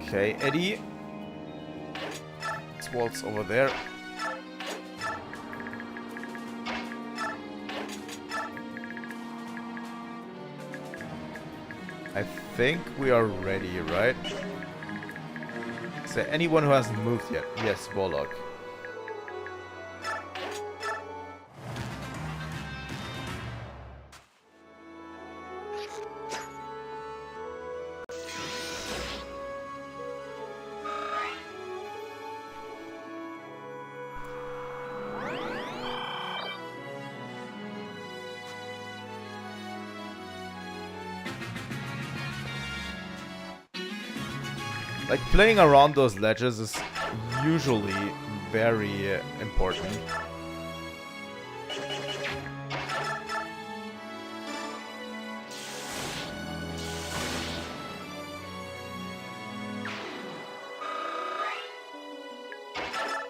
Okay, Eddie. This wall's over there. I think we are ready, right? Is there anyone who hasn't moved yet? Yes, Warlock. Like, playing around those ledges is usually very important.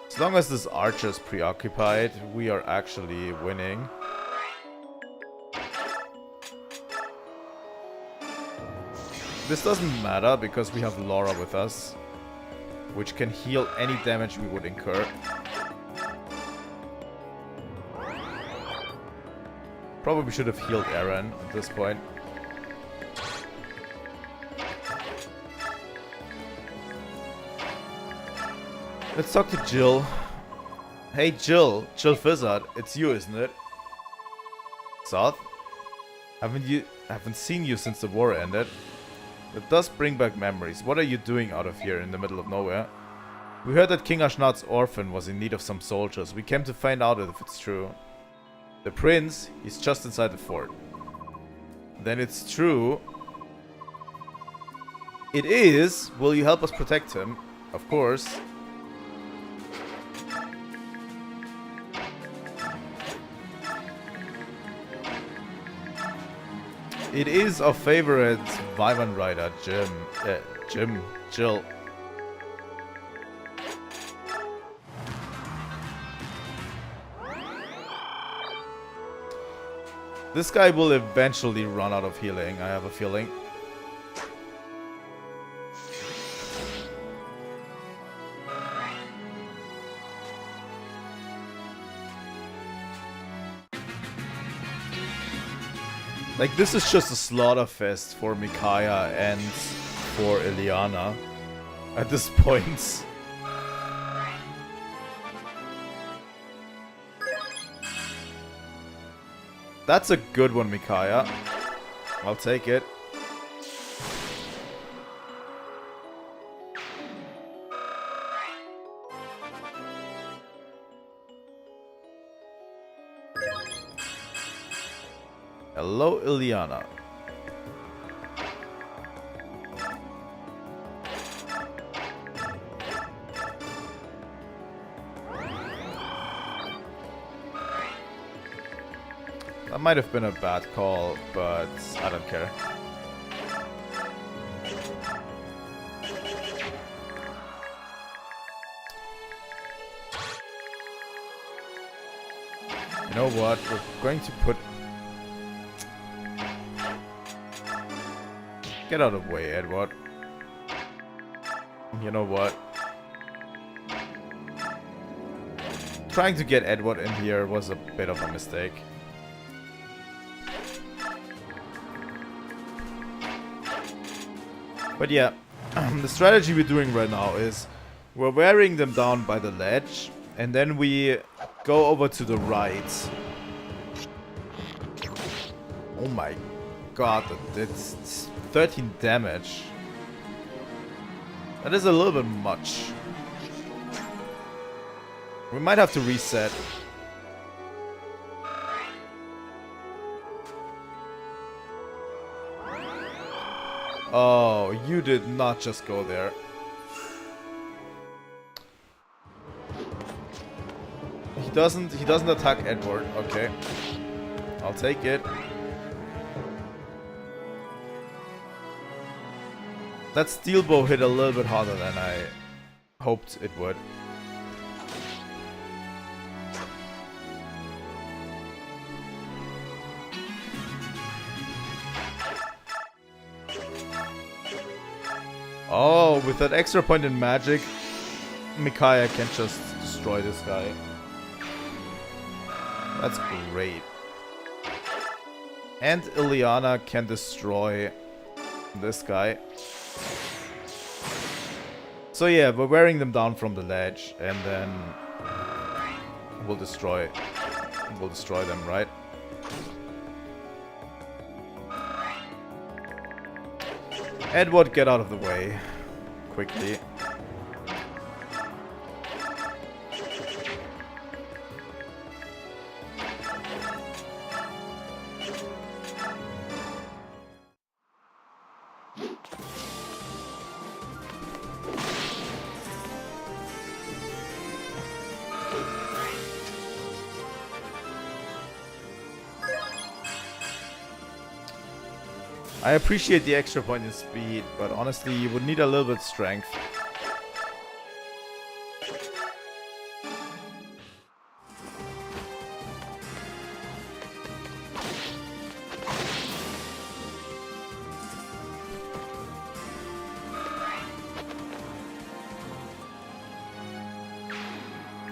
As long as this archer is preoccupied, we are actually winning. This doesn't matter because we have Laura with us, which can heal any damage we would incur. Probably should have healed Aaron at this point. Let's talk to Jill. Hey Jill, Jill Fizzard, it's you, isn't it? South? Haven't seen you since the war ended. It does bring back memories. What are you doing out of here in the middle of nowhere? We heard that King Ashnat's orphan was in need of some soldiers. We came to find out if it's true. The prince, he's just inside the fort. Then it's true. It is. Will you help us protect him? Of course. It is our favorite Wyvern rider, Jill. This guy will eventually run out of healing, I have a feeling. Like, this is just a slaughter fest for Micaiah and for Ileana at this point. That's a good one, Micaiah. I'll take it. Hello, Ileana. That might have been a bad call, but I don't care. You know what? We're going to put... Get out of the way, Edward. You know what? Trying to get Edward in here was a bit of a mistake. But yeah, the strategy we're doing right now is we're wearing them down by the ledge, and then we go over to the right. Oh my god, that's 13 damage. That is a little bit much. We might have to reset. Oh, you did not just go there. He doesn't attack Edward. Okay. I'll take it. That steel bow hit a little bit harder than I hoped it would. Oh, with that extra point in magic, Micaiah can just destroy this guy. That's great. And Ileana can destroy this guy. So yeah, we're wearing them down from the ledge, and then we'll destroy them, right? Edward, get out of the way quickly. I appreciate the extra point in speed, but honestly, you would need a little bit strength.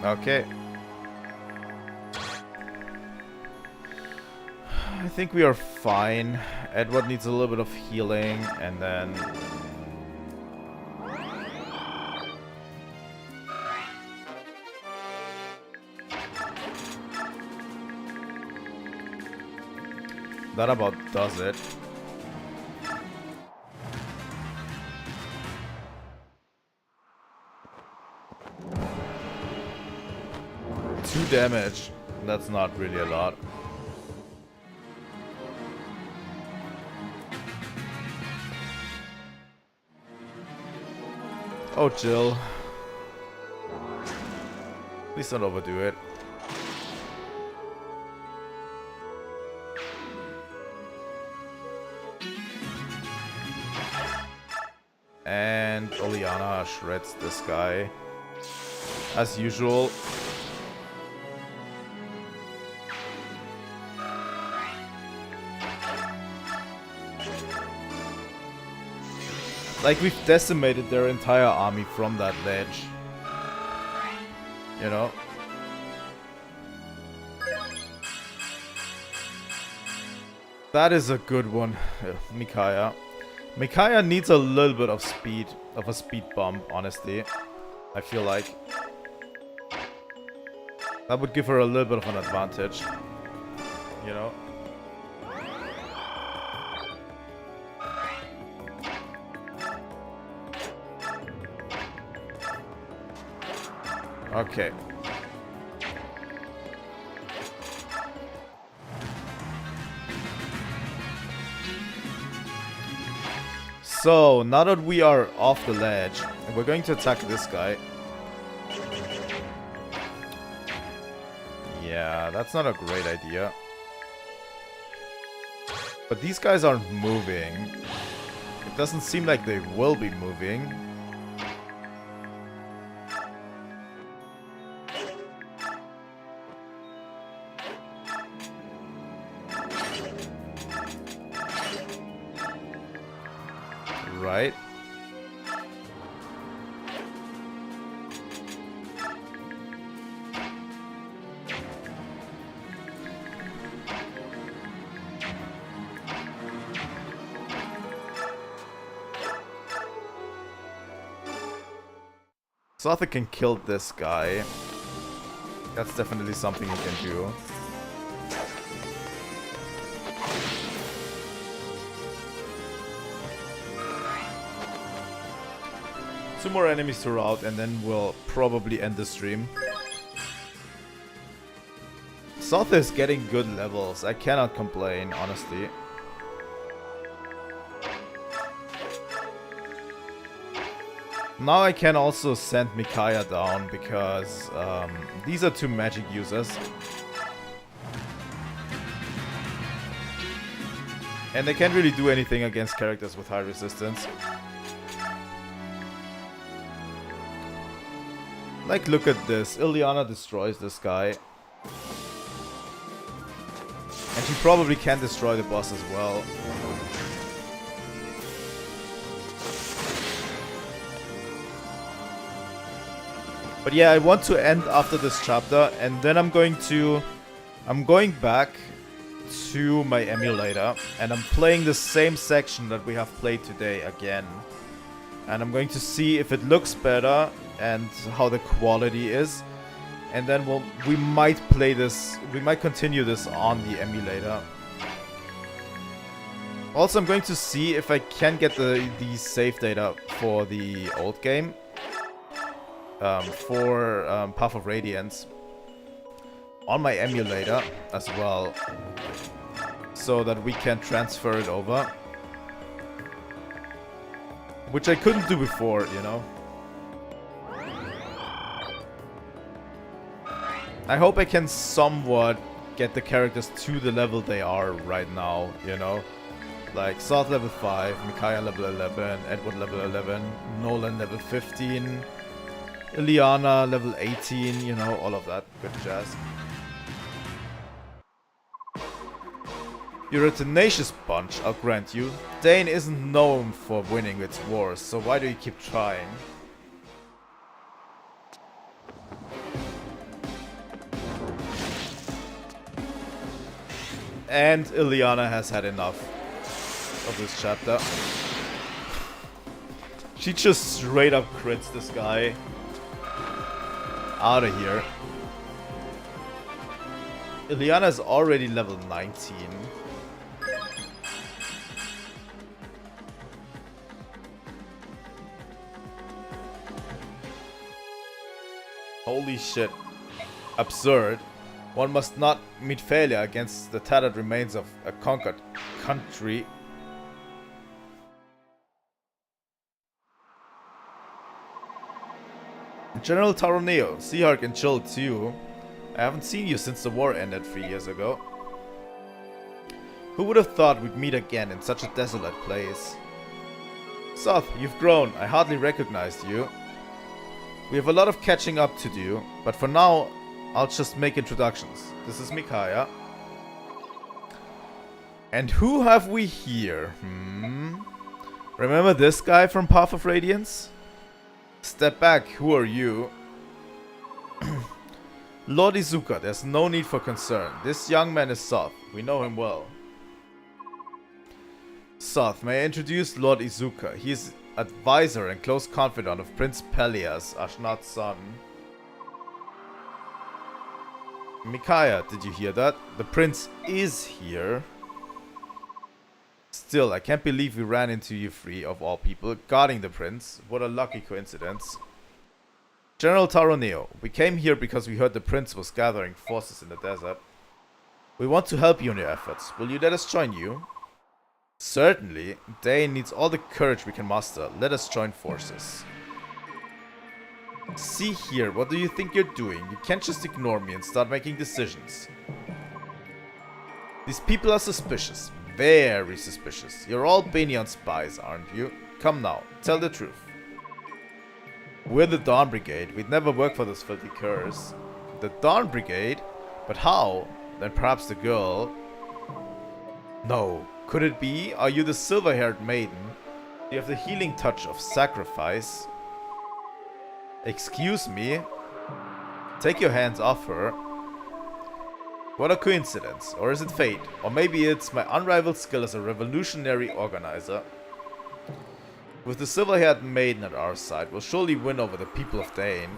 Okay. I think we are fine. Edward needs a little bit of healing, and then... that about does it. Two damage. That's not really a lot. Oh, Jill. Please don't overdo it. And Oleana shreds this guy. As usual. Like, we've decimated their entire army from that ledge. You know? That is a good one, Micaiah. Micaiah needs a little bit of speed, of a speed bump, honestly. I feel like. That would give her a little bit of an advantage. You know? Okay. So, now that we are off the ledge, we're going to attack this guy. Yeah, that's not a great idea. But these guys aren't moving. It doesn't seem like they will be moving. Right. Sotha can kill this guy. That's definitely something he can do. Two more enemies to rout, and then we'll probably end the stream. Sotha is getting good levels. I cannot complain, honestly. Now I can also send Micaiah down, because these are two magic users. And they can't really do anything against characters with high resistance. Like, look at this. Ileana destroys this guy. And she probably can destroy the boss as well. But yeah, I want to end after this chapter, and then I'm going back to my emulator, and I'm playing the same section that we have played today again. And I'm going to see if it looks better and how the quality is. And then we might play this, we might continue this on the emulator. Also, I'm going to see if I can get the save data for the old game. For Path of Radiance. On my emulator as well. So that we can transfer it over. Which I couldn't do before, you know. I hope I can somewhat get the characters to the level they are right now, you know. Like Salt level 5, Micaiah level 11, Edward level 11, Nolan level 15, Ileana level 18, you know, all of that good jazz. You're a tenacious bunch, I'll grant you. Dane isn't known for winning its wars, so why do you keep trying? And Ileana has had enough of this chapter. She just straight up crits this guy. Out of here. Ileana is already level 19. Holy shit. Absurd. One must not meet failure against the tattered remains of a conquered country. General Taroneo, Seahark and Chill too. I haven't seen you since the war ended 3 years ago. Who would have thought we'd meet again in such a desolate place? Soth, you've grown. I hardly recognized you. We have a lot of catching up to do, but for now, I'll just make introductions. This is Micaiah. And who have we here? Remember this guy from Path of Radiance? Step back, who are you? Lord Izuka, there's no need for concern. This young man is Soth. We know him well. Soth, may I introduce Lord Izuka? He is advisor and close confidant of Prince Pelias, Ashnat's son. Micaiah, did you hear that? The prince is here. Still, I can't believe we ran into you three, of all people, guarding the prince. What a lucky coincidence. General Taroneo, we came here because we heard the prince was gathering forces in the desert. We want to help you in your efforts. Will you let us join you? Certainly. Dane needs all the courage we can muster. Let us join forces. See here, what do you think you're doing? You can't just ignore me and start making decisions. These people are suspicious. Very suspicious. You're all Banyan spies, aren't you? Come now, tell the truth. We're the Dawn Brigade. We'd never work for this filthy curse. The Dawn Brigade? But how? Then perhaps the girl... No. Could it be? Are you the silver-haired maiden? Do you have the healing touch of sacrifice? Excuse me? Take your hands off her. What a coincidence. Or is it fate? Or maybe it's my unrivaled skill as a revolutionary organizer. With the silver-haired maiden at our side, we'll surely win over the people of Dane.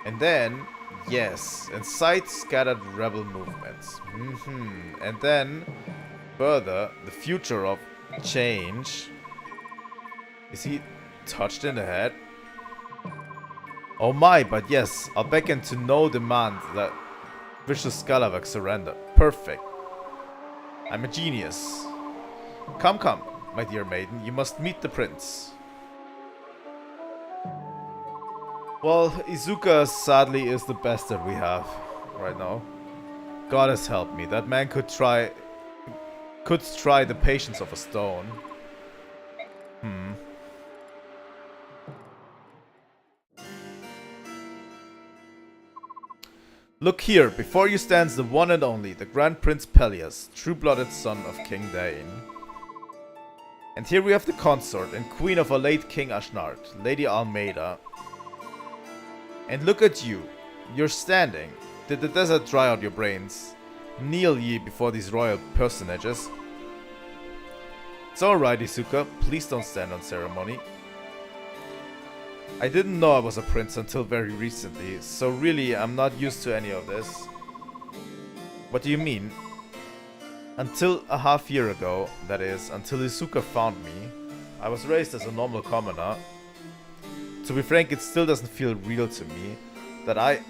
And then, yes, incite scattered rebel movements. And then, further, the future of change. Is he touched in the head? Oh my, but yes, I'll beckon to no demand that Vicious Scalawax surrender. Perfect. I'm a genius. Come, come, my dear maiden, you must meet the prince. Well, Izuka sadly is the best that we have right now. God has helped me. That man could try the patience of a stone. Look here, before you stands the one and only, the Grand Prince Pelias, true-blooded son of King Dane. And here we have the consort and queen of our late King Ashnart, Lady Almeida. And look at you, you're standing. Did the desert dry out your brains? Kneel ye before these royal personages. It's alright, Izuka, please don't stand on ceremony. I didn't know I was a prince until very recently, so really I'm not used to any of this. What do you mean? Until a half year ago, that is, until Izuka found me, I was raised as a normal commoner. To be frank, it still doesn't feel real to me that I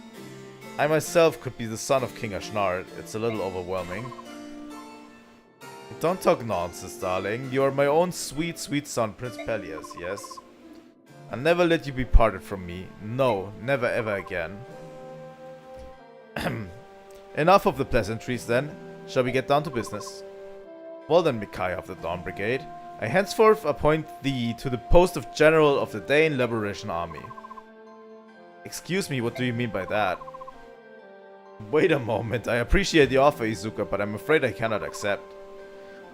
myself could be the son of King Ashnart. It's a little overwhelming. Don't talk nonsense, darling. You are my own sweet, sweet son, Prince Pelias, yes? I'll never let you be parted from me. No, never ever again. Enough of the pleasantries then. Shall we get down to business? Well then, Micaiah of the Dawn Brigade, I henceforth appoint thee to the post of General of the Dane Liberation Army. Excuse me, what do you mean by that? Wait a moment, I appreciate the offer, Izuka, but I'm afraid I cannot accept.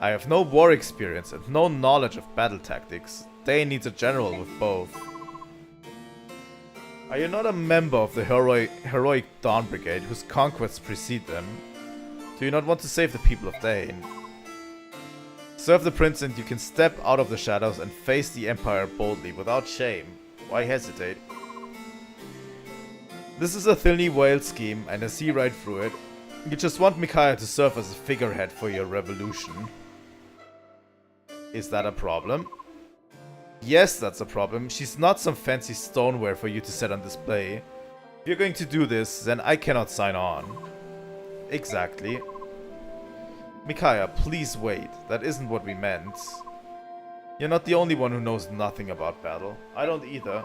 I have no war experience and no knowledge of battle tactics. Dane needs a general with both. Are you not a member of the heroic Dawn Brigade whose conquests precede them? Do you not want to save the people of Dane? Serve the prince and you can step out of the shadows and face the Empire boldly, without shame. Why hesitate? This is a thinly veiled scheme, and I see right through it. You just want Micaiah to serve as a figurehead for your revolution. Is that a problem? Yes, that's a problem. She's not some fancy stoneware for you to set on display. If you're going to do this, then I cannot sign on. Exactly. Micaiah, please wait. That isn't what we meant. You're not the only one who knows nothing about battle. I don't either.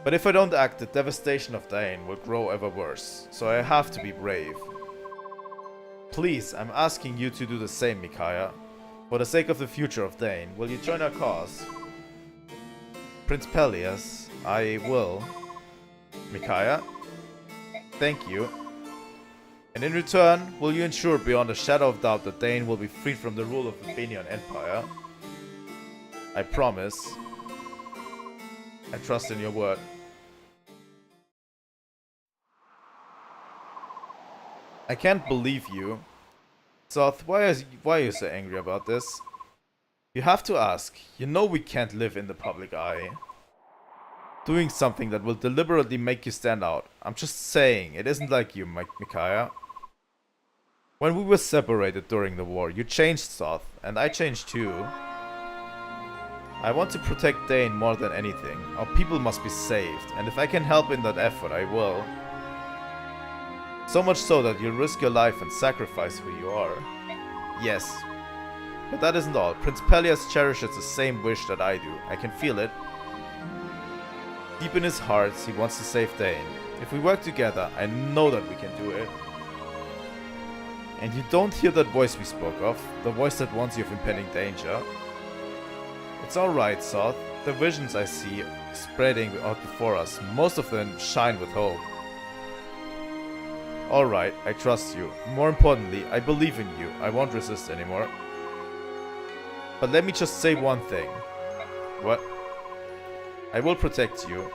But if I don't act, the devastation of Dane will grow ever worse. So I have to be brave. Please, I'm asking you to do the same, Micaiah. For the sake of the future of Dane, will you join our cause? Prince Pelias, I will. Micaiah, thank you. And in return, will you ensure beyond a shadow of doubt that Dane will be freed from the rule of the Fenian Empire? I promise. I trust in your word. I can't believe you. Zoth, why are you so angry about this? You have to ask. You know we can't live in the public eye. Doing something that will deliberately make you stand out. I'm just saying, it isn't like you, Micaiah. When we were separated during the war, you changed, Zoth, and I changed too. I want to protect Dane more than anything. Our people must be saved, and if I can help in that effort, I will. So much so that you'll risk your life and sacrifice who you are. Yes. But that isn't all. Prince Pelias cherishes the same wish that I do. I can feel it. Deep in his heart, he wants to save Dane. If we work together, I know that we can do it. And you don't hear that voice we spoke of, the voice that warns you of impending danger. It's alright, Zoth. The visions I see spreading out before us, most of them shine with hope. Alright, I trust you. More importantly, I believe in you. I won't resist anymore. But let me just say one thing. What? I will protect you.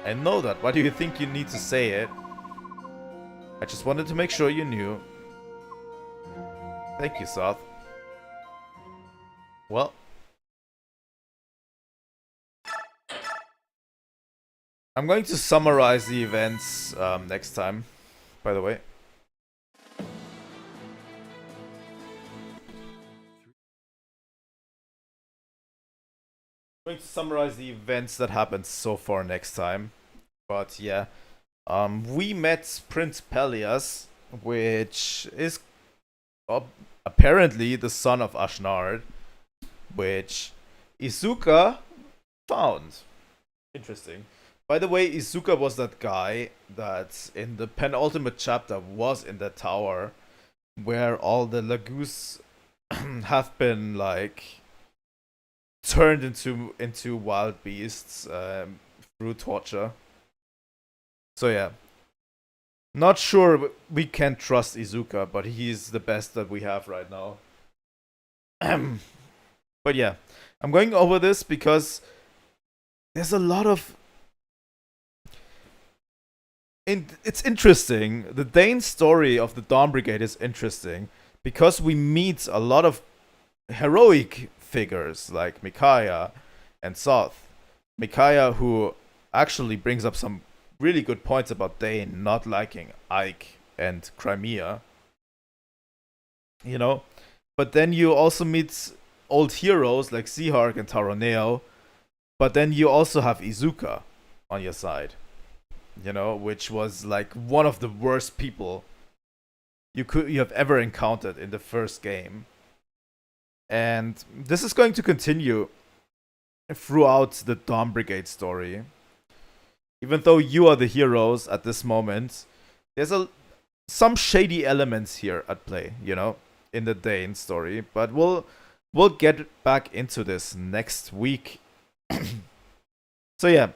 I know that. Why do you think you need to say it? I just wanted to make sure you knew. Thank you, Zoth. Well. I'm going to summarize the events next time, by the way. I'm going to summarize the events that happened so far next time. But yeah, we met Prince Pelias, which is apparently the son of Ashnard, which Izuka found. Interesting. By the way, Izuka was that guy that in the penultimate chapter was in that tower where all the Lagoos have been like turned into wild beasts through torture. So yeah. Not sure we can trust Izuka, but he's the best that we have right now. But yeah, I'm going over this because there's a lot of... It's interesting. The Dane story of the Dawn Brigade is interesting because we meet a lot of heroic figures like Micaiah and Zoth. Micaiah, who actually brings up some really good points about Dane not liking Ike and Crimea. You know? But then you also meet old heroes like Seahark and Taroneo. But then you also have Izuka on your side. You know, which was like one of the worst people you have ever encountered in the first game. And this is going to continue throughout the Dawn Brigade story. Even though you are the heroes at this moment, there's some shady elements here at play, you know? in the Dane story, but we'll get back into this next week. So yeah,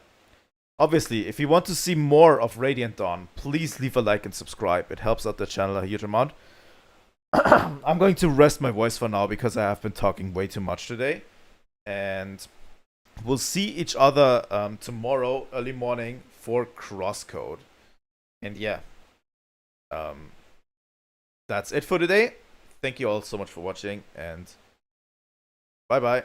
obviously, if you want to see more of Radiant Dawn, please leave a like and subscribe. It helps out the channel a huge amount. I'm going to rest my voice for now because I have been talking way too much today. And we'll see each other tomorrow, early morning, for Crosscode. And yeah, that's it for today. Thank you all so much for watching, and bye-bye.